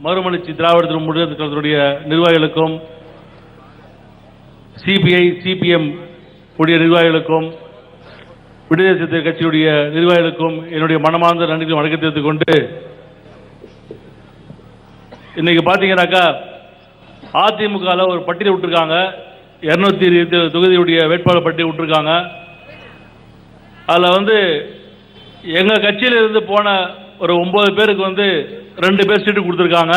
மறுமலர்ச்சி திராவிட முன்னேற்ற கழகத்துடைய நிர்வாகிகளுக்கும், சிபிஐ சிபிஎம் உடைய நிர்வாகிகளுக்கும், விடுதலை சிறுத்தை கட்சியுடைய நிர்வாகிகளுக்கும் என்னுடைய மனமார்ந்த நன்றி வணக்கத்தை தெரிவித்துக் கொண்டு, இன்னைக்கு பார்த்தீங்கன்னாக்கா அதிமுகவில் ஒரு பட்டியல் விட்டுருக்காங்க. 220 தொகுதியுடைய வேட்பாளர் பட்டியல் விட்டுருக்காங்க. அதில் எங்கள் கட்சியிலிருந்து போன ஒரு 9 பேருக்கு 2 பேர் சீட்டு கொடுத்துருக்காங்க.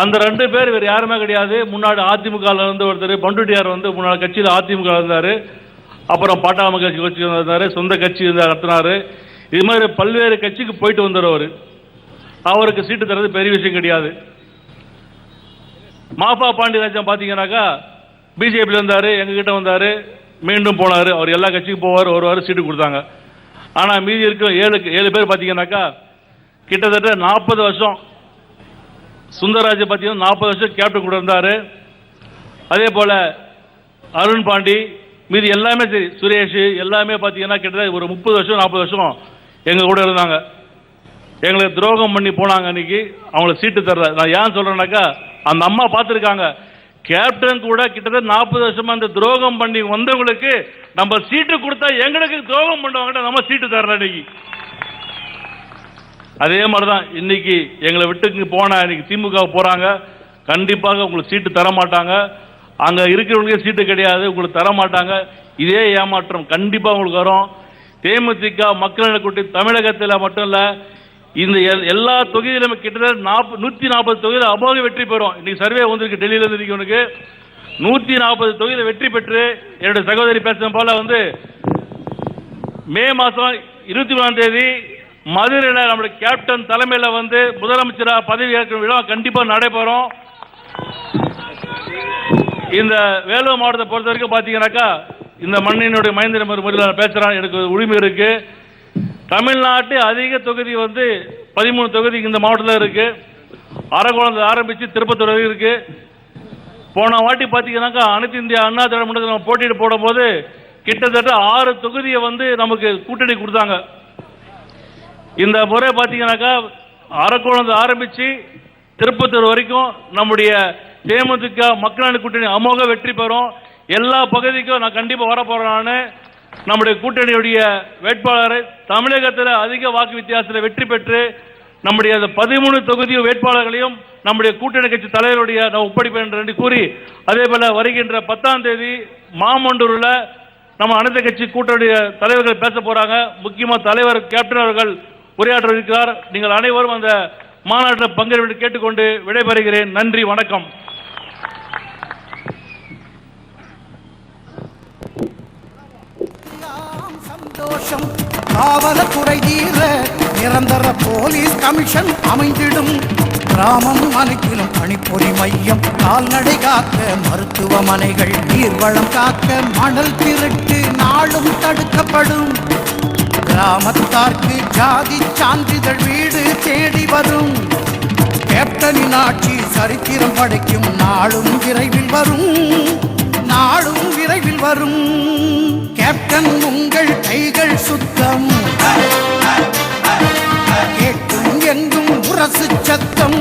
அந்த 2 பேர் வேறு யாருமே கிடையாது. முன்னாடி அதிமுகவில் ஒருத்தர் பண்டுட்டியார் முன்னாடி கட்சியில் அதிமுக இருந்தார். அப்புறம் பாட்டாளி கட்சி இருந்தார், சொந்த கட்சி நடத்தினார். இது மாதிரி பல்வேறு கட்சிக்கு போயிட்டு வந்தவர். அவருக்கு சீட்டு தர்றது பெரிய விஷயம் கிடையாது. மாஃபா பாண்டியராஜன் பார்த்தீங்கன்னாக்கா பிஜேபியில் இருந்தார், எங்ககிட்ட வந்தார், மீண்டும் போனார். அவர் எல்லா கட்சிக்கும் போவார், வருவார், சீட்டு கொடுத்தாங்க. ஆனால் மீதி இருக்கிற 7 பேர் பார்த்தீங்கன்னாக்கா கிட்டத்தட்ட 40 வருஷம். சுந்தரராஜ் பார்த்தீங்கன்னா 40 வருஷம் கேப்டன் கூட இருந்தார். அதே போல் அருண் பாண்டி, மீதி எல்லாமே சரி, சுரேஷ் எல்லாமே பார்த்தீங்கன்னா கிட்டத்தட்ட ஒரு 30 வருஷம் 40 வருஷம் எங்கள் கூட இருந்தாங்க. எங்களுக்கு துரோகம் பண்ணி போனாங்க. அன்னைக்கு அவங்களுக்கு சீட்டு தர்ற நான் ஏன் சொல்கிறேன்னாக்கா, அந்த அம்மா பார்த்துருக்காங்க. கேப்டன் கூட கிட்டத்தட்ட 40 வருஷமா அந்த துரோகம் பண்ணி வந்தவங்களுக்கு நம்ம சீட்டு கொடுத்தா எங்களுக்கு துரோகம் பண்ணுவாங்க, நம்ம சீட்டு தர்ற அன்னைக்கு. அதே மாதிரி தான் இன்னைக்கு எங்களை விட்டு போன இன்னைக்கு திமுக போகிறாங்க. கண்டிப்பாக உங்களுக்கு சீட்டு தர மாட்டாங்க. அங்கே இருக்கிறவங்களுக்கே சீட்டு கிடையாது, உங்களுக்கு தர மாட்டாங்க. இதே ஏமாற்றம் கண்டிப்பாக உங்களுக்கு வரும். தேமுதிக மக்கள் கூட்டி தமிழகத்தில் மட்டும் இல்லை, இந்த எல்லா தொகுதியிலும் கிட்டத்தட்ட 140 தொகுதியில் அமோக வெற்றி பெறும். இன்னைக்கு சர்வே வந்திருக்கு டெல்லியில இருக்கு. 140 தொகுதியில் வெற்றி பெற்று என்னுடைய சகோதரி பேசும் போல மே மாதம் 23ஆம் தேதி மதுரையில் நம்முடைய கேப்டன் தலைமையில் முதலமைச்சராக பதவி ஏற்கும் விழா கண்டிப்பாக நடைபெறும். இந்த வேலூர் மாவட்டத்தை பொறுத்த வரைக்கும் பார்த்தீங்கன்னாக்கா, இந்த மண்ணினுடைய மைந்தர் முறையில் பேசுகிறான், எனக்கு உரிமை இருக்கு. தமிழ்நாட்டு அதிக தொகுதி 13 தொகுதி இந்த மாவட்டத்தில் இருக்கு. அரக்கோணம் ஆரம்பித்து திருப்பத்தூர் வரை இருக்கு. போன வாட்டி பார்த்தீங்கன்னாக்கா அனைத்து இந்திய அண்ணா திராவிட முன்னேற்ற கழகம் போட்டியிட்டு போடும்போது கிட்டத்தட்ட 6 தொகுதியை நமக்கு கூட்டணி கொடுத்தாங்க. இந்த முறை பார்த்தீங்கன்னாக்கா அரக்கோணம் ஆரம்பித்து திருப்பத்தூர் வரைக்கும் நம்முடைய தேமுதிக மக்கள் கூட்டணி அமோக வெற்றி பெறும். எல்லா பகுதிக்கும் நான் கண்டிப்பாக வரப்போறேன். நம்முடைய கூட்டணியுடைய வேட்பாளரை தமிழகத்தில் அதிக வாக்கு வித்தியாசத்தில் வெற்றி பெற்று நம்முடைய 13 தொகுதி வேட்பாளர்களையும் நம்முடைய கூட்டணி கட்சி தலைவருடைய நான் ஒப்படைப்பேன் என்று கூறி, அதே போல வருகின்ற 10ஆம் தேதி மாமண்டூரில் நம்ம அனைத்து கட்சி கூட்டணி தலைவர்கள் பேச போறாங்க. முக்கியமாக தலைவர் கேப்டன் அவர்கள் உரையாற்ற இருக்கிறார். நீங்கள் அனைவரும் அந்த மாநாட்டில் பங்கேற்க கேட்டுக்கொண்டு விடைபெறுகிறேன். நன்றி, வணக்கம். சந்தோஷம் காவல்துறை தீர நிரந்தர போலீஸ் கமிஷன் அமைந்திடும். கிராமம் அனைத்திலும் பணிப்பொறி மையம், கால்நடை காக்க மருத்துவமனைகள், நீர்வளம் காக்க மணல் திருட்டு நாளும் தடுக்கப்படும். கிராமத்தார்க்கு ஜாதி சான்றிதழ் வீடு தேடி வரும். கேப்டனின் ஆட்சி சரித்திரம் படைக்கும். நாளும் விரைவில் வரும், நாளும் விரைவில் வரும். கேப்டன் உங்கள் கைகள் சுத்தம், கேட்கும் எங்கும் முரசு சத்தம்.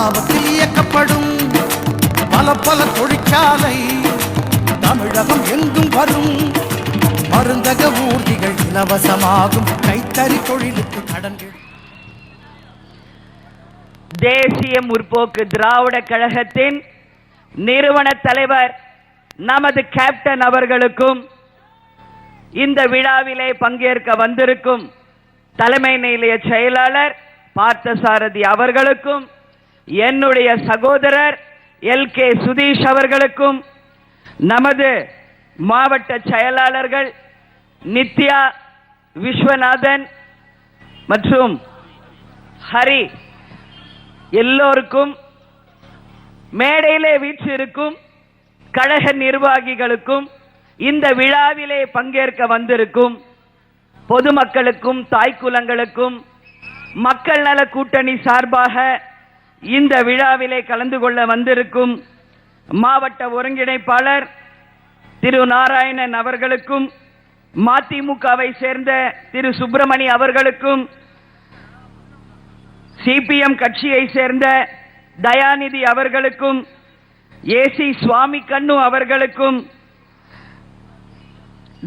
லாபத்தில் இயக்கப்படும் பல தொழிற்சாலை தமிழகம் எங்கும் வரும். மருந்தக ஊர்திகள் இலவசமாகும். கைத்தறி தொழிலுக்கு கடன். தேசிய முற்போக்கு திராவிட கழகத்தின் நிறுவன தலைவர் நமது கேப்டன் அவர்களுக்கும், இந்த விழாவிலே பங்கேற்க வந்திருக்கும் தலைமை நிலைய செயலாளர் பார்த்தசாரதி அவர்களுக்கும், என்னுடைய சகோதரர் LK சுதீஷ் அவர்களுக்கும், நமது மாவட்ட செயலாளர்கள் நித்யா, விஸ்வநாதன் மற்றும் ஹரி எல்லோருக்கும், மேடையிலே வீற்றிருக்கும் கழக நிர்வாகிகளுக்கும் இந்த விழாவிலே பங்கேற்க வந்திருக்கும் பொதுமக்களுக்கும் தாய்க்குலங்களுக்கும் மக்கள் நல கூட்டணி சார்பாக இந்த விழாவிலே கலந்து கொள்ள வந்திருக்கும் மாவட்ட ஒருங்கிணைப்பாளர் திரு நாராயணன் அவர்களுக்கும் மதிமுகவை சேர்ந்த திரு சுப்பிரமணி அவர்களுக்கும் சிபிஎம் கட்சியை சேர்ந்த தயாநிதி அவர்களுக்கும் ஏசி சுவாமி கண்ணு அவர்களுக்கும்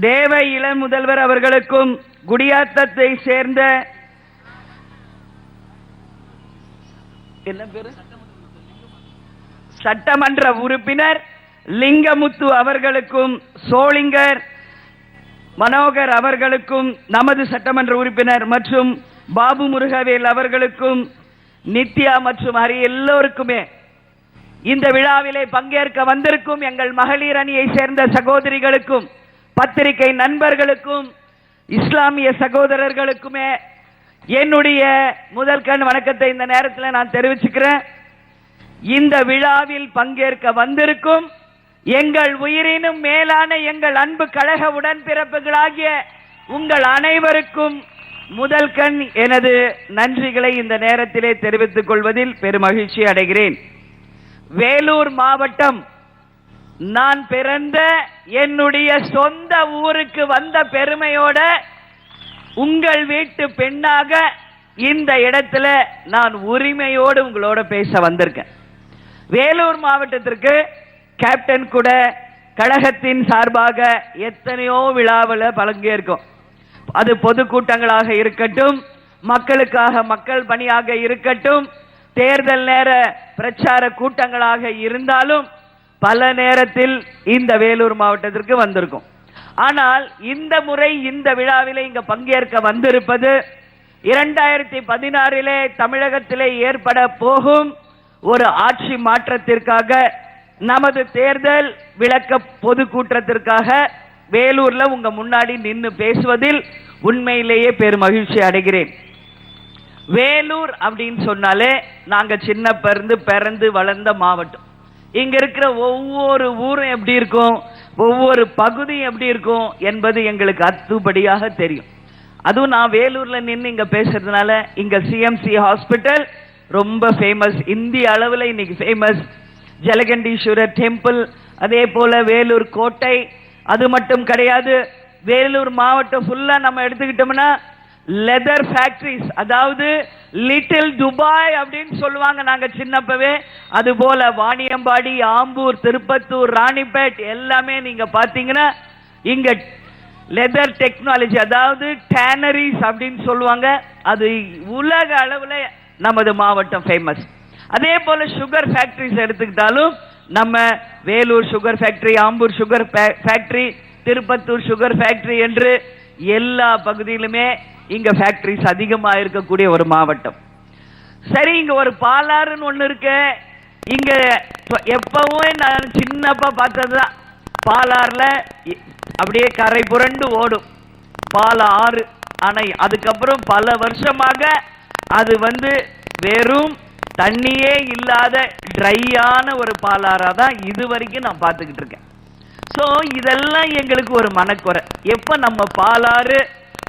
தேவ இளம் முதல்வர் அவர்களுக்கும் குடியாத்தத்தை சேர்ந்த என்ன பேரு சட்டமன்ற உறுப்பினர் லிங்கமுத்து அவர்களுக்கும் சோளிங்கர் மனோகர் அவர்களுக்கும் நமது சட்டமன்ற உறுப்பினர் மற்றும் பாபு முருகவேல் அவர்களுக்கும் நித்யா மற்றும் ஹரி எல்லோருக்குமே இந்த விழாவிலே பங்கேற்க வந்திருக்கும் எங்கள் மகளிர் அணியை சேர்ந்த சகோதரிகளுக்கும் பத்திரிகை நண்பர்களுக்கும் இஸ்லாமிய சகோதரர்களுக்குமே என்னுடைய முதல் கண் வணக்கத்தை இந்த நேரத்தில் நான் தெரிவிச்சுக்கிறேன். இந்த விழாவில் பங்கேற்க வந்திருக்கும் எங்கள் உயிரினும் மேலான எங்கள் அன்பு கழக உடன்பிறப்புகளாகிய உங்கள் அனைவருக்கும் முதல் கண் எனது நன்றிகளை இந்த நேரத்திலே தெரிவித்துக் கொள்வதில் பெருமகிழ்ச்சி அடைகிறேன். வேலூர் மாவட்டம் நான் பிறந்த என்னுடைய சொந்த ஊருக்கு வந்த பெருமையோட உங்கள் வீட்டு பெண்ணாக இந்த இடத்துல நான் உரிமையோடு உங்களோட பேச வந்திருக்கேன். வேலூர் மாவட்டத்திற்கு கேப்டன் கூட கழகத்தின் சார்பாக எத்தனையோ விழாவில் பங்கேற்கும். அது பொதுக்கூட்டங்களாக இருக்கட்டும், மக்களுக்காக மக்கள் பணியாக இருக்கட்டும், தேர்தல் நேர பிரச்சார கூட்டங்களாக இருந்தாலும் பல நேரத்தில் இந்த வேலூர் மாவட்டத்திற்கு வந்திருக்கும். ஆனால் இந்த முறை இந்த விழாவிலே இங்க பங்கேற்க வந்திருப்பது 2016 தமிழகத்திலே ஏற்பட போகும் ஒரு ஆட்சி மாற்றத்திற்காக, நமது தேர்தல் விளக்க பொதுக்கூட்டத்திற்காக வேலூர்ல உங்க முன்னாடி நின்று பேசுவதில் உண்மையிலேயே பெருமகிழ்ச்சி அடைகிறேன். வேலூர் அப்படின்னு சொன்னாலே நாங்க சின்ன பிறந்து வளர்ந்த மாவட்டம். இங்க இருக்கிற ஒவ்வொரு ஊரும் எப்படி இருக்கும், ஒவ்வொரு பகுதியும் எப்படி இருக்கும் என்பது எங்களுக்கு அத்துப்படியாக தெரியும். அதுவும் நான் வேலூர்ல நின்று இங்க பேசுறதுனால இங்க சிஎம்சி ஹாஸ்பிட்டல் ரொம்ப ஃபேமஸ், இந்திய அளவில் இன்னைக்கு ஃபேமஸ். ஜலகண்டீஸ்வரர் டெம்பிள், அதே போல வேலூர் கோட்டை. அது மட்டும் கிடையாது, வேலூர் மாவட்டம் ஃபுல்லா நம்ம எடுத்துக்கிட்டோம்னா லெதர் ஃபேக்டரிஸ், அதாவது லிட்டில் துபாய் அப்படின்னு சொல்லுவாங்க நாங்க சின்னப்பவே. அது போல வாணியம்பாடி, ஆம்பூர், திருப்பத்தூர், ராணிப்பேட் எல்லாமே நீங்க பாத்தீங்கன்னா இங்க லெதர் டெக்னாலஜி, அதாவது டேனரிஸ் அப்படின்னு சொல்லுவாங்க. அது உலக அளவில் நமது மாவட்டம் ஃபேமஸ். அதே போல சுகர் ஃபேக்டரிஸ் எடுத்துக்கிட்டாலும் நம்ம Vellore sugar factory, Ambur sugar factory, Tirupattur sugar factory என்று எல்லா பகுதியிலுமே இங்க ஃபேக்டரிஸ் அதிகமா இருக்கக்கூடிய ஒரு மாவட்டம். சரி, இங்க ஒரு பாலாறுன்னு ஒண்ணு இருக்கு. இங்க எப்பவும் நான் சின்னப்பா பார்த்ததுதான், பாலாறுல அப்படியே கரை புரண்டு ஓடும் பாலாறு அணை. அதுக்கப்புறம் பல வருஷமாக அது வெறும் தண்ணியே இல்லாத ட்ரையான ஒரு பாலாறா தான் இது வரைக்கும் நான் பார்த்துக்கிட்டு இருக்கேன். ஸோ இதெல்லாம் எங்களுக்கு ஒரு மனக்குறை. எப்போ நம்ம பாலாறு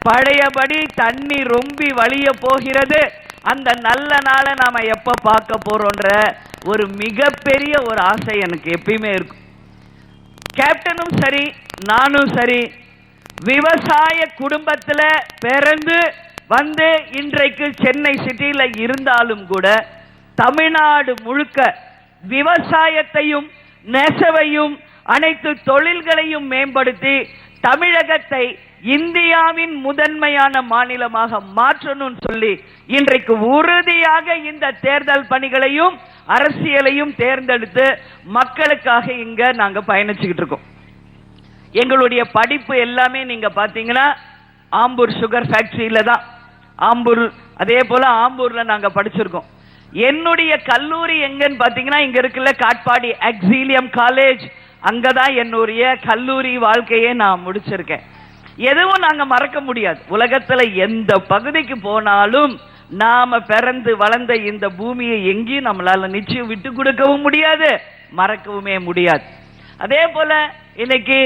பழையபடி தண்ணி ரொம்பி வழிய போகிறது, அந்த நல்ல நாளை நாம எப்ப பார்க்க போறோன்ற ஒரு மிகப்பெரிய ஒரு ஆசை எனக்கு எப்பயுமே இருக்கும். கேப்டனும் சரி, நானும் சரி, விவசாய குடும்பத்துல பிறந்து இன்றைக்கு சென்னை சிட்டியில இருந்தாலும் கூட தமிழ்நாடு முழுக்க விவசாயத்தையும் நெசவையும் அனைத்து தொழில்களையும் மேம்படுத்தி தமிழகத்தை இந்தியாவின் முதன்மையான மாநிலமாக மாற்றணும்னு சொல்லி இன்றைக்கு உறுதியாக இந்த தேர்தல் பணிகளையும் அரசியலையும் தேர்ந்தெடுத்து மக்களுக்காக இங்க நாங்க பயணிச்சுக்கிட்டு இருக்கோம். எங்களுடைய படிப்பு எல்லாமே நீங்க பாத்தீங்கன்னா ஆம்பூர் சுகர் ஃபேக்டரியில தான். ஆம்பூர், அதே போல ஆம்பூர்ல நாங்க படிச்சிருக்கோம். என்னுடைய கல்லூரி எங்கன்னு பாத்தீங்கன்னா இங்க இருக்குல்ல காட்பாடி எக்ஸிலியம் காலேஜ், அங்கதான் என்னுடைய கல்லூரி வாழ்க்கையை நான் முடிச்சிருக்கேன். எதுவும் நாங்க மறக்க முடியாது. உலகத்துல எந்த பகுதிக்கு போனாலும் நாம பிறந்து வளர்ந்த இந்த பூமியை எங்கேயும் நம்மளால நிச்சயம் விட்டு கொடுக்கவும் முடியாது, மறக்கவுமே முடியாது. அதே போல இன்னைக்கு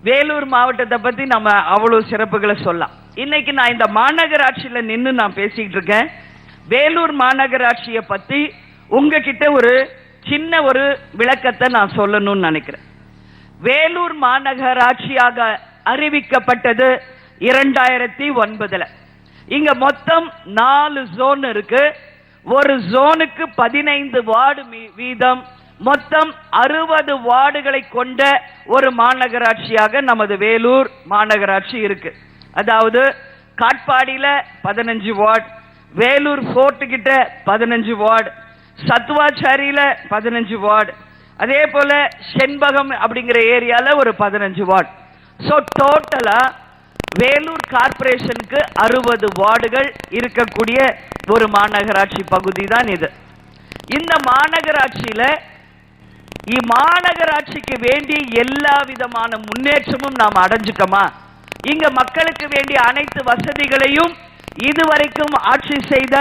வேலூர் மாவட்டத்தை பத்தி நம்ம அவ்வளவு சிறப்புகளை சொல்லலாம். இன்னைக்கு நான் இந்த மாநகராட்சியில நின்று நான் பேசிட்டு இருக்கேன். வேலூர் மாநகராட்சியை பத்தி உங்ககிட்ட ஒரு சின்ன ஒரு விளக்கத்தை நான் சொல்லணும்னு நினைக்கிறேன். வேலூர் மாநகராட்சியாக அறிவிக்கப்பட்டது 2009. இங்க மொத்தம் 4 ஜோன் இருக்கு. ஒரு ஜோனுக்கு 15 வார்டு வீதம், மொத்தம் 60 வார்டுகளை கொண்ட ஒரு மாநகராட்சியாக நமது வேலூர் மாநகராட்சி இருக்கு. அதாவது காட்பாடியில 15 வார்டு, வேலூர் ஃபோர்ட் கிட்ட 15 வார்டு, சத்துவாச்சாரியில 15 வார்டு, அதே போல செண்பகம் அப்படிங்கிற ஏரியால ஒரு 15 வார்டு. ஸோ டோட்டலா வேலூர் கார்பரேஷனுக்கு 60 வார்டுகள் இருக்கக்கூடிய ஒரு மாநகராட்சி பகுதி தான் இது. இந்த மாநகராட்சியில இம்மாநகராட்சிக்கு வேண்டிய எல்லா விதமான முன்னேற்றமும் நாம் அடைஞ்சிட்டோமா? இங்க மக்களுக்கு வேண்டிய அனைத்து வசதிகளையும் இதுவரைக்கும் ஆட்சி செய்த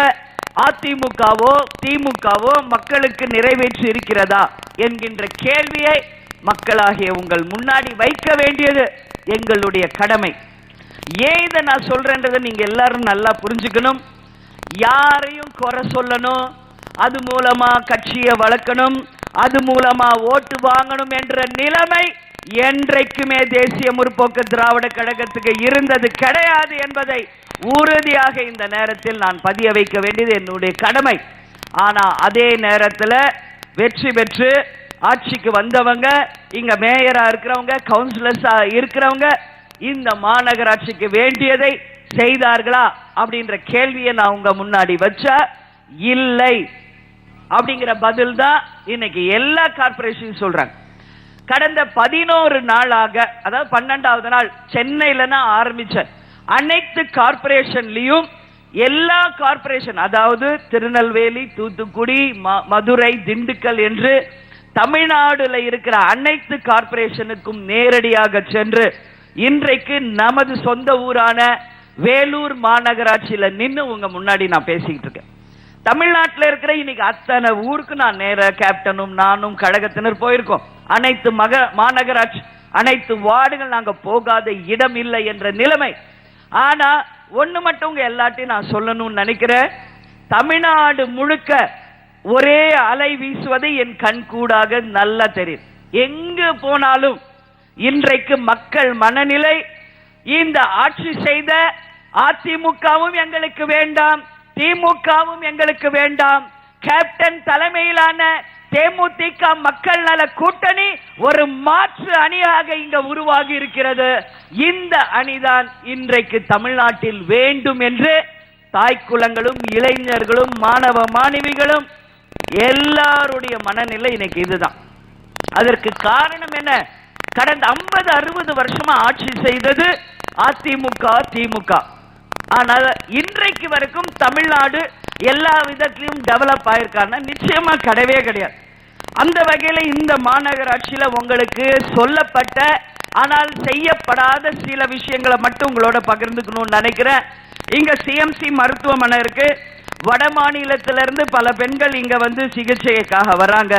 அதிமுகவோ திமுகவோ மக்களுக்கு நிறைவேற்றி இருக்கிறதா என்கின்ற கேள்வியை மக்களாகிய உங்கள் முன்னாடி வைக்க வேண்டியது எங்களுடைய கடமை. ஏன் இதை நான் சொல்றேன்றதை நீங்க எல்லாரும் நல்லா புரிஞ்சுக்கணும். யாரையும் குறை சொல்லணும், அது மூலமா கட்சியை வளர்க்கணும், அது மூலமா ஓட்டு வாங்கணும் என்ற நிலைமை என்றைக்குமே தேசிய முற்போக்கு திராவிட கழகத்துக்கு இருந்தது கிடையாது என்பதை உறுதியாக இந்த நேரத்தில் நான் பதிய வைக்க வேண்டியது என்னுடைய கடமை. ஆனா அதே நேரத்தில் வெற்றி பெற்று ஆட்சிக்கு வந்தவங்க, இங்க மேயரா இருக்கிறவங்க, கவுன்சிலர்ஸா இருக்கிறவங்க இந்த மாநகராட்சிக்கு வேண்டியதை செய்தார்களா அப்படின்ற கேள்வியை நான் உங்க முன்னாடி வச்சா இல்லை அப்படிங்கிற பதில் தான் இன்னைக்கு எல்லா கார்பரேஷன் சொல்றாங்க. கடந்த 11 நாளாக, அதாவது 12வது நாள் சென்னையில நான் ஆரம்பிச்சேன். அனைத்து கார்பரேஷன்லயும் எல்லா கார்பரேஷன், அதாவது திருநெல்வேலி, தூத்துக்குடி, மதுரை, திண்டுக்கல் என்று தமிழ்நாடுல இருக்கிற அனைத்து கார்பரேஷனுக்கும் நேரடியாக சென்று இன்றைக்கு நமது சொந்த ஊரான வேலூர் மாநகராட்சியில நின்று உங்க முன்னாடி நான் பேசிக்கிட்டு இருக்கேன். தமிழ்நாட்டில் இருக்கிற இன்னைக்கு அத்தனை ஊருக்கு நான் நேர கேப்டனும் நானும் கழகத்தினர் போயிருக்கோம். அனைத்து மாநகராட்சி அனைத்து வார்டுகள் நாங்க போகாத இடம் இல்லை என்ற நிலைமை. ஆனா ஒண்ணு மட்டும் உங்க எல்லாத்தையும் நான் சொல்லணும்னு நினைக்கிறேன். தமிழ்நாடு முழுக்க ஒரே அலை வீசுவது என் கண்கூடாக நல்லா தெரியும். எங்கு போனாலும் இன்றைக்கு மக்கள் மனநிலை இந்த ஆட்சி செய்த அதிமுகவும் எங்களுக்கு வேண்டாம், திமுகவும் எங்களுக்கு வேண்டாம், கேப்டன் தலைமையிலான தேமுதிக மக்கள் நல கூட்டணி ஒரு மாற்று அணியாக இங்க உருவாகி இருக்கிறது. இந்த அணிதான் இன்றைக்கு தமிழ்நாட்டில் வேண்டும் என்று தாய்க்குலங்களும் இளைஞர்களும் மாணவ மாணவிகளும் எல்லாருடைய மனநிலை இன்னைக்கு இதுதான். அதற்கு காரணம் என்ன? கடந்த 50-60 வருஷமா ஆட்சி செய்தது அதிமுக திமுக. ஆனால் இன்றைக்கு வரைக்கும் தமிழ்நாடு எல்லா விதத்திலும் டெவலப் ஆயிருக்கான நிச்சயமா கிடையவே கிடையாது. அந்த வகையில இந்த மாநகராட்சியில உங்களுக்கு சொல்லப்பட்ட ஆனால் செய்யப்படாத சில விஷயங்களை மட்டும் உங்களோட பகிர்ந்துக்கணும்னு நினைக்கிறேன். இங்க சிஎம்சி மருத்துவமனை இருக்கு. வட மாநிலத்திலிருந்து பல பெண்கள் இங்க வந்து சிகிச்சைக்காக வராங்க.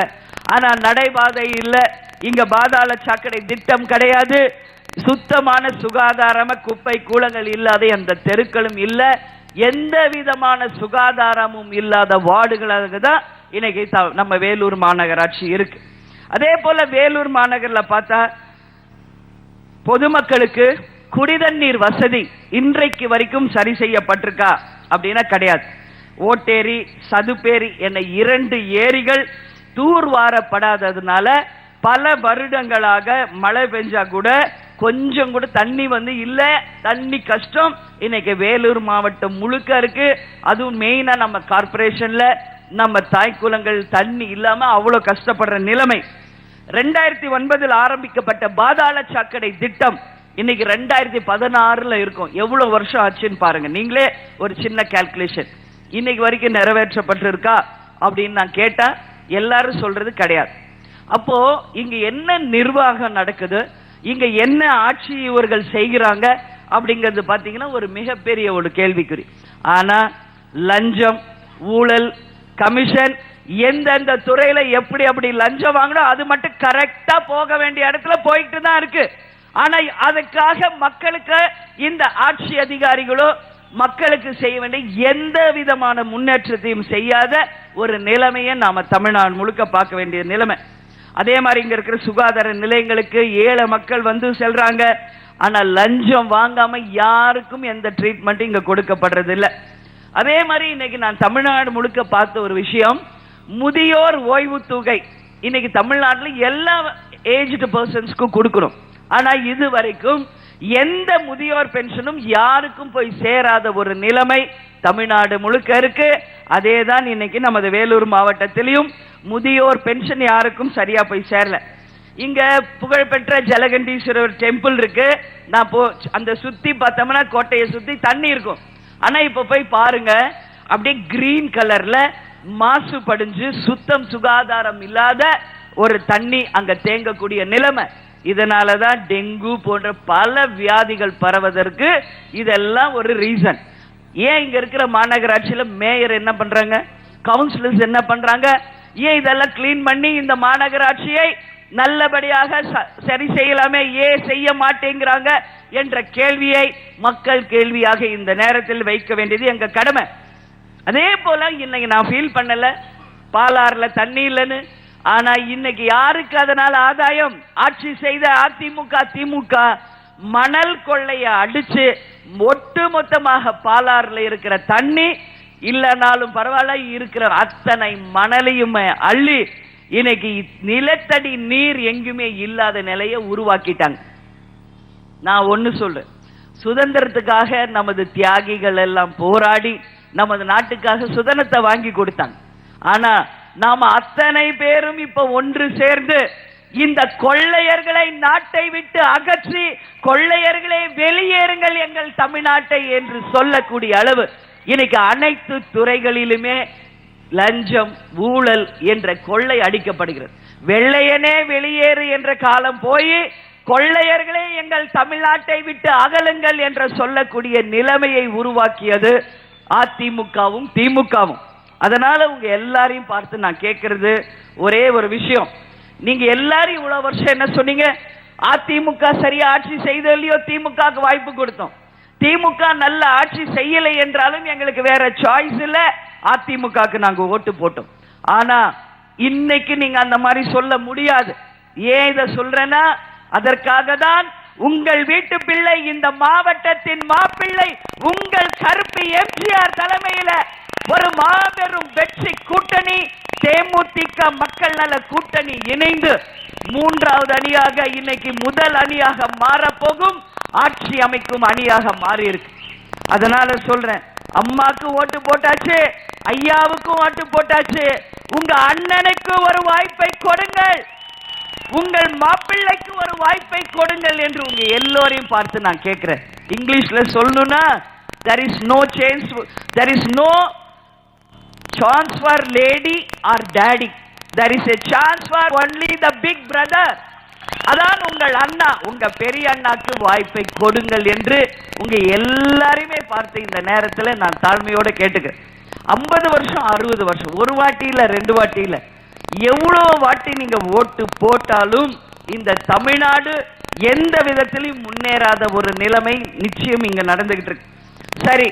ஆனா நடைபாதை இல்லை, இங்க பாதாள சாக்கடை திட்டம் கிடையாது, சுத்தமான சுகாதாரம குப்பை கூலங்கள் இல்லாத அந்த தெருக்களும் இல்ல, எந்த விதமான சுகாதாரமும் இல்லாத வார்டுகளாக தான் இன்னைக்கு நம்ம வேலூர் மாநகராட்சி இருக்கு. அதே போல வேலூர் மாநகர்ல பார்த்தா பொதுமக்களுக்கு குடிதண்ணீர் வசதி இன்றைக்கு வரைக்கும் சரி செய்யப்பட்டிருக்கா அப்படின்னா கிடையாது. ஓட்டேரி, சதுப்பேரி என 2 ஏரிகள் தூர்வாரப்படாததுனால பல வருடங்களாக மழை பெஞ்சா கூட கொஞ்சம் கூட தண்ணி வந்து இல்ல, தண்ணி கஷ்டம் இன்னைக்கு வேலூர் மாவட்டம் முழுக்க இருக்கு. அதுவும் மெயினா நம்ம கார்பரேஷன்ல நம்ம தாய்க்குலங்கள் தண்ணி இல்லாம அவ்வளவு கஷ்டப்படுற நிலைமை. 2009 ஆரம்பிக்கப்பட்ட பாதாள சாக்கடை திட்டம் இன்னைக்கு 2016 இருக்கும். எவ்வளவு வருஷம் ஆச்சுன்னு பாருங்க. நீங்களே ஒரு சின்ன கால்குலேஷன். இன்னைக்கு வரைக்கும் நிறைவேற்றப்பட்டு இருக்கா அப்படின்னு நான் கேட்டா எல்லாரும் சொல்றது கிடையாது. அப்போ இங்க என்ன நிர்வாகம் நடக்குது, இங்க என்ன ஆட்சி இவர்கள் செய்கிறாங்க அப்படிங்கிறது பாத்தீங்கன்னா ஒரு மிகப்பெரிய ஒரு கேள்விக்குறி. ஆனா லஞ்சம், ஊழல், கமிஷன் எந்தெந்த துறையில எப்படி அப்படி லஞ்சம் வாங்கணும் அது மட்டும் கரெக்டா போக வேண்டிய இடத்துல போயிட்டு தான் இருக்கு. ஆனா அதுக்காக மக்களுக்கு இந்த ஆட்சி அதிகாரிகளோ மக்களுக்கு செய்ய வேண்டிய எந்த விதமான முன்னேற்றத்தையும் செய்யாத ஒரு நிலைமையை நாம தமிழ்நாடு முழுக்க பார்க்க வேண்டிய நிலைமை. அதே மாதிரி இங்க இருக்கிற சுகாதார நிலையங்களுக்கு ஏழை மக்கள் வந்து செல்றாங்க. ஆனா லஞ்சம் வாங்காம யாருக்கும் எந்த ட்ரீட்மெண்ட் இங்க கொடுக்கப்படுறது இல்லை. அதே மாதிரி இன்னைக்கு நான் தமிழ்நாடு முழுக்க பார்த்த ஒரு விஷயம், முதியோர் ஓய்வு தொகை இன்னைக்கு தமிழ்நாட்டில் எல்லா ஏஜ்டு பர்சன்ஸ்க்கும் கொடுக்கணும். ஆனா இது வரைக்கும் எந்த முதியோர் பென்ஷனும் யாருக்கும் போய் சேராத ஒரு நிலைமை தமிழ்நாடு முழுக்க இருக்கு. அதே தான் இன்னைக்கு நமது வேலூர் மாவட்டத்திலையும் முதியோர் பென்ஷன் யாருக்கும் சரியா போய் சேரல. இங்க புகழ்பெற்ற ஜலகண்டீஸ்வரர் டெம்பிள் இருக்கு. நான் அந்த சுத்தி பார்த்தோம்னா கோட்டையை சுத்தி தண்ணி இருக்கும். ஆனா இப்ப போய் பாருங்க, அப்படியே கிரீன் கலர்ல மாசு படிஞ்சு சுத்தம் சுகாதாரம் இல்லாத ஒரு தண்ணி அங்க தேங்கக்கூடிய நிலைமை. இதனாலதான் டெங்கு போன்ற பல வியாதிகள் பரவதற்கு இதெல்லாம் ஒரு ரீசன். ஏன் இங்க இருக்கிற மாநகராட்சியில மேயர் என்ன பண்றாங்க, கவுன்சிலர்ஸ் என்ன பண்றாங்க, ஏன் இதெல்லாம் கிளீன் பண்ணி இந்த மாநகராட்சியை நல்லபடியாக சரி செய்யலாமே, ஏன் செய்ய மாட்டேங்கிறாங்க என்ற கேள்வியை மக்கள் கேள்வியாக இந்த நேரத்தில் வைக்க வேண்டியது எங்க கடமை. அதே போல இன்னைக்கு நான் ஃபீல் பண்ணல பாலாறுல தண்ணி இல்லைன்னு. ஆனா இன்னைக்கு யாருக்கு அதனால ஆதாயம்? ஆட்சி செய்த அதிமுக திமுக மணல் கொள்ளைய அடிச்சு ஒட்டுமொத்தமாக பாலாறுல இருக்கிற தண்ணி இல்லைனாலும் பரவாயில்ல இருக்கிற அத்தனை மணலையும் அள்ளி இன்னைக்கு நிலத்தடி நீர் எங்குமே இல்லாத நிலையை உருவாக்கிட்டாங்க. நான் ஒன்னு சொல்றேன், சுதந்திரத்துக்காக நமது தியாகிகள் எல்லாம் போராடி நமது நாட்டுக்காக சுதந்திரத்தை வாங்கி கொடுத்தாங்க. ஆனா நாம அத்தனை பேரும் இப்ப ஒன்று சேர்ந்து இந்த கொள்ளையர்களை நாட்டை விட்டு அகற்றி கொள்ளையர்களை வெளியேறுங்கள் எங்கள் தமிழ்நாட்டை என்று சொல்லக்கூடிய அளவு இன்னைக்கு அனைத்து துறைகளிலுமே லஞ்சம் ஊழல் என்ற கொள்ளை அடிக்கப்படுகிறது. வெள்ளையனே வெளியேறு என்ற காலம் போய் கொள்ளையர்களே எங்கள் தமிழ்நாட்டை விட்டு அகலுங்கள் என்ற சொல்லக்கூடிய நிலைமையை உருவாக்கியது அதிமுகவும் திமுகவும். அதனால உங்க எல்லாரையும் பார்த்து நான் கேட்கிறது ஒரே ஒரு விஷயம், நீங்க எல்லாரும் இவ்வளவு வருஷம் என்ன சொன்னீங்க, அதிமுக சரியா ஆட்சி செய்தலையோ திமுகவுக்கு வாய்ப்பு கொடுத்தோம், திமுக நல்ல ஆட்சி செய்யலை என்றாலும் எங்களுக்கு வேற சாய்ஸ் இல்ல, அதிமுகவுக்கு நாங்க ஓட்டு போட்டோம். ஆனா இன்னைக்கு நீங்க அந்த மாதிரி சொல்ல முடியாது. ஏன் இதை சொல்றேன்னா, அதற்காக தான் உங்கள் வீட்டு பிள்ளை இந்த மாவட்டத்தின் மாப்பிள்ளை உங்கள் கருப்பு எம்ஜிஆர் தலைமையில ஒரு மாபெரும் வெற்றி கூட்டணி தேமுதிக மக்கள் நல கூட்டணி இணைந்து மூன்றாவது அணியாக இன்னைக்கு முதல் அணியாக மாறப்போகும் ஆட்சி அமைக்கும் அணியாக மாறி இருக்கு. அதனால சொல்றேன், அம்மாக்கு ஓட்டு போட்டாச்சு, ஐயாவுக்கும் ஓட்டு போட்டாச்சு, உங்க அண்ணனுக்கு ஒரு வாய்ப்பை கொடுங்கள், உங்கள் மாப்பிள்ளைக்கு ஒரு வாய்ப்பை கொடுங்கள் என்று உங்க எல்லோரையும் பார்த்து நான் கேட்கிறேன். இங்கிலீஷ்ல சொல்லணும்னா there is no chance, there is no chance for lady or daddy, there is a chance for only the big brother. அதான் உங்கள் அண்ணா, உங்க பெரிய அண்ணாக்கு வாய்ப்பை கொடுங்கள் என்று உங்க எல்லாரையுமே பார்த்து இந்த நேரத்தில் நான் தாழ்மையோட கேட்டுக்கிறேன். 50 வருஷம் 60 வருஷம் ஒரு வாட்டி இல்ல ரெண்டு வாட்டி இல்ல, எவ்வளவு வாட்டி நீங்க ஓட்டு போட்டாலும் இந்த தமிழ்நாடு எந்த விதத்திலும் முன்னேறாத ஒரு நிலைமை நிச்சயம் இங்க நடந்துகிட்டு இருக்கு. சரி,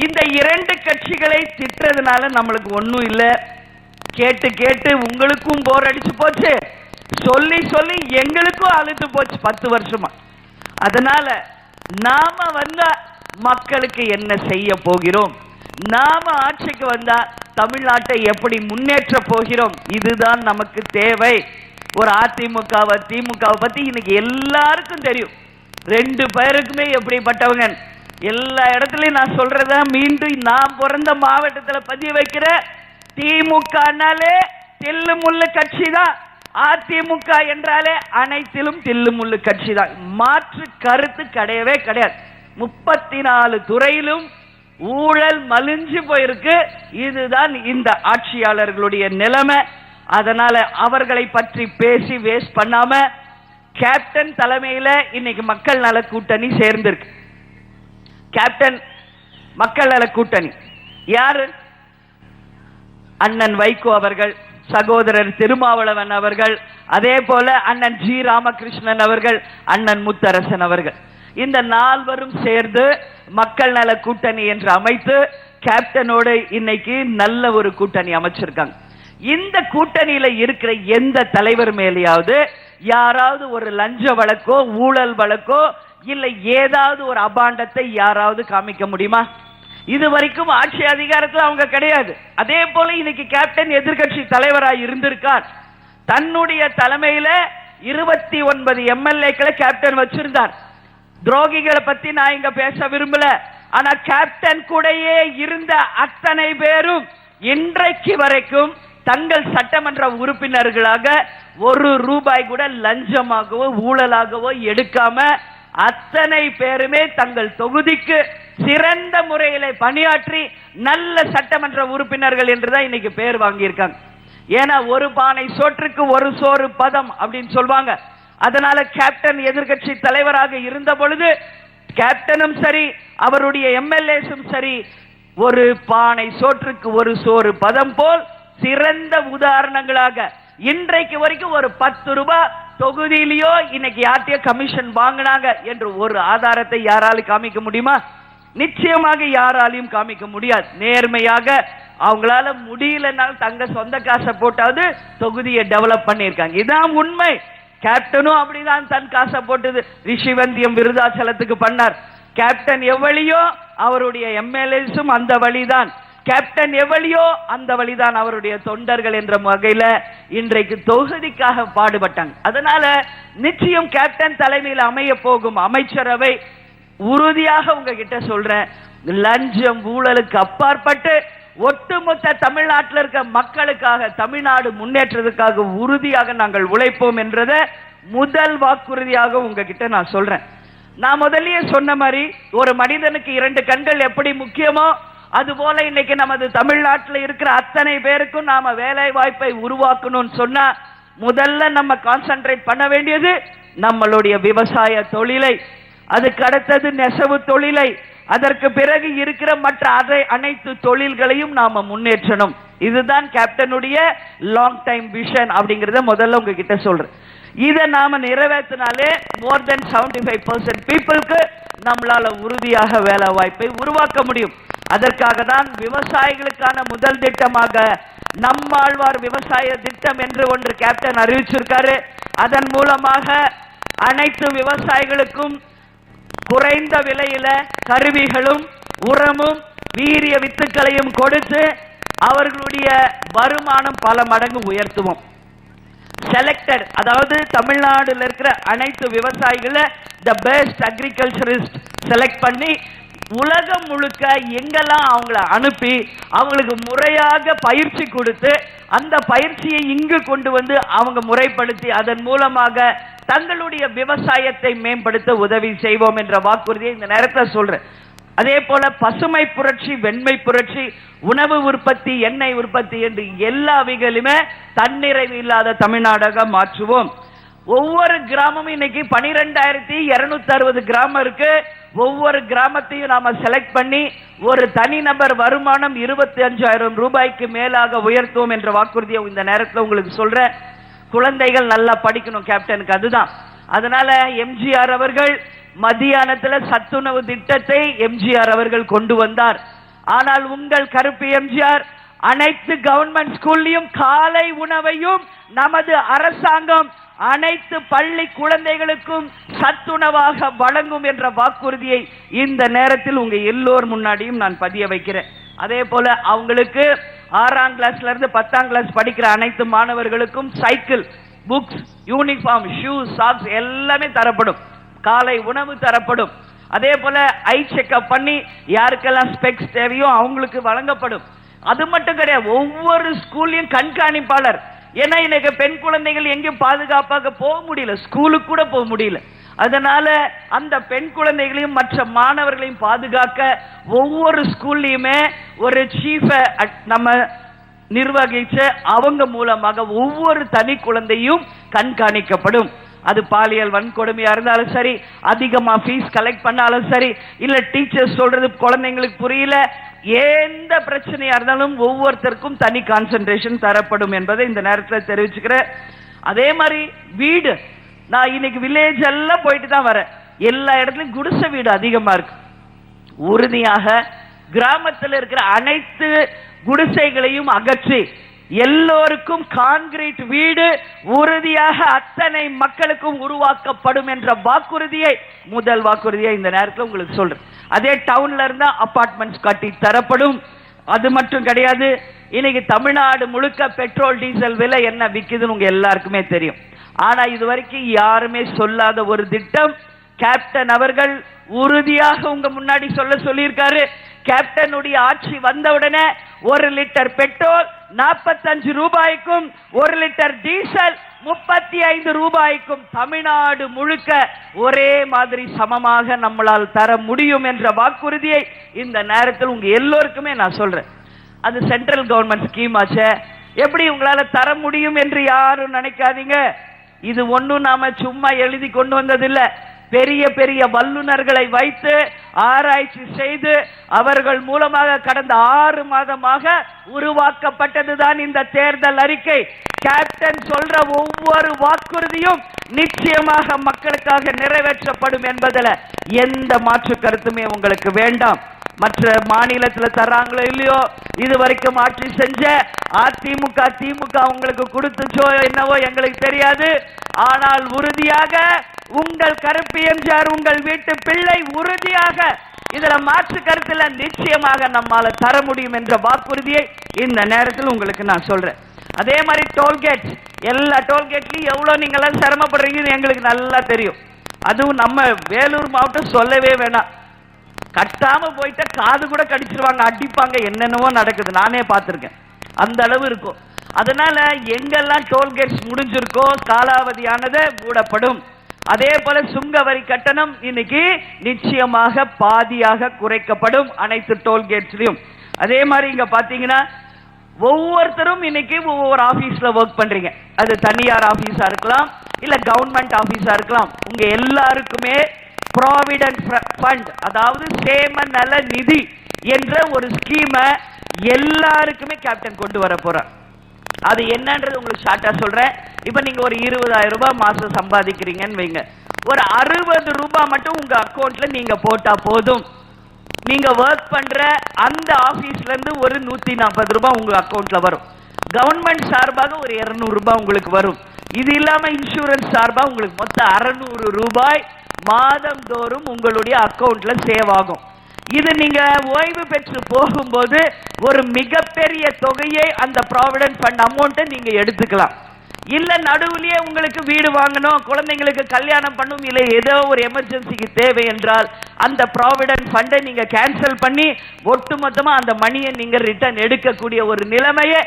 இந்த இரண்டு கட்சிகளை திட்டுறதுனால நம்மளுக்கு ஒண்ணும் இல்ல, கேட்டு கேட்டு உங்களுக்கும் போர் அடிச்சு போச்சு, சொல்லி சொல்லி எங்களுக்கும் அழுத்து போச்சு 10 வருஷமா. அதனால நாம வந்தா மக்களுக்கு என்ன செய்ய போகிறோம், நாம ஆட்சிக்கு வந்தா தமிழ்நாட்டை எப்படி முன்னேற்ற போகிறோம், இதுதான் நமக்கு தேவை. ஒரு அதிமுகவை திமுகவை பத்தி இன்னைக்கு எல்லாருக்கும் தெரியும், ரெண்டு பேருக்குமே எப்படிப்பட்டவங்க. எல்லா இடத்துலயும் நான் சொல்றத மீண்டும் நான் பிறந்த மாவட்டத்தில் பதிய வைக்கிற, திமுகனாலே தில்லு முள்ளு கட்சி தான், அதிமுக என்றாலே அனைத்திலும் தில்லு முள்ளு கட்சி தான், மாற்று கருத்து கிடையவே கிடையாது. 34 துறையிலும் ஊழல் மலிஞ்சு போயிருக்கு. இதுதான் இந்த ஆட்சியாளர்களுடைய நிலைமை. அதனால அவர்களை பற்றி பேசி வேஸ்ட் பண்ணாம கேப்டன் தலைமையில இன்னைக்கு மக்கள் நல கூட்டணி சேர்ந்திருக்கு. கேப்டன் மக்கள் நல கூட்டணி யாரு? அண்ணன் வைகோ அவர்கள், சகோதரர் திருமாவளவன் அவர்கள், அதே போல அண்ணன் ஜி ராமகிருஷ்ணன் அவர்கள், அண்ணன் முத்தரசன் அவர்கள், இந்த நால்வரும் சேர்ந்து மக்கள் நல கூட்டணி என்று அமைத்து கேப்டனோடு இன்னைக்கு நல்ல ஒரு கூட்டணி அமைச்சிருக்காங்க. இந்த கூட்டணியில இருக்கிற எந்த தலைவர் மேலேயாவது யாராவது ஒரு லஞ்ச வழக்கோ ஊழல் வழக்கோ இல்லை ஏதாவது ஒரு அபாண்டத்தை யாராவது காமிக்க முடியுமா? இது வரைக்கும் ஆட்சி அதிகாரத்தில் அவங்க கிடையாது. அதே போல இன்னைக்கு கேப்டன் எதிர்கட்சி தலைவராக இருந்திருக்கார். தன்னுடைய தலைமையில 29 எம்எல்ஏக்களை கேப்டன் வச்சிருந்தார். துரோகிகளை பத்தி நான் இங்க பேச விரும்பல. ஆனா கேப்டன் கூடயே இருந்த அத்தனை பேரும் இன்றைக்கு வரைக்கும் தங்கள் சட்டமன்ற உறுப்பினர்களாக ₹1 கூட லஞ்சமாகவோ ஊழலாகவோ எடுக்காம அத்தனை பேருமே தங்கள் தொகுதிக்கு சிறந்த முறையில பணியாற்றி நல்ல சட்டமன்ற உறுப்பினர்கள் என்றுதான் இன்னைக்கு பேர் வாங்கியிருக்காங்க. ஏன்னா ஒரு பானை சோற்றுக்கு ஒரு சோறு பதம் அப்படின்னு சொல்வாங்க. அதனால கேப்டன் எதிர்கட்சி தலைவராக இருந்த பொழுது கேப்டனும் சரி அவருடைய எம்எல்ஏஸும் சரி ஒரு பானை சோற்றுக்கு ஒரு சோறு பதம் போல் சிறந்த உதாரணங்களாக இன்றைக்கு வரைக்கும் ஒரு ₹10 தொகுதியிலேயோ இன்னைக்கு யார்கிட்டயோ கமிஷன் வாங்கினாங்க என்று ஒரு ஆதாரத்தை யாராலும் காமிக்க முடியுமா? நிச்சயமாக யாராலையும் காமிக்க முடியாது. நேர்மையாக அவங்களால முடியலனாலும் தங்க சொந்த காசை போட்டாவது தொகுதியை டெவலப் பண்ணியிருக்காங்க. இதான் உண்மை. கேப்டனும் அப்படிதான் தன் காசை போட்டது ரிஷிவந்தியம் விருதாச்சலத்துக்கு பண்ணார். கேப்டன் எவ்வளியோ அவருடைய எம்எல்ஏஸும் அந்த வழிதான். கேப்டன் எவ்வளியோ அந்த வழிதான் அவருடைய தொண்டர்கள் என்ற வகையில இன்றைக்கு தொகுதிக்காக பாடுபட்டாங்க. அதனால நிச்சயம் கேப்டன் தலைமையில் அமைய போகும் அமைச்சரவை உறுதியாக உங்ககிட்ட சொல்றேன், லஞ்சம் ஊழலுக்கு அப்பாற்பட்டு ஒட்டுமொத்த தமிழ்நாட்டில் இருக்க மக்களுக்காக தமிழ்நாடு முன்னேற்றத்துக்காக உறுதியாக நாங்கள் உழைப்போம் என்றத முதல் வாக்குறுதியாக உங்ககிட்ட நான் சொல்றேன். நான் முதல்லயே சொன்ன மாதிரி ஒரு மனிதனுக்கு 2 கண்கள் எப்படி முக்கியமோ அதுபோல இன்னைக்கு நமது தமிழ்நாட்டில் இருக்கிற அத்தனை பேருக்கும் நாம வேலை வாய்ப்பை உருவாக்கணும்னு சொன்னா முதல்ல நம்ம கான்சென்ட்ரேட் பண்ண வேண்டியது நம்மளுடைய விவசாய தொழிலை, அதுக்கு அடுத்தது நெசவு தொழிலை, அதற்கு பிறகு இருக்கிற மற்ற அனைத்து தொழில்களையும் நாம முன்னேற்றணும். இதுதான் கேப்டனுடைய லாங் டைம் விஷன் அப்படிங்கறத முதல்ல உங்ககிட்ட சொல்றேன். இதை நாம நிறைவேற்றினாலே மோர் தென் 75% பீப்புளுக்கு நம்மளால உறுதியாக வேலை வாய்ப்பை உருவாக்க முடியும். அதற்காக தான் விவசாயிகளுக்கான முதல் திட்டமாக நம்மாழ்வார் விவசாய திட்டம் என்று ஒன்று கேப்டன் அறிவிச்சிருக்காரு. அதன் மூலமாக அனைத்து விவசாயிகளுக்கும் குறைந்த விலையில கருவிகளும் உரமும் வீரிய வித்துக்களையும் கொடுத்து அவர்களுடைய வருமானம் பல மடங்கு உயர்த்துவோம். செலக்டட், அதாவது தமிழ்நாடுல இருக்கிற அனைத்து விவசாயிகள தி பெஸ்ட் அக்ரிகல்ச்சரிஸ்ட் செலக்ட் பண்ணி உலகம் முழுக்க எங்கெல்லாம் அவங்கள அனுப்பி அவங்களுக்கு முறையாக பயிற்சி கொடுத்து அந்த பயிற்சியை இங்கு கொண்டு வந்து அவங்க முறைப்படுத்தி அதன் மூலமாக தங்களுடைய விவசாயத்தை மேம்படுத்த உதவி செய்வோம் என்ற வாக்குறுதியை இந்த நேரத்தில் சொல்றேன். அதே போல பசுமை புரட்சி, வெண்மை புரட்சி, உணவு உற்பத்தி, எண்ணெய் உற்பத்தி என்று எல்லா வகையிலுமே தன்னிறைவு இல்லாத தமிழ்நாடாக மாற்றுவோம். ஒவ்வொரு கிராமமும் இன்னைக்கு 12,260 கிராமம் இருக்கு. ஒவ்வொரு கிராமத்தையும் நாம செலக்ட் பண்ணி ஒரு தனிநபர் வருமானம் ₹25,000 மேலாக உயர்த்துவோம் என்ற வாக்குறுதியை இந்த நேரத்தில் உங்களுக்கு சொல்றேன். குழந்தைகள் நல்லா படிக்கணும் கேப்டனுக்கு, அதுதான். அதனால எம்ஜிஆர் அவர்கள் மத்தியானத்துல சத்துணவு திட்டத்தை எம்ஜிஆர் அவர்கள் கொண்டு வந்தார். ஆனால் உங்கள் கருப்பு எம்ஜிஆர் அனைத்து கவர்மெண்ட் ஸ்கூல்லையும் காலை உணவையும் நமது அரசாங்கம் அனைத்து பள்ளி குழந்தைகளுக்கும் சத்துணவாக வழங்கும் என்ற வாக்குறுதியை இந்த நேரத்தில் உங்க எல்லோர் முன்னாடியும் நான் பதிய வைக்கிறேன். அதே போல அவங்களுக்கு 6ஆம் கிளாஸ்ல இருந்து 10ஆம் கிளாஸ் படிக்கிற அனைத்து மாணவர்களுக்கும் cycle, books, uniform, shoes, socks எல்லாமே தரப்படும். காலை உணவு தரப்படும். அதே போல ஐ செக்அப் பண்ணி யாருக்கெல்லாம் ஸ்பெக்ஸ் தேவையோ அவங்களுக்கு வழங்கப்படும். அது மட்டும் கிடையாது, ஒவ்வொரு ஸ்கூல்லையும் கண்காணிப்பாளர். ஏன்னா இன்னைக்கு பெண் குழந்தைகள் எங்கேயும் பாதுகாப்பாக போக முடியல, ஸ்கூலுக்கு கூட போக முடியல. அதனால அந்த பெண் குழந்தைகளையும் மற்ற மாணவர்களையும் பாதுகாக்க ஒவ்வொரு ஸ்கூல்லையுமே ஒரு சீஃப நம்ம நிர்வகிச்ச அவங்க மூலமாக ஒவ்வொரு தனி குழந்தையும் கண்காணிக்கப்படும். அது பாலியல் வன்கொடுமையா இருந்தாலும் சரி, அதிகமா ஃபீஸ் கலெக்ட் பண்ணாலும் சரி, இல்ல டீச்சர்ஸ் சொல்றது குழந்தைங்களுக்கு புரியல, எந்த பிரச்சனையா இருந்தாலும் ஒவ்வொருத்தருக்கும் தனி கான்சென்ட்ரேஷன் தரப்படும் என்பதை இந்த நேரத்தில் தெரிவிச்சுக்கிறேன். அதே மாதிரி வீடு, நான் இன்னைக்கு வில்லேஜ் எல்லாம் போயிட்டு தான் வரேன். எல்லா இடத்துலயும் குடிசை வீடு அதிகமா இருக்கு. உறுதியாக கிராமத்தில் இருக்கிற அனைத்து குடிசைகளையும் அகற்றி எல்லோருக்கும் கான்கிரீட் வீடு உறுதியாக அத்தனை மக்களுக்கும் உருவாக்கப்படும் என்ற வாக்குறுதியை, முதல் வாக்குறுதியை இந்த நேரத்தில் உங்களுக்கு சொல்றேன். அதே டவுன்ல இருந்தா அபார்ட்மெண்ட்ஸ் கட்டி தரப்படும். அது மட்டும் கிடையாது, இன்னைக்கு தமிழ்நாடு முழுக்க பெட்ரோல் டீசல் விலை என்ன விக்குதுன்னு உங்க எல்லாருக்குமே தெரியும். ஆனா இதுவரைக்கும் யாருமே சொல்லாத ஒரு திட்டம் கேப்டன் அவர்கள் உறுதியாக உங்க முன்னாடி சொல்லியிருக்காரு. கேப்டனுடைய ஆட்சி வந்தவுடனே 1 லிட்டர் பெட்ரோல் 45 ரூபாய்க்கும் 1 லிட்டர் டீசல் 35 ரூபாய்க்கும் தமிழ்நாடு முழுக்க ஒரே மாதிரி சமமாக நம்மளால் தர முடியும் என்ற வாக்குறுதியை இந்த நேரத்தில் உங்க எல்லோருக்குமே நான் சொல்றேன். அது சென்ட்ரல் கவர்மெண்ட் ஸ்கீம் ஆச்சே, எப்படி உங்களால தர முடியும் என்று யாரும் நினைக்காதீங்க. இது ஒன்றும் நாம சும்மா எழுதி கொண்டு வந்ததில்லை. பெரிய பெரிய வல்லுநர்களை வைத்து ஆராய்ச்சி செய்து அவர்கள் மூலமாக கடந்த 6 மாதமாக உருவாக்கப்பட்டதுதான் இந்த தேர்தல் அறிக்கை. கேப்டன் சொல்ற ஒவ்வொரு வாக்குறுதியும் நிச்சயமாக மக்களுக்காக நிறைவேற்றப்படும் என்பதில் எந்த மாற்று கருத்துமே உங்களுக்கு வேண்டாம். மற்ற மாநிலத்தில் தர்றாங்களோ இல்லையோ, இதுவரைக்கும் ஆட்சி செஞ்ச அதிமுக திமுக உங்களுக்கு கொடுத்துச்சோ என்னவோ எங்களுக்கு தெரியாது. ஆனால் உறுதியாக உங்கள் கருப்பு எம்ஜிஆர், உங்கள் வீட்டு பிள்ளை உறுதியாக இதுல மாற்று கருத்துல நிச்சயமாக நம்மால தர முடியும் என்ற வாக்குறுதியை இந்த நேரத்தில் உங்களுக்கு நான் சொல்றேன். அதே மாதிரி டோல்கேட், எல்லா டோல்கேட்லயும் எவ்வளவு நீங்க எல்லாம் சிரமப்படுறீங்கன்னு எங்களுக்கு நல்லா தெரியும். அதுவும் நம்ம வேலூர் மாவட்டம் சொல்லவே வேணாம். கட்டாம போயிட்டா காது கூட கடிச்சிருவாங்க, அடிப்பாங்க, என்னென்னவோ நடக்குது, நானே பார்த்திருக்கேன். அந்த அளவு இருக்கும். அதனால எங்கெல்லாம் டோல்கேட்ஸ் முடிஞ்சிருக்கோ காலாவதியானது மூடப்படும். அதே போல சுங்க வரி கட்டணம் இன்னைக்கு நிச்சயமாக பாதியாக குறைக்கப்படும் அனைத்து டோல்கேட்ஸ்லயும். அதே மாதிரி இங்க பாத்தீங்கன்னா ஒவ்வொருத்தரும் இன்னைக்கு ஒவ்வொரு ஆபீஸ்ல ஒர்க் பண்றீங்க. அது தனியார் ஆபீஸா இருக்கலாம், இல்ல கவர்மெண்ட் ஆபீஸா இருக்கலாம். உங்க எல்லாருக்குமே ப்ராவிடன்ட் ஃபண்ட், அதாவது சேம நல நிதி என்ற ஒரு ஸ்கீமை எல்லாருக்குமே கேப்டன் கொண்டு வர போறார். அது என்னன்றது உங்களுக்கு ஷார்ட்டா சொல்றேன். இப்ப நீங்க ஒரு 20,000 ரூபாய் மாசம் சம்பாதிக்கிறீங்கன்னு வைங்க, ஒரு 60 ரூபாய் மட்டும் உங்க அக்கௌண்ட்ல நீங்க போட்டா போதும். நீங்க ஒர்க் பண்ற அந்த ஆபீஸ்ல இருந்து ஒரு 140 ரூபாய் உங்க அக்கௌண்ட்ல வரும். கவர்மெண்ட் சார்பாக ஒரு 200 ரூபாய் உங்களுக்கு வரும். இது இல்லாம இன்சூரன்ஸ் சார்பாக உங்களுக்கு மொத்தம் 600 ரூபாய் மாதந்தோறும் உங்களுடைய அக்கௌண்ட்ல சேவ் ஆகும். இது நீங்க ஓய்வு பெற்று போகும்போது ஒரு மிகப்பெரிய தொகையை அந்த ப்ராவிடன்ட் ஃபண்ட் அமௌண்ட்டை நீங்க எடுத்துக்கலாம். இல்ல நடுவுலயே உங்களுக்கு வீடு வாங்கணும், குழந்தைங்களுக்கு கல்யாணம் பண்ணும், இல்ல ஏதோ ஒரு எமர்ஜென்சிக்கு தேவை என்றால் அந்த ப்ராவிடன்ட் ஃபண்டை நீங்க கேன்சல் பண்ணி ஒட்டுமொத்தமா அந்த மணியை நீங்க ரிட்டர்ன் எடுக்கக்கூடிய ஒரு நிலைமையை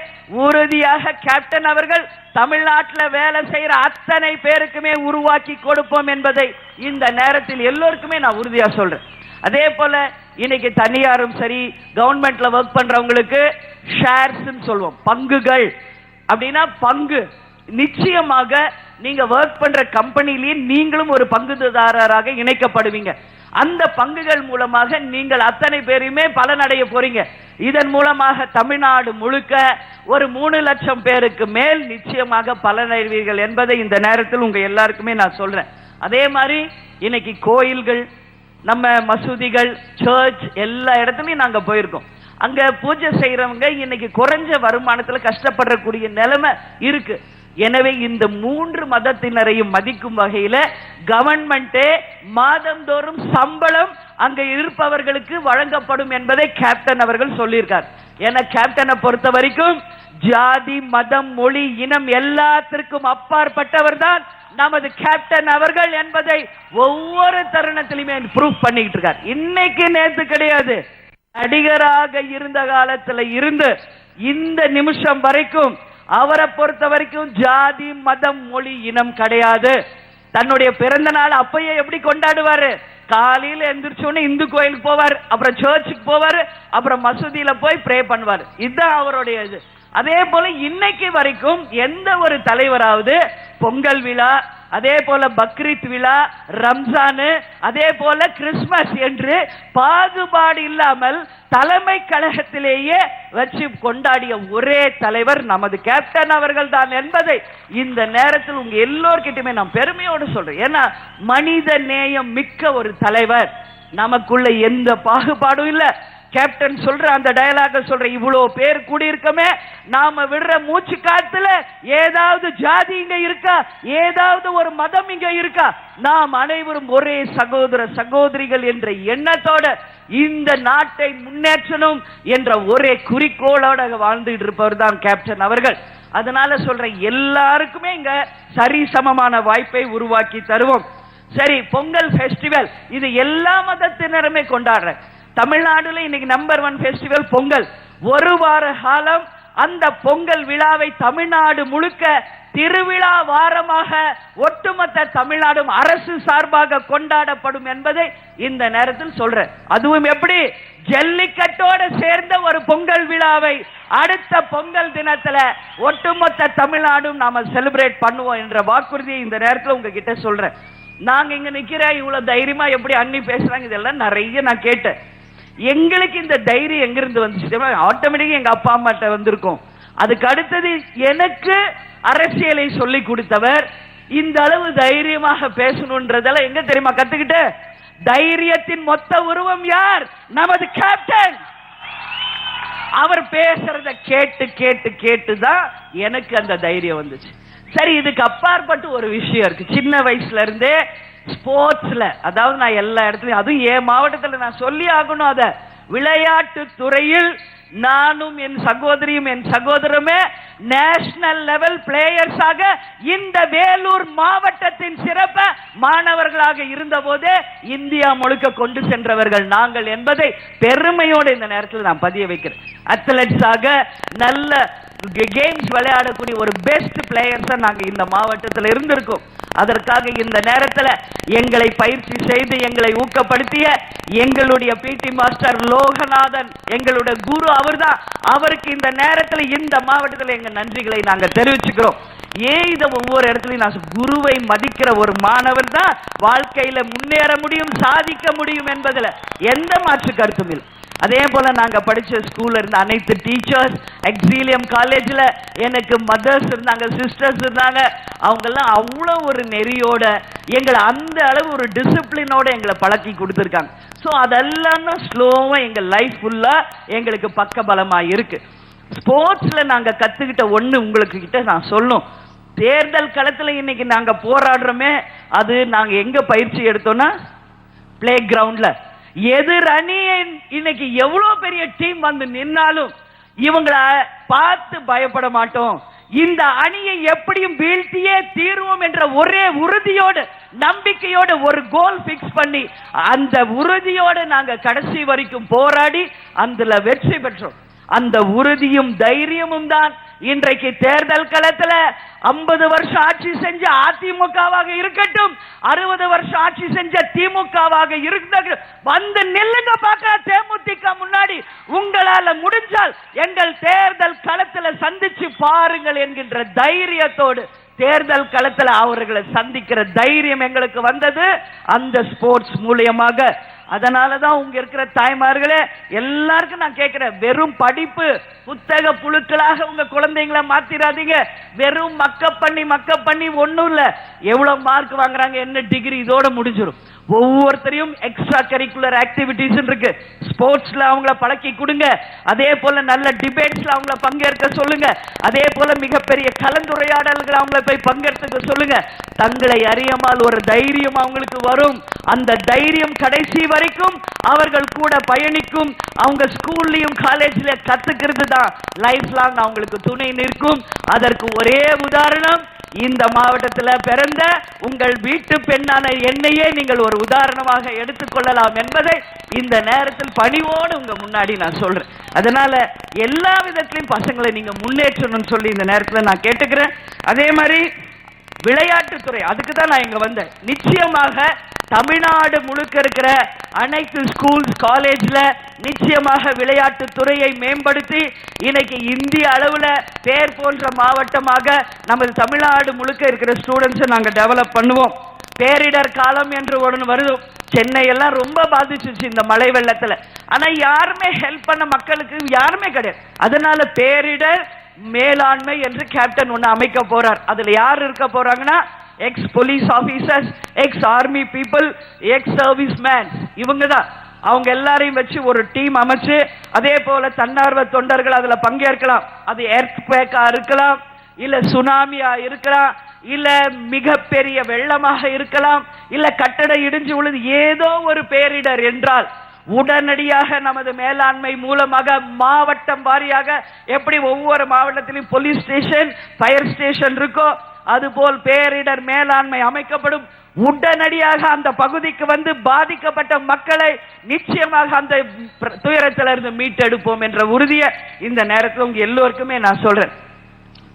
உறுதியாக கேப்டன் அவர்கள் தமிழ்நாட்டில் வேலை செய்யற அத்தனை பேருக்குமே உருவாக்கி கொடுப்போம் என்பதை இந்த நேரத்தில் எல்லோருக்குமே நான் உறுதியா சொல்றேன். அதே போல இன்னைக்கு தனியாரும் சரி கவர்மெண்ட்ல ஒர்க் பண்றவங்களுக்கு ஷேர்ஸ் சொல்லுவோம், பங்குகள். அப்படின்னா பங்கு, நிச்சயமாக நீங்க ஒர்க் பண்ற கம்பெனிலேயே நீங்களும் ஒரு பங்குதாரராக இணைக்கப்படுவீங்க. அந்த பங்குகள் மூலமாக நீங்கள் அத்தனை பேருமே பலனடைய போறீங்க. இதன் மூலமாக தமிழ்நாடு முழுக்க ஒரு 3 லட்சம் பேருக்கு மேல் நிச்சயமாக பலனடைவீர்கள் என்பதை இந்த நேரத்தில் உங்க எல்லாருக்குமே நான் சொல்றேன். அதே மாதிரி இன்னைக்கு கோயில்கள், நம்ம மசூதிகள், சர்ச் எல்லா இடத்துலயும் நாங்க போயிருக்கோம். அங்க பூஜை செய்யறவங்க இன்னைக்கு குறைஞ்ச வருமானத்துல கஷ்டப்படக்கூடிய நிலைமை இருக்கு. எனவே இந்த 3 மதத்தினரையும் மதிக்கும் வகையில கவர்மெண்டே மாதந்தோறும் சம்பளம் அங்க இருப்பவர்களுக்கு வழங்கப்படும் என்பதை கேப்டன் அவர்கள் சொல்லியிருக்கார். ஏன்னா கேப்டனை பொறுத்த வரைக்கும் ஜாதி மதம் மொழி இனம் எல்லாத்திற்கும் அப்பாற்பட்டவர் தான் நமது கேப்டன் அவர்கள் என்பதை ஒவ்வொரு தருணத்திலுமே ப்ரூவ் பண்ணிட்டு இருக்கார். இன்னைக்கு நேத்து கிடையாது, நடிகராக இருந்த காலத்துல இருந்து இந்த நிமிஷம் வரைக்கும் அவரை பொறுத்த வரைக்கும் ஜாதி மதம் மொழி இனம் கிடையாது. தன்னுடைய பிறந்த நாள் அப்பயே எப்படி கொண்டாடுவாரு? காலையில எந்திரிச்சோன்னு இந்து கோயிலுக்கு போவார், அப்புறம் சர்ச்சுக்கு போவார், அப்புறம் மசூதியில போய் ப்ரே பண்ணுவார். இதுதான் அவருடைய இது. அதே போல இன்னைக்கு வரைக்கும் எந்த ஒரு தலைவராவது பொங்கல் விழா அதே போல பக்ரீத் விழா, ரம்ஜானு, அதே போல கிறிஸ்துமஸ் என்று பாகுபாடு இல்லாமல் தலைமை கழகத்திலேயே வச்சு கொண்டாடிய ஒரே தலைவர் நமது கேப்டன் அவர்கள் தான் என்பதை இந்த நேரத்தில் உங்க எல்லோர்கிட்டயுமே நான் பெருமையோடு சொல்றேன். ஏன்னா மனித நேயம் மிக்க ஒரு தலைவர், நமக்குள்ள எந்த பாகுபாடும் இல்ல. கேப்டன் சொல்ற அந்த டயலாக சொல்ற, இவ்வளவு பேர் கூடி இருக்கமே, நாம விடுற மூச்சு காத்துல ஏதாவது ஜாதி இங்க இருக்கா, ஏதாவது ஒரு மதம் இங்க இருக்கா? நாம் அனைவரும் ஒரே சகோதர சகோதரிகள் என்ற எண்ணத்தோட இந்த நாட்டை முன்னேற்றணும் என்ற ஒரே குறிக்கோளோட வாழ்ந்துட்டு இருப்பவர் தான் கேப்டன் அவர்கள். அதனால சொல்ற, எல்லாருக்குமே இங்க சரிசமமான வாய்ப்பை உருவாக்கி தருவோம். சரி, பொங்கல் ஃபெஸ்டிவல் இது எல்லா மதத்தினருமே கொண்டாடுற தமிழ்நாடுல இன்னைக்கு நம்பர் 1 ஃபெஸ்டிவல் பொங்கல். ஒரு வார காலம் அந்த பொங்கல் விழாவை தமிழ்நாடு முழுக்க திருவிழா வாரமாக ஒட்டுமொத்த தமிழ்நாடும் அரசு சார்பாக கொண்டாடப்படும் என்பதை இந்த நேரத்தில் சொல்றேன். அதுவும் எப்படி, ஜல்லிக்கட்டோட சேர்ந்த ஒரு பொங்கல் விழாவை அடுத்த பொங்கல் தினத்துல ஒட்டுமொத்த தமிழ்நாடும் நாம செலிப்ரேட் பண்ணுவோம் என்ற வாக்குறுதியை இந்த நேரத்தில் உங்ககிட்ட சொல்றேன். நாங்க இங்க நிக்கிற இவ்வளவு தைரியமா எப்படி அண்ணி பேசுறாங்க, இதெல்லாம் நிறைய நான் கேட்டேன். எங்களுக்கு இந்த தைரியம் எங்கிருந்து வந்துச்சு? ஆட்டோமேட்டிக்கா எங்க அப்பா அம்மாட்ட வந்திருக்கும். அதுக்கு அடுத்தது எனக்கு அரசியலை சொல்லி கொடுத்தவர். இந்த அளவு தைரியமாக பேசணும்ன்றதெல்லாம் எங்க தெரியுமா கத்துக்கிட்டு? தைரியத்தின் மொத்த உருவம் யார்? நமது கேப்டன். அவர் பேசுறத கேட்டு கேட்டு கேட்டுதான் எனக்கு அந்த தைரியம் வந்துச்சு. சரி, இதுக்கு அப்பாற்பட்டு ஒரு விஷயம் இருக்கு. சின்ன வயசுல இருந்தே ஸ்போர்ட்ஸ்ல, அதாவது நான் எல்லா இடத்துலயும், அதுவும் என் மாவட்டத்தில் நான் சொல்லி ஆகணும், அத விளையாட்டு துறையில் நானும் என் சகோதரியும் என் சகோதரமே நேஷனல் லெவல் பிளேயர்ஸாக இந்த வேலூர் மாவட்டத்தின் சிறப்பை மாணவர்களாக இருந்த போதே இந்தியா முழுக்க கொண்டு சென்றவர்கள் நாங்கள் என்பதை பெருமையோடு இந்த நேரத்தில் நான் பதிய வைக்கிறேன். அத்லெட்ஸாக நல்ல கேம்ஸ் விளையாடக்கூடிய ஒரு பெஸ்ட் பிளேயர்ஸா நாங்க இந்த மாவட்டத்தில் இருந்திருக்கோம். அதற்காக இந்த நேரத்தில் எங்களை பயிற்சி செய்து எங்களை ஊக்கப்படுத்திய எங்களுடைய பிடி மாஸ்டர் லோகநாதன், எங்களுடைய குரு அவர்தான். அவருக்கு இந்த நேரத்தில் இந்த மாவட்டத்தில் எங்க நன்றிகளை நாங்க தெரிவிச்சுக்கிறோம். ஏன் இதை ஒவ்வொரு இடத்துலையும் நான் குருவை மதிக்கிற ஒரு மாணவர் தான் வாழ்க்கையில முன்னேற முடியும், சாதிக்க முடியும் என்பதில் எந்த மாற்று கருத்தும் இல்லை. அதே போல நாங்க படிச்ச ஸ்கூல்ல இருந்த அனைத்து டீச்சர்ஸ், எக்ஸிலியம் காலேஜ்ல எனக்கு மதர்ஸ் இருந்தாங்க, சிஸ்டர்ஸ் இருந்தாங்க. அவங்க எல்லாம் அவ்வளவு ஒரு நெறியோட எங்களை அந்த அளவு ஒரு டிசிப்ளினோட எங்களை பழக்கி கொடுத்துருக்காங்க. ஸோ அதெல்லாம் ஸ்லோவா எங்க லைஃப் ஃபுல்லா எங்களுக்கு பக்கபலமா இருக்கு. ஸ்போர்ட்ஸ்ல நாங்க கத்துக்கிட்ட ஒண்ணு உங்களுக்கு கிட்ட நான் சொல்லும். தேர்தல் களத்துல இன்னைக்கு நாங்க போராடுறோமே, அது நாங்க எங்க பயிற்சி எடுத்தோம்னா பிளே கிரவுண்ட்ல. எதிர் அணி இன்னைக்கு எவ்வளவு பெரிய டீம் வந்து நின்னாலும் இவங்களை பார்த்து பயப்பட மாட்டோம். இந்த அணியை எப்படியும் வீழ்த்தியே தீர்வோம் என்ற ஒரே உறுதியோடு, நம்பிக்கையோடு ஒரு கோல் பிக்ஸ் பண்ணி அந்த உறுதியோடு நாங்க கடைசி வரைக்கும் போராடி அதுல வெற்றி பெற்றோம். அந்த உறுதியும் தைரியமும் தான் இன்றைக்கு தேர்தல் களத்துல 50 வருஷம் ஆட்சி செஞ்ச அதிமுகவாக இருக்கட்டும், 60 வருஷம் ஆட்சி செஞ்ச திமுகவாக இருக்கட்டும், வந்து நில்லுங்க பார்க்க தேமுதிக முன்னாடி. உங்களால முடிஞ்சால் எங்கள் தேர்தல் களத்துல சந்திச்சு பாருங்கள் என்கின்ற தைரியத்தோடு தேர்தல் களத்துல அவர்களை சந்திக்கிற தைரியம் எங்களுக்கு வந்தது அந்த ஸ்போர்ட்ஸ் மூலியமாக. அதனாலதான் உங்க இருக்கிற தாய்மார்களே எல்லாருக்கும் நான் கேட்கிறேன், வெறும் படிப்பு புத்தக புழுக்களாக உங்க குழந்தைங்களை மாத்திராதீங்க. வெறும் மக்கப் பண்ணி ஒண்ணும் இல்ல. எவ்வளவு மார்க் வாங்குறாங்க, என்ன டிகிரி, இதோட முடிஞ்சிடும். ஒவ்வொருத்தரையும் எக்ஸ்ட்ரா கரிக்குலர் ஆக்டிவிட்டிஸ் இருக்கு, ஸ்போர்ட்ஸ்ல அவங்கள பழக்கி கொடுங்க. அதே போல நல்ல டிபேட்ஸ்ல அவங்கள பங்கேற்க சொல்லுங்க. அதே போல மிகப்பெரிய கலந்துரையாடல்கள் அவங்கள போய் பங்கேற்க சொல்லுங்க. தங்களை அறியாமல் ஒரு தைரியம் அவங்களுக்கு வரும். அந்த தைரியம் கடைசி வரைக்கும் அவர்கள் கூட பயணிக்கும். அவங்க ஸ்கூல்லயும் காலேஜ்ல கத்துக்கிறது தான் லைஃப் லாங் அவங்களுக்கு துணை நிற்கும். அதற்கு ஒரே உதாரணம், இந்த மாவட்டத்தில் பிறந்த உங்கள் வீட்டு பெண்ணான என்னையே நீங்கள் ஒரு உதாரணமாக எடுத்துக்கொள்ளலாம் என்பதை இந்த நேரத்தில் பணிவோடு உங்க முன்னாடி நான் சொல்றேன். அதனால எல்லா விதத்திலையும் பசங்களை நீங்க முன்னேற்றணும்னு சொல்லி இந்த நேரத்தில் நான் கேட்டுக்கிறேன். அதே மாதிரி விளையாட்டுத்துறை, அதுக்கு தான் நான் இங்க வந்தேன். நிச்சயமாக தமிழ்நாடு முழுக்க இருக்கிற அனைத்து ஸ்கூல்ஸ் காலேஜ்ல நிச்சயமாக விளையாட்டு துறையை மேம்படுத்தி இன்னைக்கு இந்திய அளவுல பேர் போன்ற மாவட்டமாக நமது தமிழ்நாடு முழுக்க இருக்கிற ஸ்டூடெண்ட்ஸை நாங்க டெவலப் பண்ணுவோம். பேரிடர் காலம் என்று ஒன்று வருது. சென்னை எல்லாம் ரொம்ப பாதிச்சிச்சு இந்த மழை வெள்ளத்துல. ஆனா யாருமே ஹெல்ப் பண்ண மக்களுக்கு யாருமே கிடையாது. அதனால பேரிடர் மேலாண்மை என்று கேப்டன் ஒன்று அமைக்க போறார். அதுல யார் இருக்க போறாங்கன்னா X police officers, X army people, ex service man, இவங்க தான். அவங்க எல்லாரையும் வச்சு ஒரு டீம் அமைச்சு, அதே போல தன்னார்வ தொண்டர்கள் அதுல பங்கேற்கலாம். அது எர்த்குவேக்கா இருக்கலாம், இல்ல சுனாமியா இருக்கலாம், இல்ல மிகப்பெரிய வெள்ளமாக இருக்கலாம், இல்ல கட்டடம் இடிஞ்சு விழுது, ஏதோ ஒரு பேரிடர் என்றால் உடனடியாக நமது மேலாண்மை மூலமாக மாவட்டம் வாரியாக எப்படி ஒவ்வொரு மாவட்டத்திலும் போலீஸ் ஸ்டேஷன், ஃபயர் ஸ்டேஷன் இருக்கோ அதுபோல் பேரிடர் மேலாண்மை அமைக்கப்படும். உடனடியாக அந்த பகுதிக்கு வந்து பாதிக்கப்பட்ட மக்களை நிச்சயமாக அந்த துயரத்திலிருந்து மீட்டெடுப்போம் என்ற உறுதியை இந்த நேரத்தில் உங்க எல்லோருக்குமே நான் சொல்றேன்.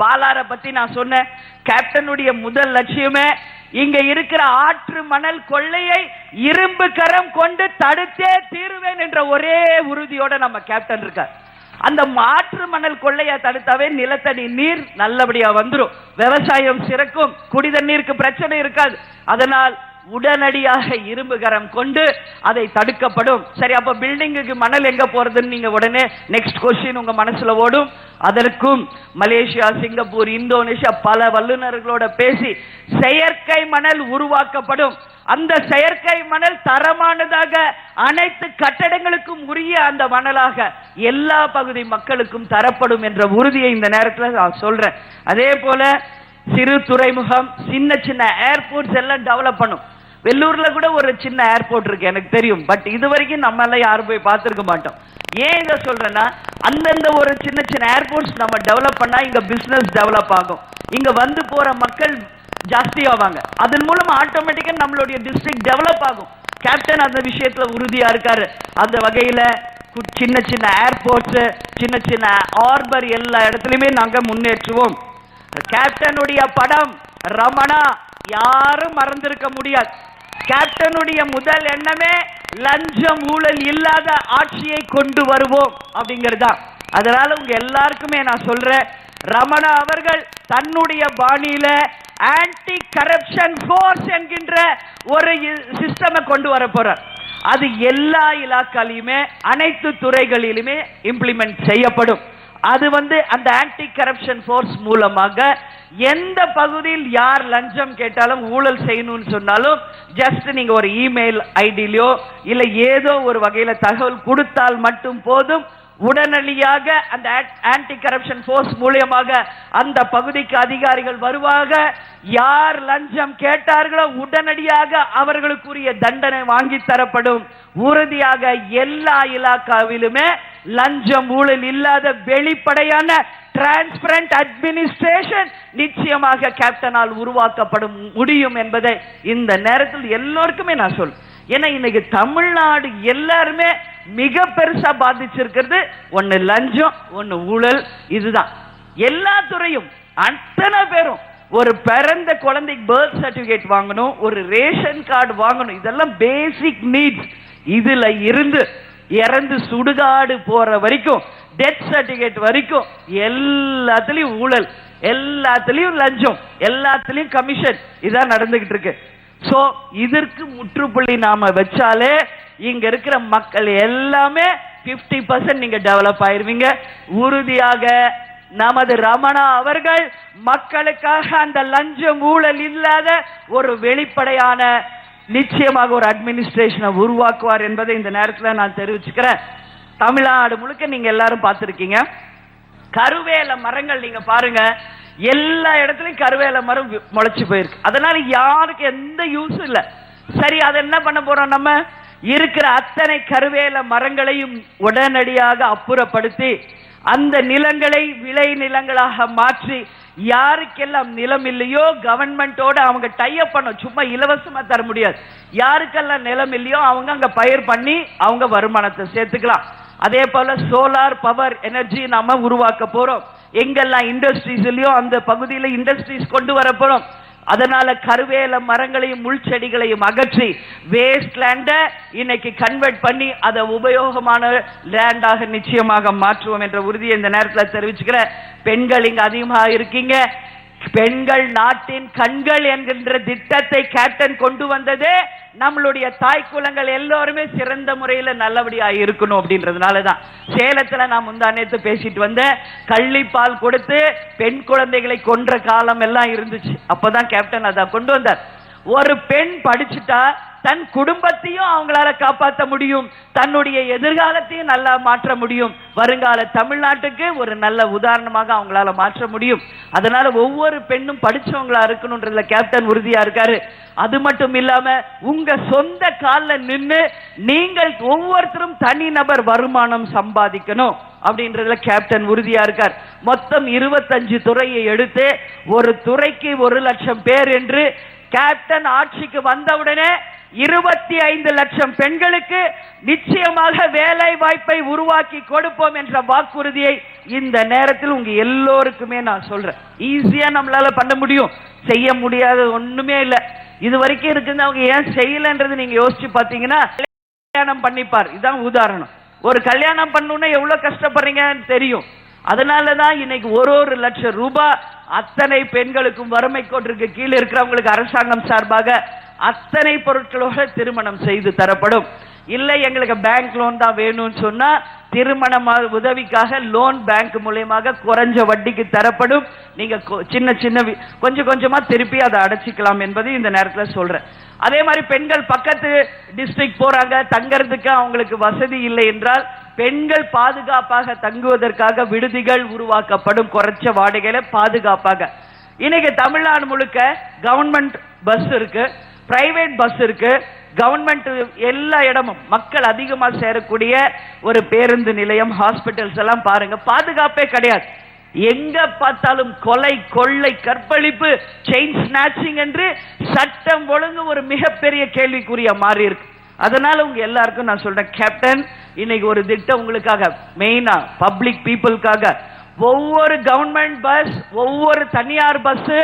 பாலாற பத்தி நான் சொன்னேன். கேப்டனுடைய முதல் லட்சியமே இங்க இருக்கிற ஆற்று மணல் கொள்ளையை இரும்பு கரம் கொண்டு தடுத்தே தீருவேன் என்ற ஒரே உறுதியோட நம்ம கேப்டன் இருக்கார். அந்த ஆற்று மணல் கொள்ளையை தடுத்தாவே நிலத்தடி நீர் நல்லபடியா வந்துடும், விவசாயம் சிறக்கும், குடிதண்ணீருக்கு பிரச்சனை இருக்காது. அதனால் உடனடியாக இரும்பு கரம் கொண்டு அதை தடுக்கப்படும். சரி, அப்ப பில்டிங்குக்கு மணல் எங்க போறதுன்னு நீங்க உடனே நெக்ஸ்ட் கொஸ்டின் உங்க மனசுல ஓடும். அதற்கும் மலேசியா, சிங்கப்பூர், இந்தோனேஷியா பல வல்லுநர்களோட பேசி செயற்கை மணல் உருவாக்கப்படும். அந்த செயற்கை மணல் தரமானதாக அனைத்து கட்டடங்களுக்கும் உரிய அந்த மணலாக எல்லா பகுதி மக்களுக்கும் தரப்படும் என்ற உறுதியை இந்த நேரத்தில் நான் சொல்றேன். அதே போல சிறு துறைமுகம், சின்ன சின்ன ஏர்போர்ட்ஸ் எல்லாம் டெவலப் பண்ணும். வெள்ளூர்ல கூட ஒரு சின்ன ஏர்போர்ட் இருக்கு எனக்கு தெரியும். பட் இது வரைக்கும் நம்ம எல்லாம் யாரும் போய் பார்த்திருக்க மாட்டோம். ஏன் இதை சொல்றேன்னா, அந்தந்த ஒரு சின்ன சின்ன ஏர்போர்ட்ஸ் நம்ம டெவலப் பண்ணா இங்க பிசினஸ் டெவலப் ஆகும், இங்க வந்து போற மக்கள் ஜாஸ்தி ஆவாங்க. அதன் மூலம் ஆட்டோமேட்டிக்கா நம்மளுடைய டிஸ்ட்ரிக்ட் டெவலப் ஆகும். கேப்டன் அந்த விஷயத்துல உறுதியா இருக்காரு. அந்த வகையில சின்ன சின்ன ஏர்போர்ட்ஸ், சின்ன சின்ன ஹார்பர் எல்லா இடத்துலயுமே நாங்க முன்னேற்றுவோம். கேப்டனுடைய படம் ரமணா யாரும் மறந்திருக்க முடியாது. கேப்டனுடைய முதல் எண்ணமே லஞ்சம் ஊழல் இல்லாத ஆட்சியை கொண்டு வருவோம் அப்படிங்கிறதா. அதனால உங்க எல்லாருக்குமே நான் சொல்றேன், ரமணா அவர்கள் தன்னுடைய பாணியில ஆன்டி கரப்ஷன் ஃபோர்ஸ் என்கின்ற ஒரு சிஸ்டமை கொண்டு வர போறார். அது எல்லா இலாக்காலையுமே அனைத்து துறைகளிலுமே இம்ப்ளிமெண்ட் செய்யப்படும். அது அந்த ஆன்டி கரப்ஷன் ஃபோர்ஸ் மூலமாக எந்த பகுதியில் யார் லஞ்சம் கேட்டாலும் ஊழல் செய்யணும்னு சொன்னாலும் ஜஸ்ட் நீங்க ஒரு இமெயில் ஐடியிலோ இல்ல ஏதோ ஒரு வகையில தகவல் கொடுத்தால் மட்டும் போதும், உடனடியாக அந்த ஆன்டி கரப்ஷன் ஃபோர்ஸ் மூலமாக அந்த பகுதிக்கு அதிகாரிகள் வருவாங்க. யார் லஞ்சம் கேட்டார்களோ உடனடியாக அவர்களுக்குரிய தண்டனை வாங்கி தரப்படும். உறுதியாக எல்லா இலாக்காவிலுமே லஞ்சம் ஊழல் இல்லாத வெளிப்படையான டிரான்ஸ்பரண்ட் அட்மினிஸ்ட்ரேஷன் நிச்சயமாக கேப்டனால் உருவாக்கப்படும் முடியும் என்பதை இந்த நேரத்தில் எல்லோருக்குமே நான் சொல்றேன். ஏன்னா இன்னைக்கு தமிழ்நாடு எல்லாருமே மிக பெருசா பாதிச்சிருக்கிறது ஒன்னு லஞ்சம், ஒன்னு ஊழல். இதுதான் எல்லா துறையும் அத்தனை பேரும் ஒரு பிறந்த குழந்தைக்கு பர்த் சர்டிபிகேட் வாங்கணும், ஒரு ரேஷன் கார்டு வாங்கணும், இதெல்லாம் பேசிக் நீட்ஸ். இதுல இருந்து இறந்து சுடுகாடு போற வரைக்கும், டெத் சர்டிபிகேட் வரைக்கும் எல்லாத்துலயும் ஊழல், எல்லாத்துலயும் லஞ்சம், எல்லாத்துலயும் கமிஷன், இதான் நடந்துகிட்டு இருக்கு. சோ இதற்கு முற்றுப்புள்ளி நாம வச்சாலே இங்க இருக்கிற மக்கள் எல்லாமே 50% நீங்க டெவலப் ஆயிருவீங்க. உறுதியாக நமது ரமணா அவர்கள் மக்களுக்காக அந்த லஞ்சம் ஊழல் இல்லாத ஒரு வெளிப்படையான நிச்சயமாக ஒரு அட்மினிஸ்ட்ரேஷனை உருவாக்குவார் என்பதை இந்த நேரத்தில் நான் தெரிவிச்சுக்கிறேன். தமிழ்நாடு முழுக்க நீங்க எல்லாரும் பார்த்திருக்கீங்க, கருவேல மரங்கள் நீங்க பாருங்க, எல்லா இடத்துலயும் கருவேல மரம் முளைச்சு போயிருக்கு. அதனால யாருக்கு எந்த யூஸ் இல்ல. சரி, அதை என்ன பண்ண போறோம், நம்ம இருக்கிற அத்தனை கருவேல மரங்களையும் உடனடியாக அப்புறப்படுத்தி அந்த நிலங்களை விளை நிலங்களாக மாற்றி யாருக்கெல்லாம் நிலம் இல்லையோ கவர்மெண்டோட அவங்க டைப் பண்ண, சும்மா இலவசமா தர முடியாது. யாருக்கெல்லாம் நிலம் இல்லையோ அவங்க அங்க பயிர் பண்ணி அவங்க வருமானத்தை சேர்த்துக்கலாம். அதே போல சோலார் பவர் எனர்ஜி நாம உருவாக்க போறோம். எங்கெல்லாம் இண்டஸ்ட்ரீஸ் இல்லையோ அந்த பகுதியில் இண்டஸ்ட்ரீஸ் கொண்டு வர போறோம். அதனால கருவேல மரங்களையும் முள் செடிகளையும் அகற்றி வேஸ்ட் லேண்ட இன்னைக்கு கன்வெர்ட் பண்ணி அதை உபயோகமான லேண்டாக நிச்சயமாக மாற்றுவோம் என்ற உறுதியை இந்த நேரத்தில் தெரிவிச்சுக்கிற. பெண்கள் இங்க அதிகமாக இருக்கீங்க. பெண்கள் நாட்டின் கண்கள் என்கின்ற திட்டத்தை கேப்டன் கொண்டு வந்ததே நம்மளுடைய தாய் குலங்கள் எல்லோருமே சிறந்த முறையில் நல்லபடியா இருக்கணும் அப்படின்றதுனாலதான். சேலத்துல நான் முந்தானேத்து பேசிட்டு வந்தேன். கள்ளிப்பால் கொடுத்து பெண் குழந்தைகளை கொன்ற காலம் எல்லாம் இருந்துச்சு. அப்பதான் கேப்டன் அதை கொண்டு வந்தார். ஒரு பெண் படிச்சுட்டா தன் குடும்பத்தையும் அவங்களால காப்பாற்ற முடியும், தன்னுடைய எதிர்காலத்தையும் நல்லா மாற்ற முடியும், வருங்கால தமிழ்நாட்டுக்கு ஒரு நல்ல உதாரணமாக அவங்களால மாற்ற முடியும். அதனால ஒவ்வொரு பெண்ணும் படிச்சவங்களா இருக்கணும்ன்றதுல கேப்டன் உறுதியா இருக்காரு. அது மட்டும் இல்லாம உங்க சொந்த காலில் நின்று நீங்கள் ஒவ்வொருத்தரும் தனிநபர் வருமானம் சம்பாதிக்கணும் அப்படின்றதுல கேப்டன் உறுதியா இருக்கார். மொத்தம் 25 துறையை எடுத்து ஒரு துறைக்கு 1 லட்சம் பேர் என்று கேப்டன் ஆட்சிக்கு வந்தவுடனே 25 லட்சம் பெண்களுக்கு நிச்சயமாக வேலை வாய்ப்பை உருவாக்கி கொடுப்போம் என்ற வாக்குறுதியை இந்த நேரத்தில் உங்க எல்லோருக்குமே நான் சொல்றேன். ஈஸியா நம்மளால பண்ண முடியும், செய்ய முடியாத ஒண்ணுமே இல்லை. இது வரைக்கும் இருக்குது அவங்க ஏன் செய்யலன்றது நீங்க யோசிச்சு பாத்தீங்கன்னா, கல்யாணம் பண்ணிப்பார். இதான் உதாரணம். ஒரு கல்யாணம் பண்ணணும்னா எவ்வளவு கஷ்டப்படுறீங்கன்னு தெரியும். அதனாலதான் இன்னைக்கு 1 லட்சம் ரூபாய் அத்தனை பெண்களுக்கும் வறுமை கோட்டிற்கு கீழே இருக்கிறவங்களுக்கு அரசாங்கம் சார்பாக அத்தனை பொருட்களோட திருமணம் செய்து தரப்படும். இல்லை எங்களுக்கு பேங்க் லோன் தான் வேணும்னு சொன்னா திருமண உதவிக்காக லோன் பேங்க் மூலமாக குறைஞ்ச வட்டிக்கு தரப்படும். நீங்க சின்ன சின்ன கொஞ்சம் கொஞ்சமா திருப்பி அதை அடைச்சிக்கலாம் என்பது இந்த நேரத்தில் சொல்றேன். அதே மாதிரி பெண்கள் பக்கத்து டிஸ்ட்ரிக்ட் போறாங்க, தங்கறதுக்கு அவங்களுக்கு வசதி இல்லை என்றால் பெண்கள் பாதுகாப்பாக தங்குவதற்காக விடுதிகள் உருவாக்கப்படும், குறைச்ச வாடகையில பாதுகாப்பாக. இன்னைக்கு தமிழ்நாடு முழுக்க கவர்மெண்ட் பஸ் இருக்கு, பிரைவேட் பஸ் இருக்கு, கவர்மெண்ட் எல்லா இடமும் மக்கள் அதிகமா சேரக்கூடிய ஒரு பேருந்து நிலையம், ஹாஸ்பிட்டல்ஸ் எல்லாம் பாருங்க, பாதுகாப்பே கிடையாது. எங்க பார்த்தாலும் கொலை, கொள்ளை, கற்பழிப்பு, செயின் ஸ்நாச்சிங் என்று சட்டம் ஒழுங்கு ஒரு மிகப்பெரிய கேள்விக்குறியா மாறி இருக்கு. அதனால உங்க எல்லாருக்கும் நான் சொல்றேன், கேப்டன் இன்னைக்கு ஒரு திட்டம் உங்களுக்காக, மெயினா பப்ளிக் பீப்புளுக்காக. ஒவ்வொரு கவர்மெண்ட் பஸ், ஒவ்வொரு தனியார் பஸ்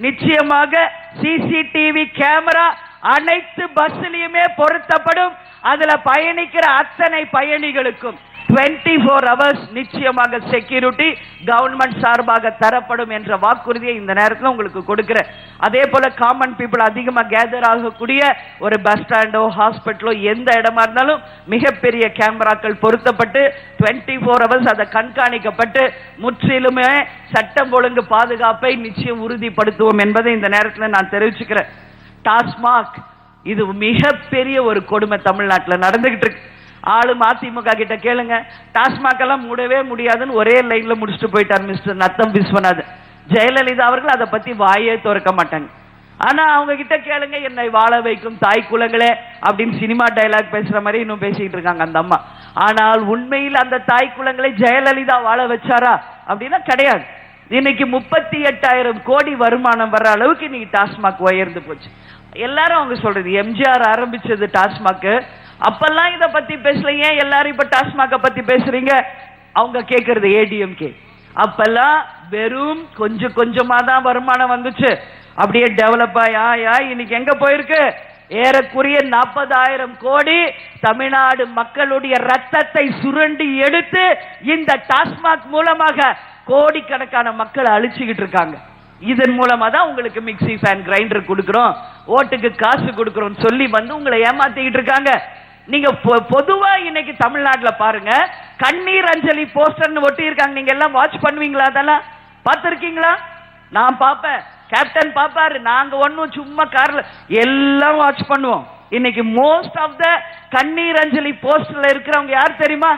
நிச்சயமாக சிசிடிவி கேமரா அனைத்து பஸ்லயுமே பொருத்தப்படும். அதுல பயணிக்கிற அத்தனை பயணிகளுக்கும் 24 hours நிச்சயமாக செக்யூரிட்டி கவர்மெண்ட் சார்பாக தரப்படும் என்ற வாக்குறுதியை இந்த நேரத்தில் உங்களுக்கு கொடுக்கிறேன். அதே போல காமன் பீப்புள் அதிகமாக கேதர் ஆகக்கூடிய ஒரு பஸ் ஸ்டாண்டோ ஹாஸ்பிட்டலோ எந்த இடமா இருந்தாலும் மிகப்பெரிய கேமராக்கள் பொருத்தப்பட்டு 24 hours அதை கண்காணிக்கப்பட்டு முற்றிலுமே சட்டம் ஒழுங்கு பாதுகாப்பை நிச்சயம் உறுதிப்படுத்துவோம் என்பதை இந்த நேரத்தில் நான் தெரிவிச்சுக்கிறேன். டாஸ்மாக் இது மிகப்பெரிய ஒரு கொடுமை தமிழ்நாட்டில் நடந்துகிட்டு இருக்கு. ஆளும் அதிமுக கிட்ட கேளுங்க, டாஸ்மாக் எல்லாம் மூடவே முடியாதுன்னு ஒரே லைன்ல முடிச்சுட்டு போயிட்டார் மிஸ்டர் நத்தம் விஸ்வநாதன். ஜெயலலிதா அவர்கள் அதை பத்தி வாயே திறக்க மாட்டாங்க. ஆனா அவங்க கிட்ட கேளுங்க, என்னை வாழ வைக்கும் தாய் குலங்களே அப்படின்னு சினிமா டைலாக் பேசுற மாதிரி இன்னும் பேசிட்டு இருக்காங்க அந்த அம்மா. ஆனால் உண்மையில் அந்த தாய் குலங்களை ஜெயலலிதா வாழ வச்சாரா அப்படின்னா கிடையாது. இன்னைக்கு 38,000 கோடி வருமானம் வர்ற அளவுக்கு இன்னைக்கு டாஸ்மாக் உயர்ந்து போச்சு. எல்லாரும் அவங்க சொல்றது எம்ஜிஆர் ஆரம்பிச்சது டாஸ்மாக், அப்பெல்லாம் இதை பத்தி பேசல, ஏன் எல்லாரும் இப்ப டாஸ்மாக பத்தி பேசுறீங்க? அவங்க கேட்கறது ஏடிஎம்கே. அப்பெல்லாம் வெறும் கொஞ்சம் கொஞ்சமா தான் வருமானம் வந்துச்சு, அப்படியே டெவலப் ஆயா இன்னைக்கு எங்க போயிருக்கு? ஏறக்குறைய 40,000 கோடி தமிழ்நாடு மக்களுடைய ரத்தத்தை சுரண்டி எடுத்து இந்த டாஸ்மாக் மூலமாக கோடிக்கணக்கான மக்களை அழிச்சுக்கிட்டு இருக்காங்க. இதன் மூலமா தான் உங்களுக்கு மிக்சி, ஃபேன், கிரைண்டர் கொடுக்கிறோம், ஓட்டுக்கு காசு கொடுக்கிறோம் சொல்லி வந்து உங்களை ஏமாத்திக்கிட்டு இருக்காங்க. நீங்க பொதுவா இன்னைக்கு தமிழ்நாட்டில் பாருங்க, கண்ணீர் அஞ்சலி போஸ்டர்னு ஒட்டி இருக்காங்க. நீங்க எல்லாம் வாட்ச் பண்ணுவீங்களா? அதெல்லாம் பார்த்திருக்கீங்களா? நான் பார்ப்பேன், கேப்டன் பார்ப்பாரு, நாங்க ஒன்னும் சும்மா கார்ல எல்லாம் வாட்ச் பண்ணுவோம். இன்னைக்கு மோஸ்ட் ஆஃப் த கண்ணீர் அஞ்சலி போஸ்டர்ல இருக்கிறவங்க யார் தெரியுமா?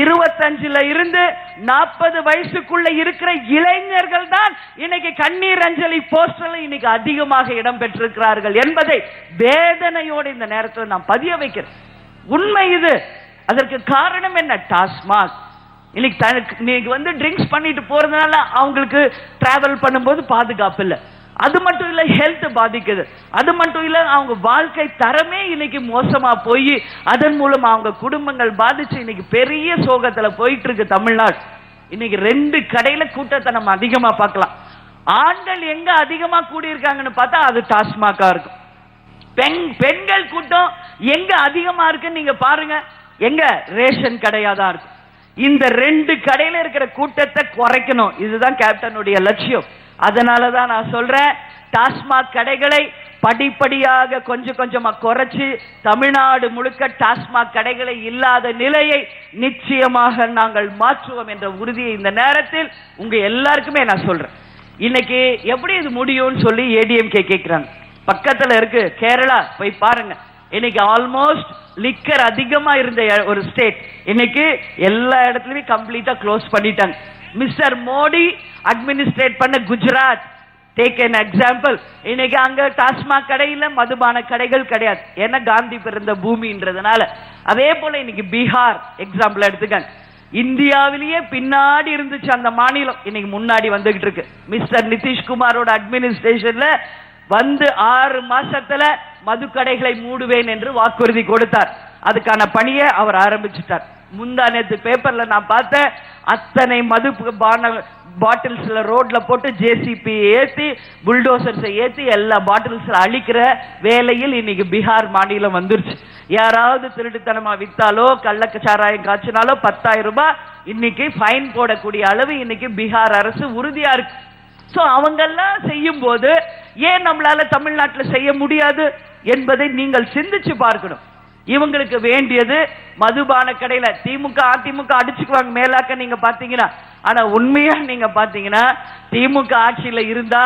25ல இருந்து 40 வயசுக்குள்ள இருக்கிற இளைஞர்கள் தான் இன்னைக்கு கண்ணீர் அஞ்சலி போஸ்டர்ல இன்னைக்கு அதிகமாக இடம் பெற்றிருக்கிறார்கள் என்பதை வேதனையோடு இந்த நேரத்தில் நான் பதிய வைக்கிறேன். உண்மை இது. அதற்கு காரணம் என்ன? டாஸ்மாக். இன்னைக்கு வந்து ட்ரிங்க்ஸ் பண்ணிட்டு போறதுனால அவங்களுக்கு டிராவல் பண்ணும்போது பாதுகாப்பு இல்லை. அது மட்டும் இல்ல, ஹெல்த் பாதிக்குது. அது மட்டும் இல்ல, அவங்க வாழ்க்கை தரமே இன்னைக்கு மோசமா போய் அதன் மூலம் அவங்க குடும்பங்கள் பாதிச்சு இன்னைக்கு பெரிய சோகத்துல போயிட்டு இருக்கு தமிழ்நாடு. இன்னைக்கு 2 கடையில கூட்டத்தை நம்ம அதிகமா பார்க்கலாம். ஆண்கள் எங்க அதிகமா கூடியிருக்காங்கன்னு பார்த்தா அது டாஸ்மாகா இருக்கும். பெண்கள் கூட்டம் எங்க அதிகமா இருக்குன்னு நீங்க பாருங்க, எங்க ரேஷன் கடையா தான் இருக்கும். இந்த 2 கடையில இருக்கிற கூட்டத்தை குறைக்கணும், இதுதான் கேப்டனுடைய லட்சியம். அதனாலதான் நான் சொல்றேன், டாஸ்மாக் கடைகளை படிப்படியாக கொஞ்சம் கொஞ்சமா குறைச்சு தமிழ்நாடு முழுக்க டாஸ்மாக் கடைகளை இல்லாத நிலையை நிச்சயமாக நாங்கள் மாற்றுவோம் என்ற உறுதியை இந்த நேரத்தில் உங்க எல்லாருக்குமே நான் சொல்றேன். இன்னைக்கு எப்படி இது முடியும்னு சொல்லி ஏடிஎம்கே கேட்கிறாங்க. பக்கத்துல இருக்கு கேரளா, போய் பாருங்க. இன்னைக்கு ஆல்மோஸ்ட் லிக்கர் அதிகமா இருந்த ஒரு ஸ்டேட் இன்னைக்கு எல்லா இடத்துலயும் கம்ப்ளீட்டா க்ளோஸ் பண்ணிட்டாங்க. மிஸ்டர் மோடி அட்மினிஸ்ட்ரேட் பண்ண குஜராத், டேக் an எக்ஸாம்பிள், இன்னைக்கு அங்க டாஸ்மாக் கடையில மதுபான கடைகள் கிடையாது, ஏன்னா காந்தி பிறந்த பூமின்றதுனால. அதே போல இன்னைக்கு பீகார் எக்ஸாம்பிள் எடுத்துக்கங்க. இந்தியாவிலேயே பின்னாடி இருந்துச்சு அந்த மாநிலம், இன்னைக்கு முன்னாடி வந்துகிட்டு இருக்கு. மிஸ்டர் நிதிஷ்குமாரோட அட்மினிஸ்ட்ரேஷன்ல வந்து 6 மாசத்துல மது கடைகளை மூடுவேன் என்று வாக்குறுதி கொடுத்தார். அதுக்கான பணியை அவர் ஆரம்பிச்சுட்டார். முந்தா நேத்து பேப்பர்ல நான் பார்த்தேன், அத்தனை மது பாட்டில்ஸ்ல ரோட்ல போட்டு ஜேசிபி ஏத்தி புல்டோசர்ஸை ஏத்தி எல்லா பாட்டில்ஸ்ல அழிக்கிற வேலையில் இன்னைக்கு பீகார் மாநிலம் வந்துருச்சு. யாராவது திருட்டுத்தனமா வித்தாலோ கள்ளச்சாராயம் காய்ச்சினாலோ 10,000 ரூபாய் இன்னைக்கு ஃபைன் போடக்கூடிய அளவு இன்னைக்கு பீகார் அரசு உறுதியா இருக்கு. சோ அவங்கெல்லாம் செய்யும் போது ஏன் நம்மளால தமிழ்நாட்டில் செய்ய முடியாது என்பதை நீங்கள் சிந்திச்சு பார்க்கணும். இவங்களுக்கு வேண்டியது மதுபான கடையில திமுக அதிமுக அடிச்சுக்குவாங்க மேலாக்க நீங்க பாத்தீங்கன்னா. ஆனா உண்மையா நீங்க பாத்தீங்கன்னா திமுக ஆட்சியில இருந்தா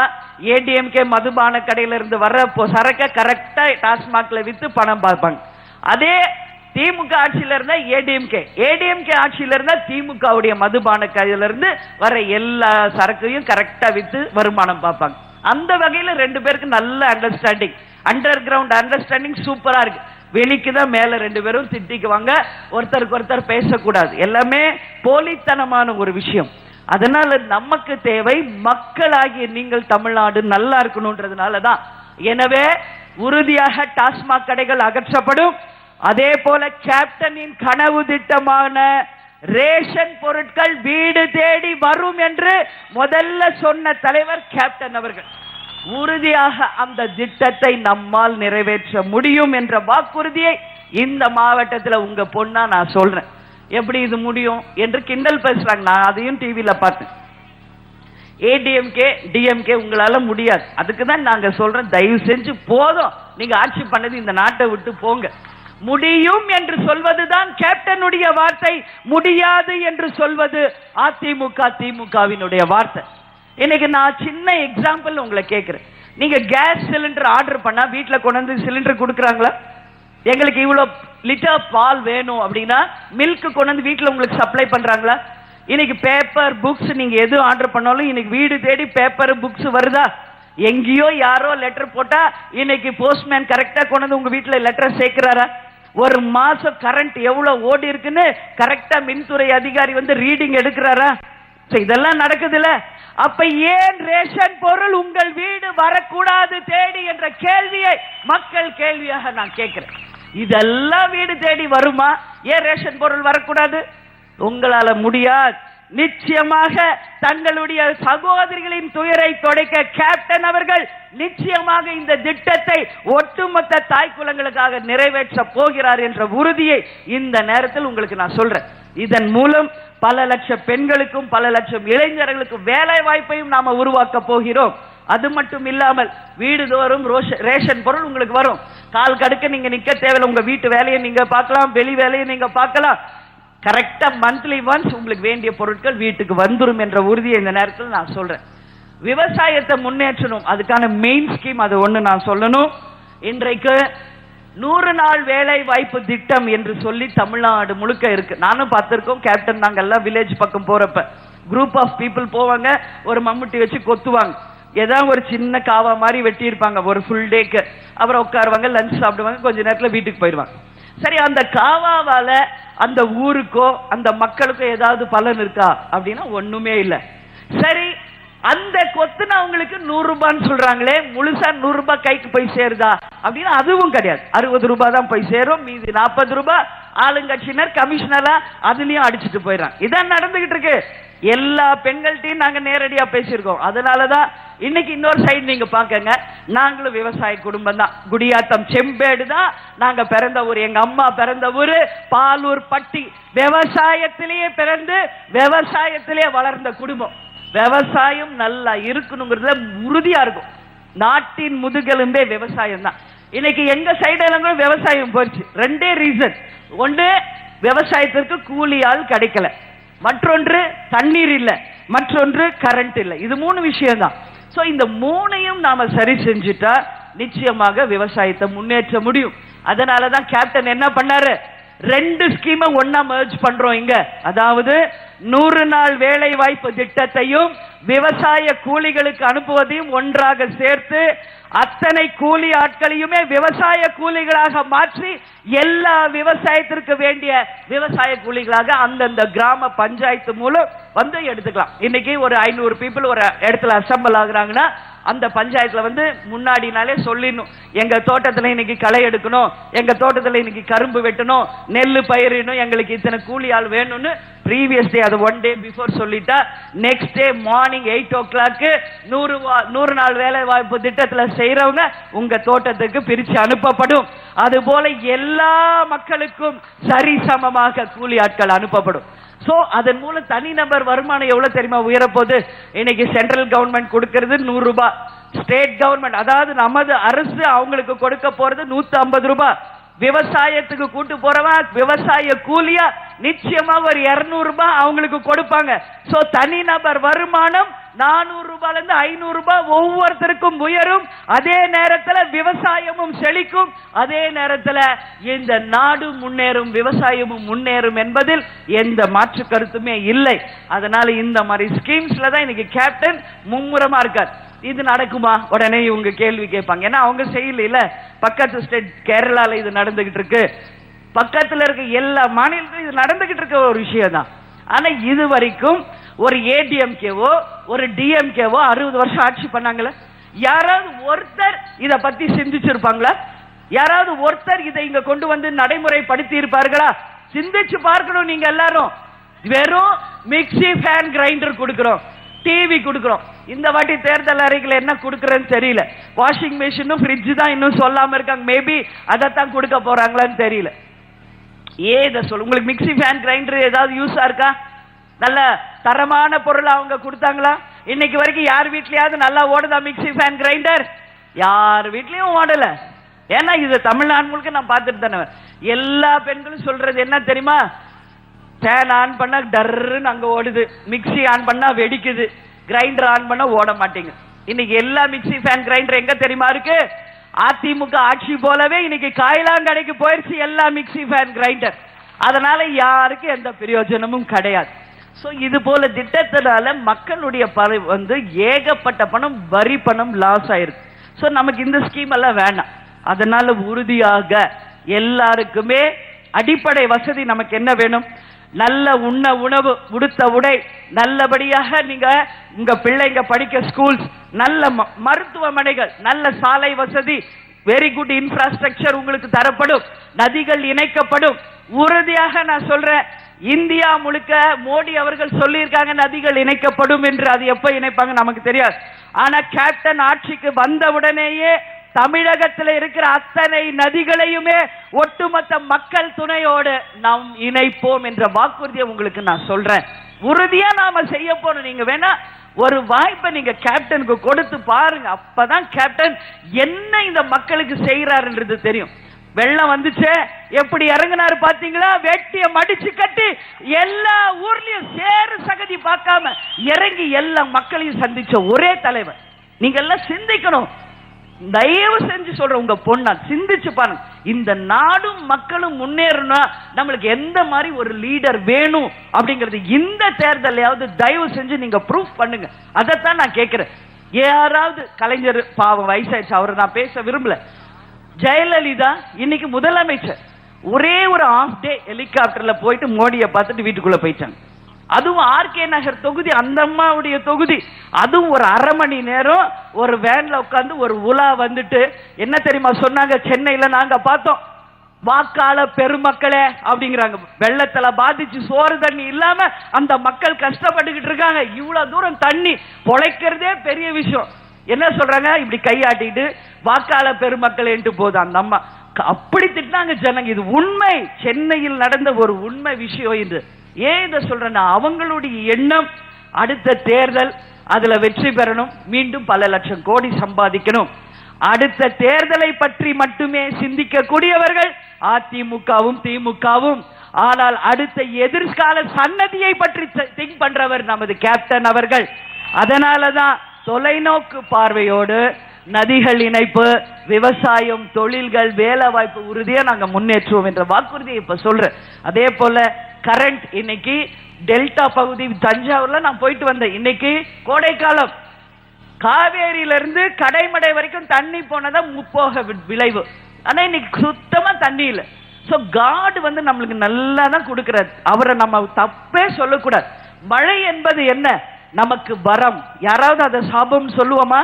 ஏடிஎம்கே மதுபான கடையில இருந்து வர்ற சரக்க கரெக்டா டாஸ்மாக்ல வித்து பணம் பார்ப்பாங்க. அதே திமுக ஆட்சியில இருந்தா ஏடிஎம்கே ஆட்சியில இருந்தா திமுகவுடைய மதுபான கடையில இருந்து வர எல்லா சரக்கையும் கரெக்டா வித்து வருமானம் பார்ப்பாங்க. அந்த வகையில 2 பேருக்கு நல்ல அண்டர்ஸ்டாண்டிங், அண்டர் கிரவுண்ட் அண்டர்ஸ்டாண்டிங் சூப்பரா இருக்கு. வெளிக்கு தான் மேல 2 பேரும் திட்டிக்குவாங்க, ஒருத்தருக்கு ஒருத்தர் பேசக்கூடாது, எல்லாமே போலித்தனமான ஒரு விஷயம். அதனால நமக்கு தேவை மக்களாகிய நீங்கள் தமிழ்நாடு நல்லா இருக்கணும்ன்றதுனால தான். எனவே உறுதியாக டாஸ்மாக் கடைகள் அகற்றப்படும். அதே போல கேப்டனின் கனவு திட்டமான ரேஷன் பொருட்கள் வீடு தேடி வரும் என்று முதல்ல சொன்ன தலைவர் கேப்டன் அவர்கள். உறுதியாக அந்த திட்டத்தை நம்மால் நிறைவேற்ற முடியும் என்ற வாக்குறுதியை இந்த மாவட்டத்தில் உங்க பொண்ணா நான் சொல்றேன். எப்படி இது முடியும் என்று கிண்டல் பேசுறாங்க, நான் அதையும் டிவியில பார்த்தேன். ஏடிஎம்கே டிஎம்கே உங்களால முடியாது, அதுக்கு தான் நாங்க சொல்றோம், தயவு செஞ்சு போதும், நீங்க ஆட்சி பண்ணது இந்த நாட்டை விட்டு போங்க. முடியும் என்று சொல்வதுதான் கேப்டனுடைய வார்த்தை, முடியாது என்று சொல்வது அதிமுக திமுகவினுடைய வார்த்தை. இன்னைக்கு நான் சின்ன எக்ஸாம்பிள் உங்களை கேட்கிறேன். நீங்க கேஸ் சிலிண்டர் ஆர்டர் பண்ணா வீட்டுல கொண்டு வந்து சிலிண்டர் கொடுக்குறாங்களா? எங்களுக்கு இவ்வளவு லிட்டர் பால் வேணும் அப்படின்னா மில்க் கொண்டு வந்து வீட்டுல உங்களுக்கு சப்ளை பண்றாங்களா? இன்னைக்கு பேப்பர் புக்ஸ் நீங்க எது ஆர்டர் பண்ணாலும் இன்னைக்கு வீடு தேடி பேப்பர் புக்ஸ் வருதா? எங்கேயோ யாரோ லெட்டர் போட்டா இன்னைக்கு போஸ்ட்மேன் கரெக்டா கொண்டு வந்து உங்க வீட்டுல லெட்டர் சேர்க்கிறாரா? ஒரு மாசம் கரண்ட் எவ்வளவு ஓடி இருக்குன்னு கரெக்டா மின்துறை அதிகாரி வந்து ரீடிங் எடுக்கிறாரா? இதெல்லாம் நடக்குதுல்ல. அப்ப ஏன் ரேஷன் பொருள் உங்கள் வீடு வரக்கூடாது தேடி என்ற கேள்வியை மக்கள் கேள்வியாக நான் கேட்கிறேன். இதெல்லாம் வீடு தேடி வருமா? ஏன் ரேஷன் பொருள் வரக்கூடாது? உங்களால முடியாது. நிச்சயமாக தங்களுடைய சகோதரிகளின் துயரை துடைக்க கேப்டன் அவர்கள் நிச்சயமாக இந்த திட்டத்தை ஒட்டுமொத்த தாய் குலங்களுக்காக நிறைவேற்ற போகிறார் என்ற உறுதியை இந்த நேரத்தில் உங்களுக்கு நான் சொல்றேன். இதன் மூலம் பல லட்சம் பெண்களுக்கும் பல லட்சம் இளைஞர்களுக்கும் வேலை வாய்ப்பையும் நாம உருவாக்க போகிறோம். அது மட்டும் இல்லாமல் வீடுதோறும் ரேஷன் பொருள் உங்களுக்கு வரும். கால் கடுக்க நீங்க நிக்க தேவையில்லை, உங்க வீட்டு வேலையை நீங்க பார்க்கலாம், வெளி வேலையை நீங்க பார்க்கலாம். கரெக்டா மந்த்லி ஒன்ஸ் உங்களுக்கு வேண்டிய பொருட்கள் வீட்டுக்கு வந்துடும் என்ற உறுதியை இந்த நேரத்தில் நான் சொல்றேன். விவசாயத்தை முன்னேற்றணும், அதுக்கான மெயின் ஸ்கீம் அது ஒண்ணு நான் சொல்லணும். இன்றைக்கு 100 நாள் வேலை வாய்ப்பு திட்டம் என்று சொல்லி தமிழ்நாடு முழுக்க இருக்கு. நானும் பார்த்திருக்கோம். கேப்டன் நாங்க எல்லாம் வில்லேஜ் பக்கம் போறப்ப குரூப் ஆஃப் பீப்புள் போவாங்க, ஒரு மம்முட்டி வச்சு கொத்துவாங்க, ஏதாவது ஒரு சின்ன காவா மாதிரி வெட்டி இருப்பாங்க ஒரு ஃபுல் டேக்கு. அப்புறம் உட்காருவாங்க, லஞ்ச் சாப்பிடுவாங்க, கொஞ்ச நேரத்தில் வீட்டுக்கு போயிடுவாங்க. சரி, அந்த காவாவால அந்த ஊருக்கோ அந்த மக்களுக்கோ ஏதாவது பலன் இருக்கா அப்படின்னா ஒண்ணுமே இல்லை. சரி, அந்த கொத்துனவங்களுக்கு 100 ரூபான்னு சொல்றாங்களே, முழுசா 100 ரூபாய் கைக்கு போய் சேருதா அப்படின்னா அதுவும் கிடையாது. 60 ரூபாய் தான் போய் சேரும், மீதி 40 ரூபாய் ஆளுங்கட்சியினர் கமிஷனரா அதுலயும் அடிச்சுட்டு போயிடறாங்க. இதான் நடந்துகிட்டு இருக்கு. எல்லா பெண்கள்கிட்டையும் நாங்க நேரடியா பேசியிருக்கோம். அதனாலதான் இன்னைக்கு இன்னொரு சைடு நீங்க பாக்கங்க, நாங்களும் விவசாய குடும்பம் தான். குடியாத்தம் செம்பேடு தான் நாங்க பிறந்த ஊர். எங்க அம்மா பிறந்த ஊரு பாலூர் பட்டி. விவசாயத்திலேயே பிறந்து விவசாயத்திலேயே வளர்ந்த குடும்பம். விவசாயம் நல்லா இருக்கணுங்கிறதுல உறுதியா இருக்கும். நாட்டின் முதுகெலும்பே விவசாயம் தான். இன்னைக்கு எங்க சைடெல்லாம் விவசாயம் போச்சு. ரெண்டே ரீசன். ஒன்று, விவசாயத்திற்கு கூலி ஆள் கிடைக்கல, மற்றொன்று தண்ணீர் இல்ல, மற்றொன்று கரண்ட் இல்ல. இது 3 விஷயம் தான். சோ இந்த 3ஐயும் நாம சரி செஞ்சுட்டா நிச்சயமாக விவசாயத்தை முன்னேற்ற முடியும். அதனாலதான் கேப்டன் என்ன பண்ணாரு, 2 ஸ்கீமை ஒன்னா மெர்ஜ் பண்றோம் இங்க. அதாவது 100 நாள் வேலை வாய்ப்பு திட்டத்தையும் விவசாய கூலிகளுக்கு அனுப்புவதையும் ஒன்றாக சேர்த்து அத்தனை கூலி ஆட்களையுமே விவசாய கூலிகளாக மாற்றி எல்லா விவசாயத்திற்கு வேண்டிய விவசாய கூலிகளாக அந்தந்த கிராம பஞ்சாயத்து மூலம் வந்து எடுத்துக்கலாம். இன்னைக்கு ஒரு 500 பீப்புள் ஒரு இடத்துல அசம்பிள் ஆகுறாங்கன்னா அந்த பஞ்சாயத்துல முன்னாடி நாளே சொல்லிடணும், எங்க தோட்டத்துல இன்னைக்கு களை எடுக்கணும், எங்க தோட்டத்துல இன்னைக்கு கரும்பு வெட்டணும், நெல்லு பயிரிடணும், எங்களுக்கு இத்தனை கூலி ஆள் வேணும்னு ப்ரீவியஸ் டே, அது 1 day பிஃபோர் சொல்லிட்டா நெக்ஸ்ட் டே மார்னிங் 8 o'clock 100 நாள் வேலை வாய்ப்பு திட்டத்துல செய்யறவங்க உங்க தோட்டத்துக்கு பிரிச்சு அனுப்பப்படும். அது போல எல்லா மக்களுக்கும் சரிசமமாக கூலி ஆட்கள் அனுப்பப்படும். சோ அதன் மூலம் தனிநபர் வருமானம் எவ்வளவு தெரியுமா உயரப்போகுது? இன்னைக்கு சென்ட்ரல் கவர்மெண்ட் கொடுக்கிறது 100 ரூபாய், ஸ்டேட் கவர்மெண்ட் அதாவது நமது அரசு அவங்களுக்கு கொடுக்க போறது 150 ரூபாய். விவசாயத்துக்கு கூட்டு போறவன் விவசாய கூலியா நிச்சயமா ஒரு 200 ரூபாய் அவங்களுக்கு கொடுப்பாங்க. சோ தனிநபர் வருமானம் 400 ரூபாயில இருந்து 500 ரூபாய் ஒவ்வொருத்தருக்கும் உயரும். அதே நேரத்தில் விவசாயமும் செழிக்கும், அதே நேரத்தில் இந்த நாடு முன்னேறும், விவசாயமும் முன்னேறும் என்பதில் எந்த மாற்று கருத்துமே இல்லை. அதனால இந்த மாதிரி ஸ்கீம்ஸ்ல தான் இன்னைக்கு கேப்டன் மும்முரமா இருக்கார். இது நடக்குமா? உடனே இவங்க கேள்வி கேட்பாங்க. ஏன்னா அவங்க செய்யல, பக்கத்து ஸ்டேட் கேரளால இது நடந்துகிட்டு இருக்கு, பக்கத்துல இருக்க எல்லா மாநிலத்திலும் இது நடந்துகிட்டு இருக்க ஒரு விஷயம் தான். ஆனா இது வரைக்கும் ஒரு ஏடிஎம்கேவோ ஒரு டிஎம்கேவோ 60 வருஷம் ஆட்சி பண்ணாங்களே, யாராவது ஒருத்தர் இத பத்தி சிந்திச்சிருப்பாங்களா? யாராவது ஒருத்தர் இதை இங்க கொண்டு வந்து நடைமுறைப்படுத்தி இருப்பார்களா? சிந்திச்சு பார்க்கணும். நீங்க எல்லாரும் வெறும் மிக்சி, ஃபேன், கிரைண்டர் கொடுக்கிறோம், டிவி கொடுக்கிறோம். இந்த வாட்டி தேர்தல் அறிக்கையில் என்ன கொடுக்கறேன்னு தெரியல. வாஷிங் மிஷினும் ஃப்ரிட்ஜ் தான் இன்னும் சொல்லாம இருக்காங்க. மேபி அதைத்தான் கொடுக்க போறாங்களான்னு தெரியல. இதை சொல்ல, உங்களுக்கு மிக்சி, ஃபேன், கிரைண்டர் ஏதாவது யூஸா இருக்கா? நல்ல தரமான பொருள் அவங்க கொடுத்தாங்களா? இன்னைக்கு வரைக்கும் யார் வீட்லயாவது நல்லா ஓடுதா மிக்சி, ஃபேன், கிரைண்டர்? யார் வீட்லயும் ஓடல. ஏன்னா இது தமிழ்நாடு முழுக்க நான் பார்த்துட்டு தானே. எல்லா பெண்களும் சொல்றது என்ன தெரியுமா? ஃபேன் ஆன் பண்ணா டர்ன்னு அங்க ஓடுது, மிக்சி ஆன் பண்ணா வெடிக்குது, கிரைண்டர் ஆன் பண்ணா ஓட மாட்டேங்க. இன்னைக்கு எல்லா மிக்சி, ஃபேன், கிரைண்டர் எங்க தெரியுமா இருக்கு? அதிமுக ஆட்சி போலவே இன்னைக்கு காயிலாங்கடைக்கு போயிருச்சு எல்லா மிக்சி, ஃபேன், கிரைண்டர். அதனால யாருக்கு எந்த பிரயோஜனமும் கிடையாது. சோ இது போல திட்டத்தினால மக்களுடைய ஏகப்பட்ட பணம், வரி பணம் லாஸ் ஆயிருக்கு. சோ நமக்கு இந்த ஸ்கீம் எல்லாம் வேண்டாம். அதனால உறுதியாக எல்லாருக்குமே அடிப்படை வசதி நமக்கு என்ன வேணும்? நல்ல உண்ண உணவு, உடுத்த உடை, நல்லபடியாக நீங்க உங்க பிள்ளைங்க படிக்க ஸ்கூல்ஸ், நல்ல மருத்துவமனைகள், நல்ல சாலை வசதி, வெரி குட் இன்ஃப்ராஸ்ட்ரக்சர் உங்களுக்கு தரப்படும், நதிகள் இணைக்கப்படும். உறுதியாக நான் சொல்றேன், இந்தியா முழுக்க மோடி அவர்கள் சொல்லியிருக்காங்க நதிகள் இணைக்கப்படும் என்று. அது எப்ப இணைப்பாங்க நமக்கு தெரியாது. ஆனா கேப்டன் ஆட்சிக்கு வந்தவுடனேயே தமிழகத்தில் இருக்கிற அத்தனை நதிகளையுமே ஒட்டுமொத்த மக்கள் துணையோடு நாம் இணைப்போம் என்ற வாக்குறுதியை உங்களுக்கு நான் சொல்றேன். உறுதியா நாம செய்ய போறோம். நீங்க வேணா ஒரு வாய்ப்பை நீங்க கேப்டனுக்கு கொடுத்து பாருங்க. அப்பதான் கேப்டன் என்ன இந்த மக்களுக்கு செய்யறாருன்றது தெரியும். வெள்ளம் வந்துச்சு, எப்படி இறங்கினாரு பாத்தீங்களா? வெட்டிய மடிச்சு கட்டி எல்லா ஊர்லயும் சேறு சகதி பார்க்காம இறங்கி எல்லா மக்களையும் சந்திச்ச ஒரே தலைவர். நீங்க எல்லாம் சிந்திக்கணும். தயவு செஞ்சு சொல்ற, உங்க பொண்ணா சிந்திச்சு பாருங்க. இந்த நாடும் மக்களும் முன்னேறணும், நம்மளுக்கு எந்த மாதிரி ஒரு லீடர் வேணும் அப்படிங்கிறது இந்த தேர்தலையாவது தயவு செஞ்சு நீங்க ப்ரூஃப் பண்ணுங்க. அதைத்தான் நான் கேட்கிறேன். யாராவது கலைஞர் பாவம் வயசாயிடுச்சு, அவரை நான் பேச விரும்பல. ஜெயலலிதா இன்னைக்கு முதலமைச்சர், ஒரே ஒரு ஹாஃப் டே ஹெலிகாப்டர்ல போயிட்டு மோடியை பார்த்துட்டு வீட்டுக்குள்ள போயிட்டாங்க. அதுவும் ஆர்கே நகர் தொகுதி, அந்த அம்மாவுடைய தொகுதி. அதுவும் ஒரு அரை மணி நேரம் ஒரு வேன்ல உட்கார்ந்து ஒரு உலா வந்துட்டு என்ன தெரியுமா சொன்னாங்க? சென்னையில நாங்க பார்த்தோம், வாக்காள பெருமக்களே அப்படிங்கிறாங்க. வெள்ளத்துல பாதிச்சு சோறு தண்ணி இல்லாம அந்த மக்கள் கஷ்டப்பட்டுக்கிட்டு இருக்காங்க. இவ்வளவு தூரம் தண்ணி பொழைக்கிறதே பெரிய விஷயம். என்ன சொல்றாங்க? இப்படி கையாட்டிட்டு வாக்காள பெருமக்கள் என்று போது அந்த அம்மா அப்படி திட்டினாங்க ஜனங்க. இது உண்மை, சென்னையில் நடந்த ஒரு உண்மை விஷயம் இது. ஏன் இதை சொல்றேன்னா, அவங்களுடைய எண்ணம் அடுத்த தேர்தல் அதுல வெற்றி பெறணும், மீண்டும் பல லட்சம் கோடி சம்பாதிக்கணும். அடுத்த தேர்தலை பற்றி மட்டுமே சிந்திக்க கூடியவர்கள் அதிமுகவும் திமுகவும். ஆனால் அடுத்த எதிர்கால சன்னதியை பற்றி திங்க் பண்றவர் நமது கேப்டன் அவர்கள். அதனாலதான் தொலைநோக்கு பார்வையோடு நதிகள் இணைப்பு, விவசாயம், தொழில்கள், வேலை வாய்ப்பு உறுதியா நாங்க முன்னேற்றுவோம் என்ற வாக்குறுதியை இப்ப சொல்றேன். அதே போல கரண்ட் இன்னைக்கு டெல்டா பகுதி தஞ்சாவூர்ல நான் போயிட்டு வந்தேன். இன்னைக்கு கோடைக்காலம், காவேரியிலிருந்து கடைமடை வரைக்கும் தண்ணி போனதா முப்போக விளைவு. ஆனா இன்னைக்கு சுத்தமா தண்ணி இல்லை. சோ காட் நம்மளுக்கு நல்லா தான் கொடுக்கிறார். அவரை நம்ம தப்பே சொல்லக்கூடாது. மழை என்பது என்ன? நமக்கு வரம். யாராவது அதை சாபம் சொல்லுவோமா?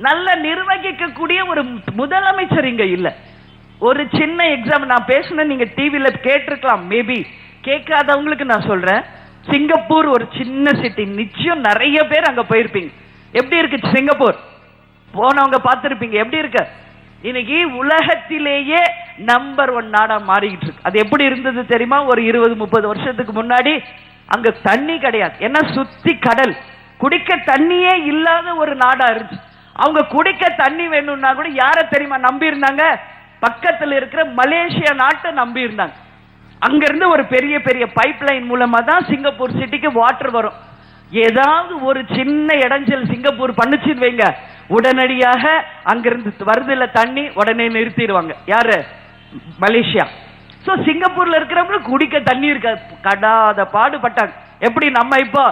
நல்ல நிர்வகிக்கக்கூடிய ஒரு முதலமைச்சர் இங்க இல்ல. ஒரு சின்ன எக்ஸாம்பிள் நான் பேசுனேன், நீங்க டிவில கேட்டிருக்கலாம், மேபி கேட்காதவங்களுக்கு நான் சொல்றேன். சிங்கப்பூர் ஒரு சின்ன சிட்டி, நிச்சயம் நிறைய பேர் அங்க போயிருப்பீங்க. எப்படி இருக்கு சிங்கப்பூர்? போனவங்க பார்த்திருப்பீங்க. எப்படி இருக்கு? இன்னைக்கு உலகத்திலேயே நம்பர் 1 நாடா மாறிக்கிட்டு இருக்கு. அது எப்படி இருந்தது தெரியுமா? ஒரு 20-30 வருஷத்துக்கு முன்னாடி அங்க தண்ணி கிடையாது. ஏன்னா சுத்தி கடல், குடிக்க தண்ணியே இல்லாத ஒரு நாடா இருந்துச்சு. அவங்க குடிக்க தண்ணி வேணும்னா கூட யார தெரியுமா நம்பி இருந்தாங்க? பக்கத்தில் இருக்கிற மலேசியா நாட்டை நம்பி இருந்தாங்க. அங்க இருந்து ஒரு பெரிய பெரிய பைப் லைன் மூலமா தான் சிங்கப்பூர் சிட்டிக்கு வாட்டர் வரும். ஏதாவது ஒரு சின்ன இடைஞ்சல் சிங்கப்பூர் பண்ணுச்சுன்னு வைங்க, உடனடியாக அங்கிருந்து வருதுல தண்ணி உடனே நிறுத்திடுவாங்க. யாரு? மலேசியா. சோ சிங்கப்பூர்ல இருக்கிறவங்க குடிக்க தண்ணி இருக்க கடாத பாடுபட்டாங்க. எப்படி நம்ம இப்போ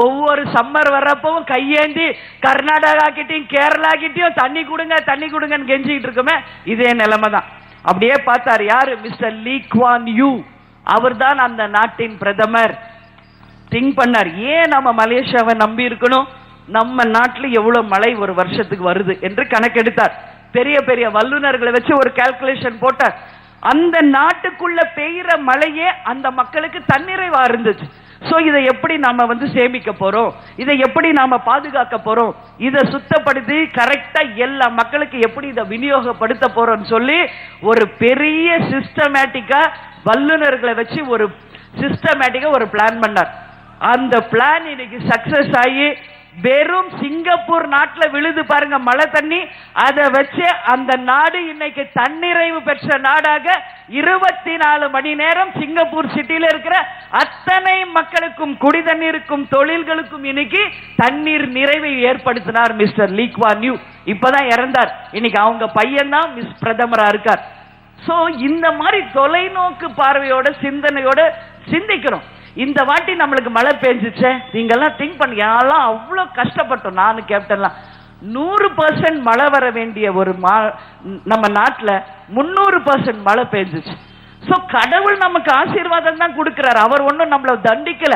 ஒவ்வொரு சம்மர் வர்றப்பவும் கையேந்தி கர்நாடகா கிட்டையும் கேரளா கிட்டையும் தண்ணி கொடுங்க தண்ணி கொடுங்கன்னு கெஞ்சிக்கிட்டு இருக்கோமே, இதே நிலைமை தான். அப்படியே பார்த்தார் யாரு? Mister Lee Kuan Yew. அவர் தான் அந்த நாட்டின் பிரதமர். திங்க் பண்ணார், ஏன் நம்ம மலேசியாவை நம்பி இருக்கணும், நம்ம நாட்டுல எவ்வளவு மழை ஒரு வருஷத்துக்கு வருது என்று கணக்கெடுத்தார். பெரிய பெரிய வல்லுநர்களை வச்சு ஒரு கால்குலேஷன் போட்டார். அந்த நாட்டுக்குள்ள பெய்கிற மழையே அந்த மக்களுக்கு தன்னிறைவா இருந்துச்சு. சோ இதை எப்படி நாம சேமிக்க போறோம், இதை எப்படி நாம பாதுகாக்க போறோம், இதை சுத்தப்படுத்தி கரெக்டா எல்லா மக்களுக்கு எப்படி இதை விநியோகப்படுத்த போறோம்னு சொல்லி ஒரு பெரிய சிஸ்டமேட்டிக்கா வல்லுநர்களை வச்சு ஒரு சிஸ்டமேட்டிக்கா ஒரு பிளான் பண்ணார். அந்த பிளான் இன்னைக்கு சக்சஸ் ஆகி வெறும் சிங்கப்பூர் நாட்டில் விழுது பாருங்க மழை தண்ணி, அதை வச்சு அந்த நாடு இன்னைக்கு தன்னிறைவு பெற்ற நாடாக 24 மணி நேரம் சிங்கப்பூர் சிட்டியில இருக்கிற அத்தனை மக்களுக்கும் குடி தண்ணீருக்கும் தொழில்களுக்கும் இன்னைக்கு தண்ணீர் நிறைவை ஏற்படுத்தினார் மிஸ்டர் லீ குவான் யூ. இப்பதான் இறந்தார். இன்னைக்கு அவங்க பையன் தான் மிஸ் பிரதமரா இருக்கார். சோ இந்த மாதிரி தொலைநோக்கு பார்வையோட சிந்தனையோட சிந்திக்கிறோம். இந்த வாட்டி நம்மளுக்கு மழை பெஞ்சிச்சே, நீங்க எல்லாம் திங்க் பண்ணி யாரெல்லாம் அவ்வளவு கஷ்டப்பட்டோம். நானு கேப்டன்லாம் 100% மழை வர வேண்டிய ஒரு நம்ம நாட்டுல 300% மழை பெஞ்சிச்சு. சோ கடவுள் நமக்கு ஆசீர்வாதம் தான் கொடுக்கிறார். அவர் ஒன்னும் நம்மள தண்டிக்கல.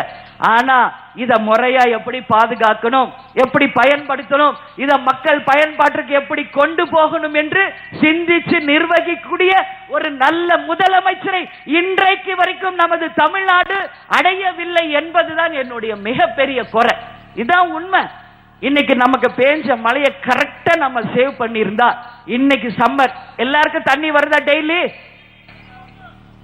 ஆனா இத முறையா எப்படி பாதுகாக்கணும், எப்படி பயன்படுத்தணும், இத மக்கள் பயன்பாட்டுக்கு எப்படி கொண்டு போகணும் என்று சிந்திச்சு நிர்வகிக்கக்கூடிய ஒரு நல்ல முதலமைச்சரை இன்றைக்கு வரைக்கும் நமது தமிழ்நாடு அடையவில்லை என்பதுதான் என்னுடைய மிகப்பெரிய குறை. இதான் உண்மை. இன்னைக்கு நமக்கு பேஞ்ச மழையை கரெக்டா நம்ம சேவ் பண்ணியிருந்தா இன்னைக்கு சம்மர் எல்லாருக்கும் தண்ணி வருதா? டெய்லி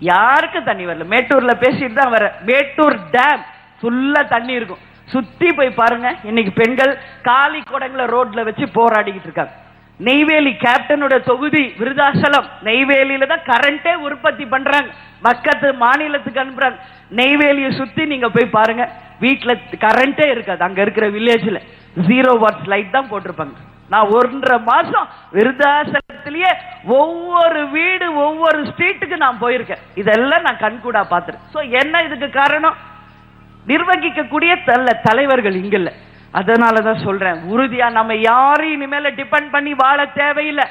யாருக்கு தண்ணி வரல. மேட்டூர்ல பேசிட்டு தான் வர. மேட்டூர் டேம் ஃபுல்லா தண்ணி இருக்கும். சுத்தி போய் பாருங்க. இன்னைக்கு பெண்கள் காலி குடங்களை ரோட்ல வச்சு போராடிக்கிட்டு இருக்காங்க. நெய்வேலி கேப்டனோட தொகுதி விருதாசலம், நெய்வேலியில தான் கரண்டே உற்பத்தி பண்றாங்க, பக்கத்து மாநிலத்துக்கு அனுப்புறாங்க. நெய்வேலியை சுத்தி நீங்க போய் பாருங்க, வீட்டுல கரண்டே இருக்காது. அங்க இருக்கிற வில்லேஜ்ல 0 வாட்ஸ் லைட் தான் போட்டிருப்பாங்க. நான் 1.5 மாசம் விருதாசலத்திலேயே ஒவ்வொரு வீடு ஒவ்வொரு ஸ்ட்ரீட்டுக்கு நான் போயிருக்கேன். இதெல்லாம் நான் கண்கூடா பார்த்துருக்கேன். சோ என்ன இதுக்கு காரணம்? நிர்வகிக்கக்கூடிய தலைவர்கள் இங்க இல்ல. அதனாலதான் சொல்றேன், உறுதியா நம்ம யாரையும் இனிமேல டிபெண்ட் பண்ணி வாழ தேவையில்லை.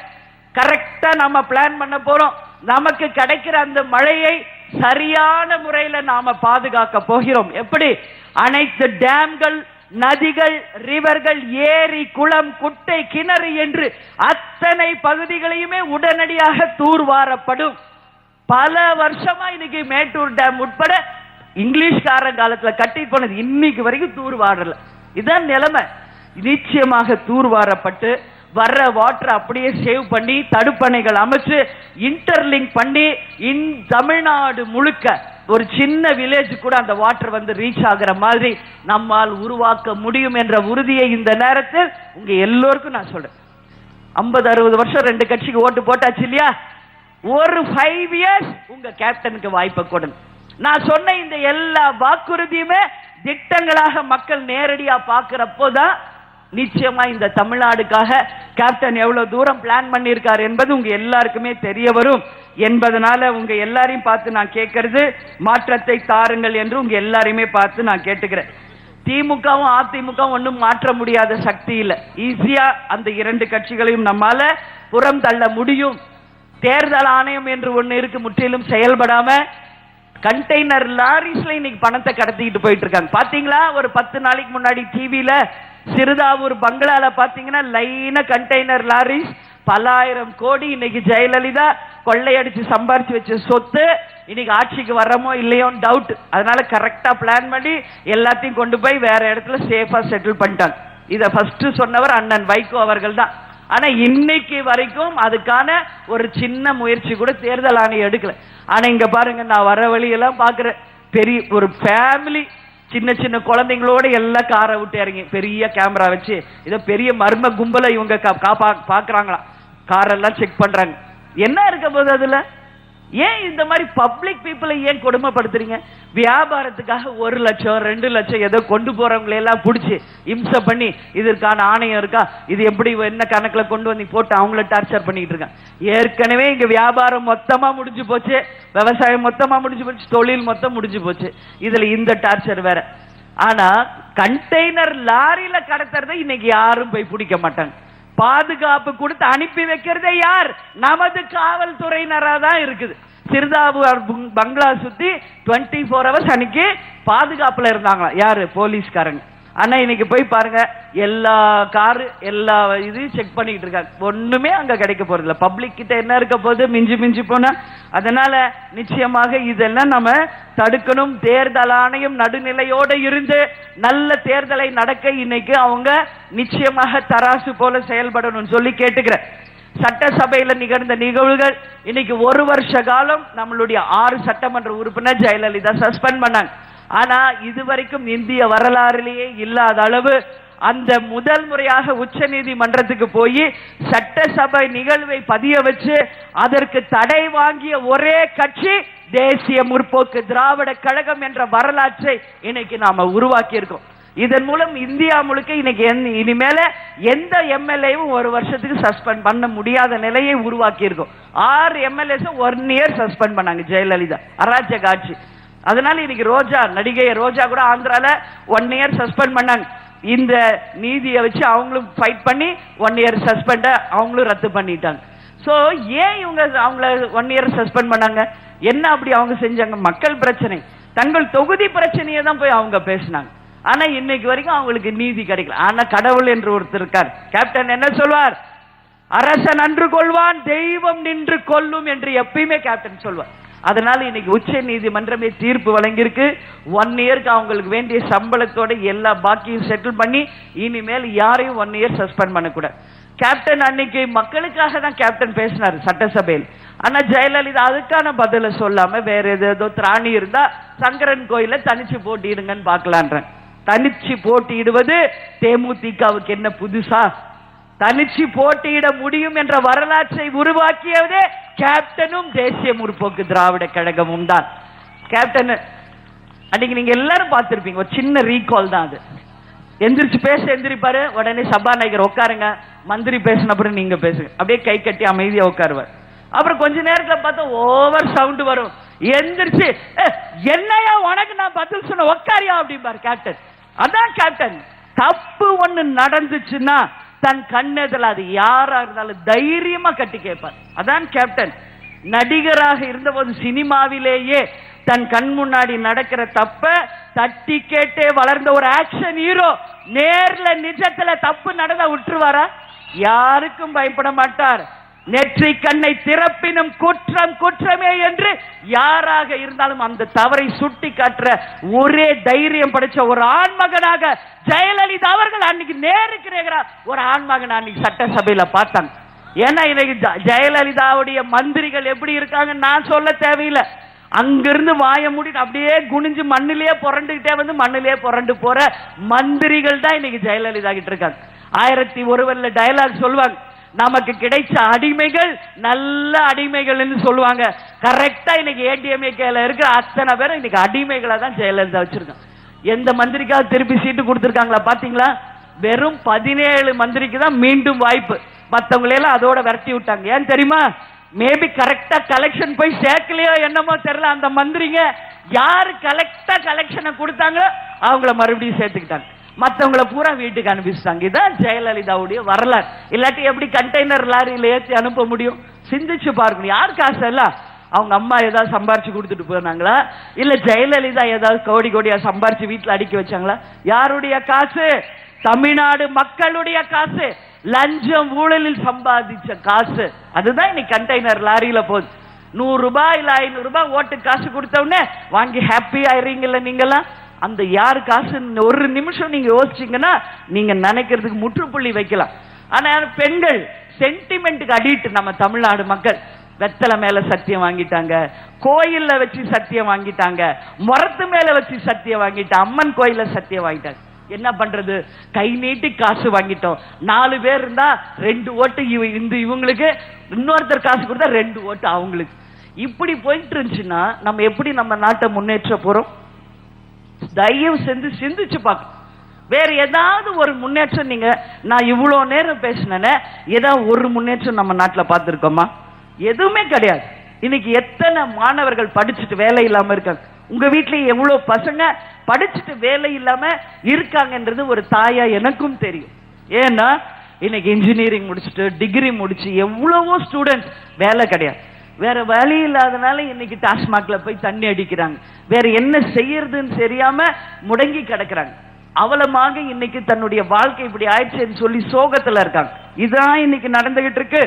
கரெக்டா நம்ம பிளான் பண்ண போறோம். நமக்கு கிடைக்கிற அந்த மழையை சரியான முறையில நாம பாதுகாக்க போகிறோம். எப்படி? அனைத்து டேம்கள், நதிகள், ரிவர்கள், ஏரி, குளம், குட்டை, கிணறு என்று அத்தனை பகுதிகளையுமே உடனடியாக தூர்வாரப்படும். பல வருஷமா இன்னைக்கு மேட்டூர் டேம் உட்பட இங்கிலீஷ்காரன் காலத்துல கட்டி போனது இன்னைக்கு வரைக்கும் தூர் வாரல. இதான் நிலைமை. நிச்சயமாக தூர் வாரப்பட்டு வர்ற வாட்டர் அப்படியே சேவ் பண்ணி தடுப்பணைகள் அமைச்சு இன்டர்லிங்க் பண்ணி தமிழ்நாடு முழுக்க ஒரு சின்ன வில்லேஜ் கூட அந்த வாட்டர் வந்து ரீச் ஆகிற மாதிரி நம்மால் உருவாக்க முடியும் என்ற உறுதியை இந்த நேரத்தில் உங்க எல்லோருக்கும் நான் சொல்றேன். 50-60 வருஷம் 2 கட்சிக்கு ஓட்டு போட்டாச்சு இல்லையா? ஒரு 5 இயர்ஸ் உங்க கேப்டனுக்கு வாய்ப்பை கொடுங்க. நான் சொன்ன இந்த எல்லா வாக்குறுதியுமே திட்டங்களாக மக்கள் நேரடியா பார்க்கிறப்போதான் நிச்சயமா இந்த தமிழ்நாடுக்காக கேப்டன் எவ்வளவு தூரம் பிளான் பண்ணியிருக்காரு என்பது உங்க எல்லாருக்குமே தெரிய வரும் என்பதனால உங்க எல்லாரையும் பார்த்து நான் கேட்கறது மாற்றத்தை தாருங்கள் என்று உங்க எல்லாரையுமே பார்த்து நான் கேட்டுக்கிறேன். திமுகவும் அதிமுகவும் ஒன்றும் மாற்ற முடியாத சக்தி இல்லை. ஈஸியா அந்த 2 கட்சிகளையும் நம்மால புறம் தள்ள முடியும். தேர்தல் ஆணையம் என்று ஒண்ணு இருக்கு, முற்றிலும் செயல்படாம கண்டெய்னர் லாரிஸ்ல இன்னைக்கு பணத்தை கடத்திட்டு போயிட்டு இருக்காங்க. பாத்தீங்களா? ஒரு 10 நாளைக்கு முன்னாடி டிவில சிறுதாவூர் பங்களால பாத்தீங்கன்னா லைனா கண்டெய்னர் லாரிஸ் பல்லாயிரம் கோடி இன்னைக்கு ஜெயலலிதா கொள்ளையடிச்சு சம்பாரிச்சு வச்ச சொத்து இன்னைக்கு ஆட்சிக்கு வர்றமோ இல்லையோ டவுட். அதனால கரெக்டா பிளான் பண்ணி எல்லாத்தையும் கொண்டு போய் வேற இடத்துல சேஃபா செட்டில் பண்ணிட்டாங்க. இத ஃபர்ஸ்ட் சொன்னவர் அண்ணன் வைகோ அவர்கள் தான். ஆனா இன்னைக்கு வரைக்கும் அதுக்கான ஒரு சின்ன முயற்சி கூட தேர்தல் ஆணையம் எடுக்கல. ஆனா இங்க பாருங்க, நான் வர வழியெல்லாம் பாக்குறேன், பெரிய ஒரு ஃபேமிலி சின்ன சின்ன குழந்தைங்களோட எல்லாம் காரை விட்டு இறங்கி பெரிய கேமரா வச்சு இதை பெரிய மர்ம கும்பலை இவங்க பாக்குறாங்களாம். காரெல்லாம் செக் பண்றாங்க. என்ன இருக்க போது அதுல? ஏன் இந்த மாதிரி பப்ளிக் பீப்புளை ஏன் கொடுமைப்படுத்துறீங்க? வியாபாரத்துக்காக 1 லட்சம் 2 லட்சம் ஏதோ கொண்டு போறவங்களை எல்லாம் பிடிச்சி இம்சை பண்ணி இதற்கான ஆணையம் இருக்கா, இது எப்படி என்ன கணக்குல கொண்டு வந்து போட்டு அவங்கள டார்ச்சர் பண்ணிட்டு இருக்காங்க. ஏற்கனவே இங்க வியாபாரம் மொத்தமா முடிஞ்சு போச்சு, விவசாயம் மொத்தமா முடிஞ்சு போச்சு, தொழில் மொத்தம் முடிஞ்சு போச்சு. இதுல இந்த டார்ச்சர் வேற. ஆனா கண்டெய்னர் லாரியில கடத்துறதை இன்னைக்கு யாரும் போய் பிடிக்க மாட்டாங்க. பாதுகாப்பு கொடுத்து அனுப்பி வைக்கிறதே யார்? நமது காவல்துறையினரா தான் இருக்குது. சிறுதாபுர் பங்களா சுத்தி 24 hours அன்னைக்கு பாதுகாப்புல இருந்தாங்களா யாரு? போலீஸ்காரங்க. ஆனா இன்னைக்கு போய் பாருங்க, எல்லா காரு எல்லா இதையும் செக் பண்ணிட்டு இருக்காங்க. ஒண்ணுமே அங்க கிடைக்க போறது இல்ல. பப்ளிக் கிட்ட என்ன இருக்க போது? மிஞ்சி மிஞ்சி போனா. அதனால நிச்சயமாக இதெல்லாம் நம்ம தடுக்கணும். தேர்தல் ஆணையம் நடுநிலையோடு இருந்து நல்ல தேர்தலை நடக்க இன்னைக்கு அவங்க நிச்சயமாக தராசு போல செயல்படணும் சொல்லி கேட்டுக்கிறேன். சட்டசபையில நிகழ்ந்த நிகழ்வுகள் இன்னைக்கு 1 வருஷ காலம் நம்மளுடைய 6 சட்டமன்ற உறுப்பினர் ஜெயலலிதா சஸ்பெண்ட் பண்ணாங்க. ஆனா இதுவரைக்கும் இந்திய வரலாறிலேயே இல்லாத அளவு அந்த முதல் முறையாக உச்ச நீதிமன்றத்துக்கு போய் சட்டசபை நிகழ்வை பதிய வச்சு அதற்கு தடை வாங்கிய ஒரே கட்சி தேசிய முற்போக்கு திராவிட கழகம் என்ற வரலாற்றை இன்னைக்கு நாம உருவாக்கி இருக்கோம். இதன் மூலம் இந்தியா முழுக்க இன்னைக்கு இனிமேல எந்த எம்எல்ஏவும் 1 வருஷத்துக்கு சஸ்பெண்ட் பண்ண முடியாத நிலையை உருவாக்கி இருக்கும். 6 எம்எல்ஏஸ் 1 இயர் சஸ்பெண்ட் பண்ணாங்க ஜெயலலிதா, அராஜக ஆட்சி. அதனால இன்னைக்கு ரோஜா, நடிகை ரோஜா கூட ஆந்திரால 1 இயர் சஸ்பெண்ட் பண்ணாங்க. இந்த நீதியை வச்சு அவங்களும் ஃபைட் பண்ணி 1 இயர் சஸ்பெண்ட அவங்களும் ரத்து பண்ணிட்டாங்க. சோ ஏன் இவங்க அவங்கள 1 இயர் சஸ்பெண்ட் பண்ணாங்க? என்ன அப்படி அவங்க செஞ்சாங்க? மக்கள் பிரச்சனை, தங்கள் தொகுதி பிரச்சனையை தான் போய் அவங்க பேசினாங்க. ஆனா இன்னைக்கு வரைக்கும் அவங்களுக்கு நீதி கிடைக்கல. ஆனா கடவுள் என்று ஒருத்தர் இருக்கார். கேப்டன் என்ன சொல்வார்? அரசன் அன்று கொள்வான், தெய்வம் நின்று கொல்லும் என்று எப்பயுமே கேப்டன் சொல்வார். அதனால இன்னைக்கு உச்ச நீதிமன்றமே தீர்ப்பு வழங்கியிருக்கு. 1 இயருக்கு அவங்களுக்கு வேண்டிய சம்பளத்தோட எல்லா பாக்கியும் செட்டில் பண்ணி இனிமேல் யாரையும் 1 இயர் சஸ்பெண்ட் பண்ணக்கூடாது. கேப்டன் அன்னைக்கு மக்களுக்காக தான் கேப்டன் பேசினார் சட்டசபையில். ஆனா ஜெயலலிதா அதுக்கான பதில சொல்லாம வேற ஏதோ திராணி இருந்தா சங்கரன் கோயில தனிச்சு போட்டிடுங்கன்னு பாக்கலான்றேன். தனிச்சு போட்டியிடுவது தேமுதிகவுக்கு என்ன புதுசா? தனிச்சு போட்டியிட முடியும் என்ற வரலாற்றை உருவாக்கியதே கேப்டனும் தேசிய முற்போக்கு திராவிட கழகமும் தான். கேப்டன் அன்னைக்கு நீங்க எல்லாரும் பார்த்திருப்பீங்க, ஒரு சின்ன ரீகால் தான் அது. எந்திரிச்சு எந்திரிப்பாரு, உடனே சபாநாயகர் உட்காருங்க, மந்திரி பேசின அப்புறம் நீங்க பேசுங்க, அப்படியே கை கட்டி அமைதியா உட்காருவார். அப்புறம் கொஞ்ச நேரத்துல பார்த்தா ஓவர் சவுண்ட் வரும். எந்திரிச்சு என்னையா உனக்கு நான் பதில் சொன்ன, உட்காரியா அப்படிம்பாரு கேப்டன். அதான் கேப்டன். தப்பு ஒண்ணு நடந்துச்சுன்னா தன் கண்ணெதில் அது யாரா இருந்தாலும் தைரியமா கட்டி கேட்பார். அதான் கேப்டன். நடிகராக இருந்தபோது சினிமாவிலேயே தன் கண் முன்னாடி நடக்கிற தப்ப தட்டி கேட்டே வளர்ந்த ஒரு ஆக்ஷன் ஹீரோ நேர்ல நிஜத்துல தப்பு நடந்தா விட்டுருவாரா? யாருக்கும் பயப்பட மாட்டார். நெற்றி கண்ணை திறப்பினும் குற்றம் குற்றமே என்று யாராக இருந்தாலும் அந்த தவறை சுட்டி காட்டுற ஒரே தைரியம் படைச்ச ஒரு ஆண்மகனாக ஜெயலலிதா அவர்கள் அன்னைக்கு நேருக்கு நேரா ஒரு ஆண்மகன் அன்னைக்கு சட்டசபையில பார்த்தாங்க. ஏன்னா இன்னைக்கு ஜெயலலிதாவுடைய மந்திரிகள் எப்படி இருக்காங்க நான் சொல்ல தேவையில்லை. அங்கிருந்து வாய மூடிட்டு அப்படியே குனிஞ்சு மண்ணிலேயே புரண்டுகிட்டே வந்து மண்ணிலேயே புரண்டு போற மந்திரிகள் தான் இன்னைக்கு ஜெயலலிதா கிட்ட இருக்காங்க. 1001 டயலாக் சொல்லுவாங்க, நமக்கு கிடைச்ச அடிமைகள் நல்ல அடிமைகள்னு சொல்லுவாங்க. கரெக்டா இன்னைக்கு ஏடிஎம்ஏல இருக்கிற அத்தனை பேரும் இன்னைக்கு அடிமைகளை தான் ஜெயலலிதா வச்சிருக்காங்க. எந்த மந்திரிக்காவது திருப்பி சீட்டு கொடுத்துருக்காங்களா பாத்தீங்களா? வெறும் 17 மந்திரிக்கு தான் மீண்டும் வாய்ப்பு. மற்றவங்களையெல்லாம் அதோட விரட்டி விட்டாங்க. ஏன் தெரியுமா? மேபி கரெக்டா கலெக்ஷன் போய் சேர்க்கலையோ என்னமோ தெரியல. அந்த மந்திரிங்க யாரு கரெக்டா கலெக்ஷனை கொடுத்தாங்களோ அவங்கள மறுபடியும் சேர்த்துக்கிட்டாங்க. மற்றவங்களை பூரா வீட்டுக்கு அனுப்பிச்சிட்டாங்க. இதான் ஜெயலலிதாவுடைய வரலாறு. இல்லாட்டி எப்படி கண்டெய்னர் லாரியில ஏற்றி அனுப்ப முடியும்? சிந்திச்சு பார்க்கணும். யார் காசு எல்லாம் அவங்க அம்மா ஏதாவது சம்பாரிச்சு கொடுத்துட்டு போனாங்களா? இல்ல ஜெயலலிதா ஏதாவது கோடி கோடியா சம்பாரிச்சு வீட்டுல அடுக்கி வச்சாங்களா? யாருடைய காசு? தமிழ்நாடு மக்களுடைய காசு. லஞ்சம் ஊழலில் சம்பாதிச்ச காசு. அதுதான் இன்னைக்கு கண்டெய்னர் லாரியில போகுது. 100 ரூபாய் இல்ல 500 ரூபாய் ஓட்டு காசு கொடுத்த உடனே வாங்கி ஹாப்பி ஆயிரீங்கல்ல நீங்கெல்லாம். அந்த யாரு காசு ஒரு நிமிஷம் நீங்க யோசிச்சீங்கன்னா நீங்க நினைக்கிறதுக்கு முற்றுப்புள்ளி வைக்கலாம். ஆனா பெண்கள் சென்டிமெண்ட்டுக்கு அடிட்டு நம்ம தமிழ்நாடு மக்கள் வெத்தலை மேல சத்தியம் வாங்கிட்டாங்க, கோயில்ல வச்சு சத்தியம் வாங்கிட்டாங்க, முறத்து மேல வச்சு சத்தியம் வாங்கிட்டாங்க, அம்மன் கோயில சத்தியம் வாங்கிட்டாங்க. என்ன பண்றது? கை நீட்டி காசு வாங்கிட்டோம். 4 பேர் இருந்தா 2 ஓட்டு இவங்களுக்கு, இன்னொருத்தர் காசு கொடுத்தா 2 ஓட்டு அவங்களுக்கு. இப்படி போயிட்டு இருந்துச்சுன்னா நம்ம எப்படி நம்ம நாட்டை முன்னேற்ற போறோம்? தயவு செஞ்சு சிந்திச்சு பார்க்க. வேற ஏதாவது ஒரு முன்னேற்றம் நீங்க நான் இவ்வளவு நேரம் பேசினேன், ஏதாவது ஒரு முன்னேற்றம் நம்ம நாட்டில் பார்த்துருக்கோமா? எதுவுமே கிடையாது. இன்னைக்கு எத்தனை மாணவர்கள் படிச்சுட்டு வேலை இல்லாம இருக்காங்க. உங்க வீட்லயே எவ்வளவு பசங்க படிச்சுட்டு வேலை இல்லாம இருக்காங்கன்றது ஒரு தாயா எனக்கும் தெரியும். ஏன்னா இன்னைக்கு இன்ஜினியரிங் முடிச்சுட்டு டிகிரி முடிச்சு எவ்வளவோ ஸ்டூடெண்ட்ஸ் வேலை கிடையாது. வேற வழி இல்லாதனால இன்னைக்கு டாஸ்மாக்ல போய் தண்ணி அடிக்கிறாங்க. வேற என்ன செய்யறதுன்னு தெரியாம முடங்கி கிடக்குறாங்க. அவலமாக இன்னைக்கு தன்னுடைய வாழ்க்கை இப்படி ஆயிடுச்சுன்னு சொல்லி சோகத்துல இருக்காங்க. இதுதான் இன்னைக்கு நடந்துகிட்டு இருக்கு.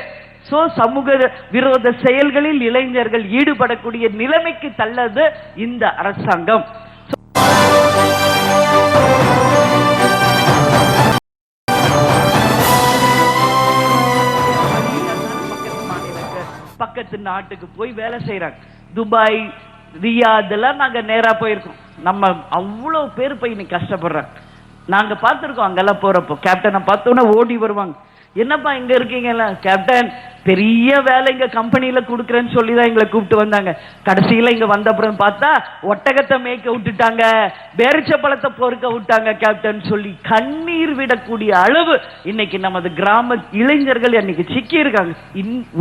சோ சமூக விரோத செயல்களில் இளைஞர்கள் ஈடுபடக்கூடிய நிலைமைக்கு தள்ளது இந்த அரசாங்கம். பக்கத்து நாட்டுக்கு போய் வேலை செய்யறாங்க. துபாய், ரியாதெல்லாம் நாங்க நேரா போயிருக்கோம். நம்ம அவ்வளவு பேர் போய் இன்னைக்கு கஷ்டப்படுறாங்க. நாங்க பார்த்திருக்கோம். அங்கெல்லாம் போறப்போ கேப்டனை பார்த்தோன்னா ஓடி வருவாங்க. என்னப்பா இங்க இருக்கீங்கல்ல? கேப்டன் பெரிய வேலை இங்க கம்பெனியில கொடுக்குறேன்னு சொல்லிதான் எங்களை கூப்பிட்டு வந்தாங்க. கடைசியில இங்க வந்த அப்புறம் பார்த்தா ஒட்டகத்தை மேய்க்க விட்டுட்டாங்க, பேரிச்ச பழத்தை பொறுக்க விட்டாங்க கேப்டன் சொல்லி கண்ணீர் விடக்கூடிய அளவு இன்னைக்கு நமது கிராம இளைஞர்கள் இன்னைக்கு சிக்கி இருக்காங்க.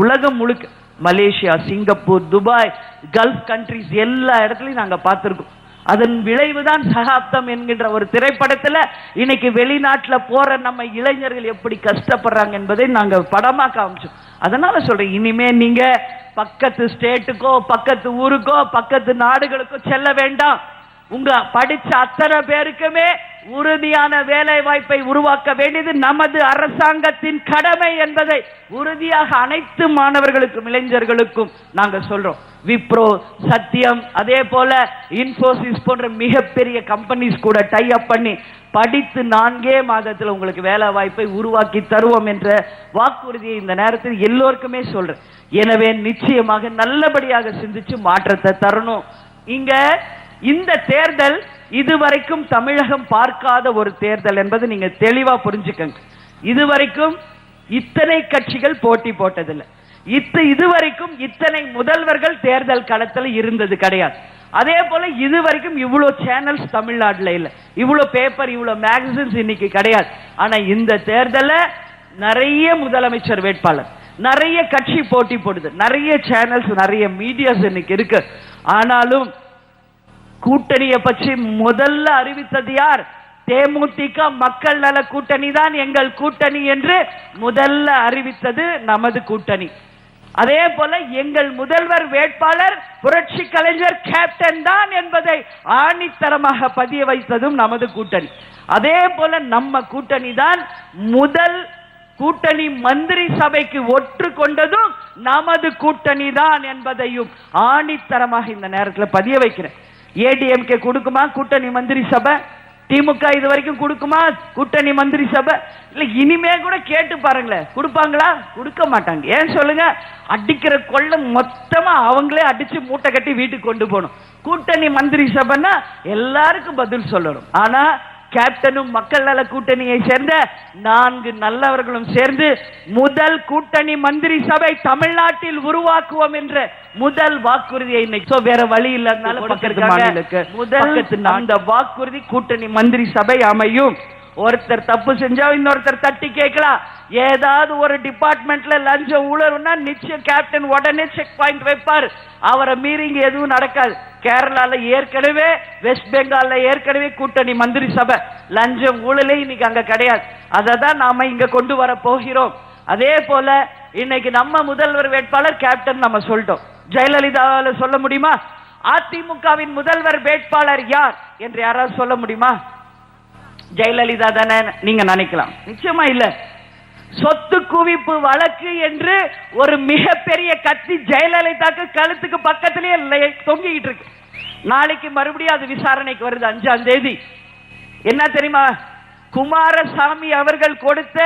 உலகம் முழுக்க Malaysia, Singapore, Dubai, gulf countries எல்லா இடத்துலையும் நாங்க பார்த்திருக்கோம். அதன் விளைவுதான் சகாப்தம் என்கின்ற ஒரு திரைப்படத்துல இன்னைக்கு வெளிநாட்டுல போற நம்ம இளைஞர்கள் எப்படி கஷ்டப்படுறாங்க என்பதை நாங்க படமா காமிச்சோம். அதனால சொல்றேன், இனிமே நீங்க பக்கத்து ஸ்டேட்டுக்கோ பக்கத்து ஊருக்கோ பக்கத்து நாடுகளுக்கோ செல்ல வேண்டாம். உங்க படிச்ச அத்தனை பேருக்குமே உறுதியான வேலை வாய்ப்பை உருவாக்க வேண்டியது நமது அரசாங்கத்தின் கடமை என்பதை உறுதியாக அனைத்து மாணவர்களுக்கும் இளைஞர்களுக்கும் நாங்க சொல்றோம். விப்ரோ, சத்தியம், அதே போல இன்ஃபோசிஸ் போன்ற மிகப்பெரிய கம்பெனிஸ் கூட டை அப் பண்ணி படித்து 4 மாதத்தில் உங்களுக்கு வேலை வாய்ப்பை உருவாக்கி தருவோம் என்ற வாக்குறுதியை இந்த நேரத்தில் எல்லோருக்குமே சொல்றேன். எனவே நிச்சயமாக நல்லபடியாக சிந்திச்சு மாற்றத்தை தரணும். இங்க இந்த தேர்தல் இதுவரைக்கும் தமிழகம் பார்க்காத ஒரு தேர்தல் என்பது நீங்க தெளிவா புரிஞ்சுக்கங்க. இதுவரைக்கும் இத்தனை கட்சிகள் போட்டி போட்டதில்லை. இதுவரைக்கும் இத்தனை முதல்வர்கள் தேர்தல் களத்தில் இருந்தது கிடையாது. அதே போல இதுவரைக்கும் இவ்வளவு சேனல்ஸ் தமிழ்நாட்டில் இல்லை, இவ்வளவு பேப்பர், இவ்வளவு மேகசின்ஸ் இன்னைக்கு கிடையாது. ஆனா இந்த தேர்தல நிறைய முதலமைச்சர் வேட்பாளர், நிறைய கட்சி போட்டி போடுது, நிறைய சேனல்ஸ், நிறைய மீடியாஸ் இன்னைக்கு இருக்கு. ஆனாலும் கூட்டணியை பற்றி முதல்ல அறிவித்தது யார்? தேமுதிக மக்கள் நல கூட்டணி தான் எங்கள் கூட்டணி என்று முதல்ல அறிவித்தது நமது கூட்டணி. அதே போல எங்கள் முதல்வர் வேட்பாளர் புரட்சி கலைஞர் கேப்டன் தான் என்பதை ஆணித்தரமாக பதிய வைத்ததும் நமது கூட்டணி. அதே போல நம்ம கூட்டணி தான் முதல் கூட்டணி மந்திரி சபைக்கு ஒற்று கொண்டதும் நமது கூட்டணி தான் என்பதையும் ஆணித்தரமாக இந்த நேரத்தில் பதிய வைக்கிறேன். ஏடிஎம்கே கொடுக்குமா கூட்டணி மந்திரி சபை? திமுக இது வரைக்கும் கொடுக்குமா கூட்டணி மந்திரி சபை? இல்ல இனிமே கூட கேட்டு பாருங்களேன், கொடுப்பாங்களா? கொடுக்க மாட்டாங்க. ஏன் சொல்லுங்க? அடிக்கிற கொள்ள மொத்தமா அவங்களே அடிச்சு மூட்டை கட்டி வீட்டுக்கு கொண்டு போகணும். கூட்டணி மந்திரி சபைன்னா எல்லாருக்கும் பதில் சொல்லணும். ஆனா கேப்டனும் மக்கள் நல கூட்டணியை சேர்ந்த 4 நல்லவர்களும் சேர்ந்து முதல் கூட்டணி மந்திரி சபை தமிழ்நாட்டில் உருவாக்குவோம் என்ற முதல் வாக்குறுதியை இன்னைக்கு வேற வழி இல்லாதனால முதல் அந்த வாக்குறுதி கூட்டணி மந்திரி சபை அமையும். ஒருத்தர் தப்பு செஞ்சா இன்னொருத்தர் தட்டி கேட்கலாம். ஏதாவது ஒரு டிபார்ட்மெண்ட்ல லஞ்ச ஊழல்னா நிச்சயம் கேப்டன் உடனே செக் பாயிண்ட் வைப்பார். அவரை மீறிங்க எதுவும் நடக்காது. கேரளால ஏற்கனவே, வெஸ்ட் பெங்கால்ல ஏற்கனவே கூட்டணி மந்திரி சபை லஞ்சம் ஊழலே இன்னைக்கு அங்க கிடையாது. அதை தான் நாம இங்க கொண்டு வர போகிறோம். அதே போல இன்னைக்கு நம்ம முதல்வர் வேட்பாளர் கேப்டன் நம்ம சொல்லிட்டோம். ஜெயலலிதாவால சொல்ல முடியுமா அதிமுகவின் முதல்வர் வேட்பாளர் யார் என்று யாராவது சொல்ல முடியுமா? ஜெயலலிதா தானே நீங்க நினைக்கலாம். நிச்சயமா இல்ல. சொத்து குவிப்பு வழக்கு என்று ஒரு மிகப்பெரிய கத்தி ஜெயலலிதாக்கு கழுத்துக்கு பக்கத்திலேயே தொங்கிட்டு இருக்கு. நாளைக்கு மறுபடியும் அது விசாரணைக்கு வருது 5ஆம் தேதி. என்ன தெரியுமா? குமாரசாமி அவர்கள் கொடுத்த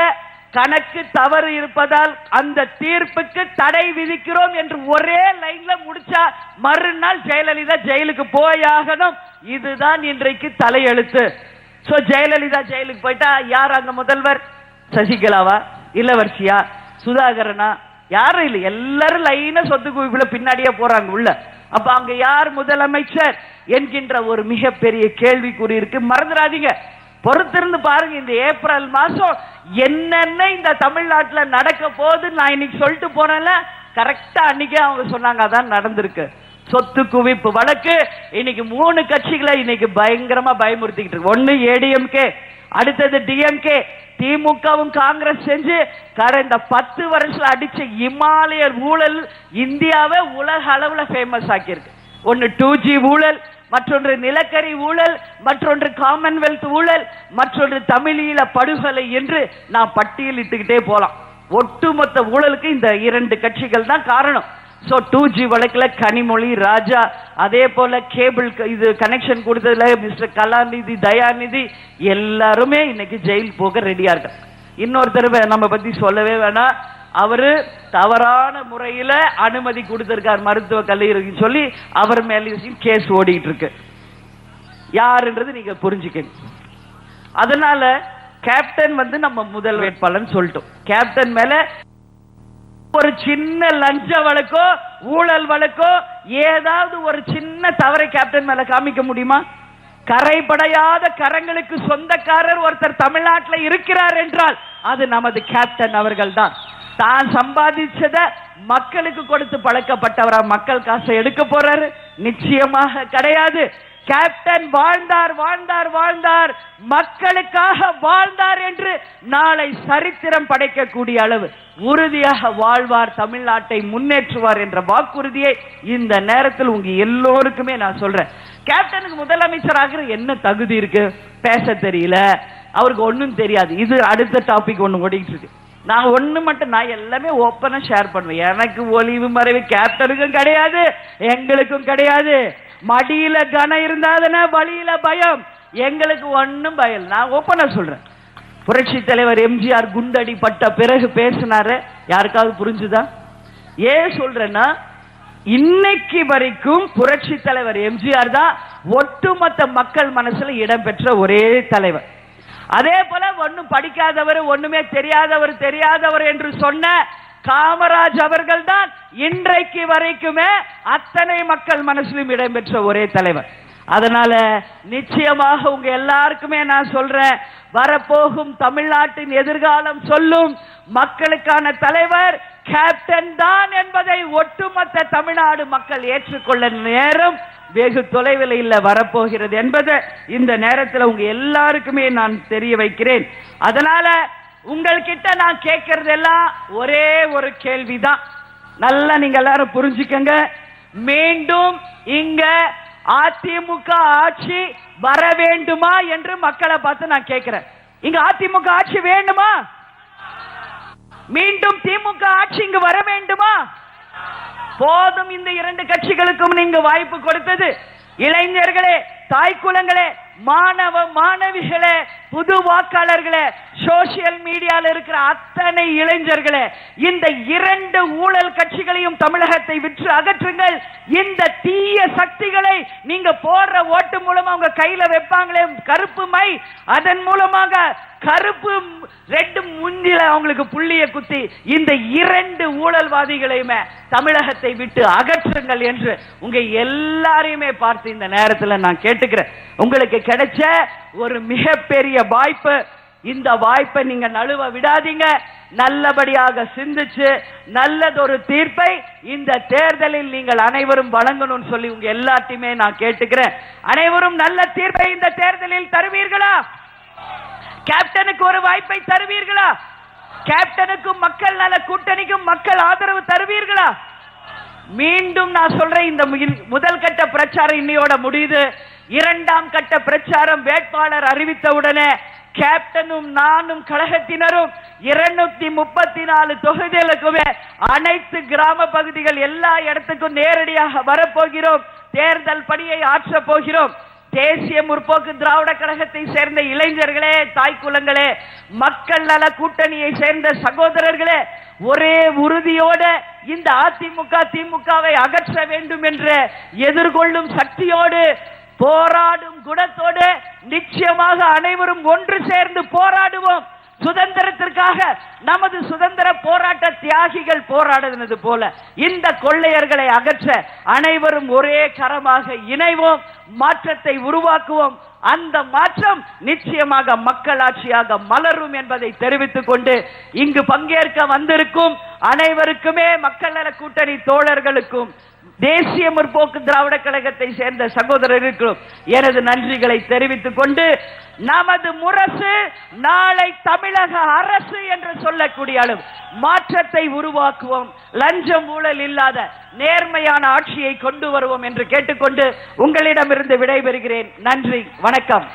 கணக்கு தவறு இருப்பதால் அந்த தீர்ப்புக்கு தடை விதிக்கிறோம் என்று ஒரே லைன்ல முடிச்சா மறுநாள் ஜெயலலிதா ஜெயிலுக்கு போயாகணும். இதுதான் இன்றைக்கு தலையெழுத்து. சோ ஜெயலலிதா ஜெயிலுக்கு போயிட்டா யார் அங்க முதல்வர்? சசிகலாவா, இளவரசியா, சுதாகரனா? யாரும் இல்லை. எல்லாரும் லைனா சொத்து குவிப்புல பின்னாடியே போறாங்க உள்ள. அப்ப அங்க யார் முதலமைச்சர் என்கின்ற ஒரு மிகப்பெரிய கேள்விக்குறி இருக்கு. மறந்துடாதீங்க, பொறுத்திருந்து பாருங்க. இந்த ஏப்ரல் மாசம் என்னென்ன இந்த தமிழ்நாட்டில் நடக்க போகுது நான் இன்னைக்கு சொல்லிட்டு போனேன்ல, கரெக்டா அன்னைக்கே அவங்க சொன்னாங்க. அதான் நடந்திருக்கு. சொத்து குவிப்பு வழக்கு இன்னைக்கு 3 கட்சிகளை இன்னைக்கு பயங்கரமா பயமுறுத்திக்கிட்டு இருக்கு. ஒன்னு ஏடிஎம்கே, அடுத்தது டிஎம்கே, திமுகவும் காங்கிரஸ் செஞ்சு கடந்த 10 வருஷம் அடிச்ச இமாலய ஊழல் இந்தியாவை உலக அளவுல ஃபேமஸ் ஆக்கியிருக்கு. ஒன்னு 2G ஊழல், மற்றொன்று நிலக்கரி ஊழல், மற்றொன்று காமன்வெல்த் ஊழல், மற்றொன்று தமிழீழ படுகொலை என்று நான் பட்டியலிட்டுக்கிட்டே போலாம். ஒட்டுமொத்த ஊழலுக்கு இந்த 2 கட்சிகள் தான் காரணம். சோ 2G வழக்குல கனிமொழி, ராஜா, அதே போல கேபிள் இது கனெக்ஷன் கொடுத்ததுல மிஸ்டர் கலாநிதி, தயாநிதி எல்லாருமே இன்னைக்கு ஜெயில் போக ரெடியா இருக்க. இன்னொருத்தர் நம்ம பத்தி சொல்லவே வேணாம். அவரு தவறான முறையில அனுமதி கொடுத்திருக்கார் மருத்துவ கல்லூரிக்கு சொல்லி அவர் மேல கேஸ் ஓடிட்டு இருக்கு. யாருன்றது நீங்க புரிஞ்சுக்கணும். அதனால கேப்டன் நம்ம முதல் வேட்பாளர் சொல்லிட்டோம். கேப்டன் மேல ஒரு சின்ன லஞ்ச வழக்கோ ஊழல் வழக்கோ ஏதாவது ஒரு சின்ன தவறை கேப்டன் மேல காமிக்க முடியுமா? கரைபடையாத கரங்களுக்கு சொந்தக்காரர் ஒருத்தர் தமிழ்நாட்டில் இருக்கிறார் என்றால் அது நமது கேப்டன் அவர்கள் தான். தான் சம்பாதிச்சத மக்களுக்கு கொடுத்து பழக்கப்பட்டவரா மக்கள் காசை எடுக்க போறாரு? நிச்சயமாக கிடையாது. கேப்டன் வாழ்ந்தார் வாழ்ந்தார் வாழ்ந்தார், மக்களுக்காக வாழ்ந்தார் என்று நாளை சரித்திரம் படைக்கக்கூடிய அளவு உறுதியாக வாழ்வார், தமிழ்நாட்டை முன்னேற்றுவார் என்ற வாக்குறுதியை இந்த நேரத்தில் உங்க எல்லோருக்குமே நான் சொல்றேன். கேப்டனுக்கு முதலமைச்சராக என்ன தகுதி இருக்கு? பேச தெரியல, அவருக்கு ஒன்னும் தெரியாது. இது அடுத்த டாபிக் ஒன்னு ஓடிட்டு இருக்கு. நான் ஒண்ணு மட்டும், நான் எல்லாமே ஓப்பனா ஷேர் பண்ணுவேன். எனக்கு ஒளிவு மறைவு கேப்டனுக்கும் கிடையாது, எங்களுக்கும் கிடையாது. மடியில கனம் இருந்தாதுன்னா வழியில பயம். எங்களுக்கு ஒன்னும் பயம். நான் ஓப்பனா சொல்றேன். புரட்சி தலைவர் எம்ஜிஆர் குண்டடி பட்ட பிறகு பேசினாரு, யாருக்காவது புரிஞ்சுதா? ஏன் சொல்றேன்னா, இன்னைக்கு வரைக்கும் புரட்சி தலைவர் எம்ஜிஆர் தான் ஒட்டுமொத்த மக்கள் மனசுல இடம்பெற்ற ஒரே தலைவர். அதே போல ஒன்னும் படிக்காதவர், ஒண்ணுமே தெரியாதவர் என்று சொன்ன காமராஜ் அவர்கள் தான் இன்றைக்கு வரைக்குமே அத்தனை மக்கள் மனசிலும் இடம்பெற்ற ஒரே தலைவர். அதனால நிச்சயமாக உங்க எல்லாருக்குமே நான் சொல்றேன், வரப்போகும் தமிழ்நாட்டின் எதிர்காலம் சொல்லும் மக்களுக்கான தலைவர் கேப்டன் தான் என்பதை ஒட்டுமொத்த தமிழ்நாடு மக்கள் ஏற்றுக்கொள்ள நேரம் வெகு தொலைவில் இல்ல வரப்போகிறது என்பதை இந்த நேரத்தில் உங்க எல்லாருக்குமே நான் தெரிய வைக்கிறேன். அதனால உங்கள்கிட்ட நான் கேட்கறது எல்லாம் ஒரே ஒரு கேள்விதான். நல்லா நீங்க எல்லாரும் புரிஞ்சுக்கங்க. மீண்டும் இங்க அதிமுக ஆட்சி வர வேண்டுமா என்று மக்களை பார்த்து நான் கேட்கிறேன். இங்க அதிமுக ஆட்சி வேண்டுமா? மீண்டும் திமுக ஆட்சி இங்கு வர வேண்டுமா? போதும் இந்த இரண்டு கட்சிகளுக்கும் நீங்க வாய்ப்பு கொடுத்தது. இளைஞர்களே, தாய்க்குலங்களே, மாணவ மாணவிகளே, புது வாக்காளர்களே, சோசியல் மீடியால இருக்கிற அத்தனை இளைஞர்களே, இந்த இரண்டு ஊழல் கட்சிகளையும் தமிழகத்தை விற்று அகற்றுங்கள். இந்த தீய சக்திகளை நீங்க போடுற ஓட்டு மூலமா உங்க கையில வைப்பாங்களே கருப்பு மை, அதன் மூலமாக கருப்பு ரெட்டு முந்தில அவங்களுக்கு புள்ளிய குத்தி இந்த இரண்டு ஊழல்வாதிகளையுமே தமிழகத்தை விட்டு அகற்றுங்கள் என்று உங்க எல்லாரையுமே பார்த்து இந்த நேரத்தில் நான் கேட்டுக்கிறேன். உங்களுக்கு கிடைச்ச ஒரு மிகப்பெரிய வாய்ப்பு. இந்த வாய்ப்பை நீங்க நழுவ விடாதீங்க. நல்லபடியாக சிந்திச்சு நல்லதொரு தீர்ப்பை இந்த தேர்தலில் நீங்கள் அனைவரும் வழங்கணும்னு சொல்லி உங்க எல்லாத்தையுமே நான் கேட்டுக்கிறேன். அனைவரும் நல்ல தீர்ப்பை இந்த தேர்தலில் தருவீர்களா? கேப்டனுக்கு ஒரு வாய்ப்பை தருவீர்களா? கேப்டனுக்கும் மக்கள் நல கூட்டணிக்கும் மக்கள் ஆதரவு தருவீர்களா? மீண்டும் நான் சொல்றேன், இந்த முதல் கட்ட பிரச்சாரம் இன்னையோட முடியுது. இரண்டாம் கட்ட பிரச்சாரம் வேட்பாளர் அறிவித்தவுடனே கேப்டனும் நானும் கழகத்தினரும் 234 தொகுதிகளுக்குமே அனைத்து கிராம பகுதிகள் எல்லா இடத்துக்கும் நேரடியாக வரப்போகிறோம். தேர்தல் பணியை ஆற்ற போகிறோம். தேசிய முற்போக்கு திராவிட கழகத்தை சேர்ந்த இளைஞர்களே, தாய்க்குலங்களே, மக்கள் நல கூட்டணியை சேர்ந்த சகோதரர்களே, ஒரே உறுதியோட இந்த அதிமுக திமுகவை அகற்ற வேண்டும் என்று எதிர்கொள்ளும் சக்தியோடு, போராடும் குணத்தோடு நிச்சயமாக அனைவரும் ஒன்று சேர்ந்து போராடுவோம். சுதந்திரத்திற்காக நமது சுதந்திர போராட்ட தியாகிகள் போராடுவது போல இந்த கொள்ளையர்களை அகற்ற அனைவரும் ஒரே கரமாக இணைவோம், மாற்றத்தை உருவாக்குவோம். அந்த மாற்றம் நிச்சயமாக மக்களாட்சியாக மலரும் என்பதை தெரிவித்துக் கொண்டு இங்கு பங்கேற்க வந்திருக்கும் அனைவருக்குமே, மக்கள் நல கூட்டணி தோழர்களுக்கும், தேசிய முற்போக்கு திராவிட கழகத்தை சேர்ந்த சகோதரர்களுக்கும் எனது நன்றிகளை தெரிவித்துக் கொண்டு, நமது முரசு நாளை தமிழக அரசு என்று சொல்லக்கூடிய அளவு மாற்றத்தை உருவாக்குவோம். லஞ்சம் ஊழல் இல்லாத நேர்மையான ஆட்சியை கொண்டு வருவோம் என்று கேட்டுக்கொண்டு உங்களிடமிருந்து விடைபெறுகிறேன். நன்றி, வணக்கம்.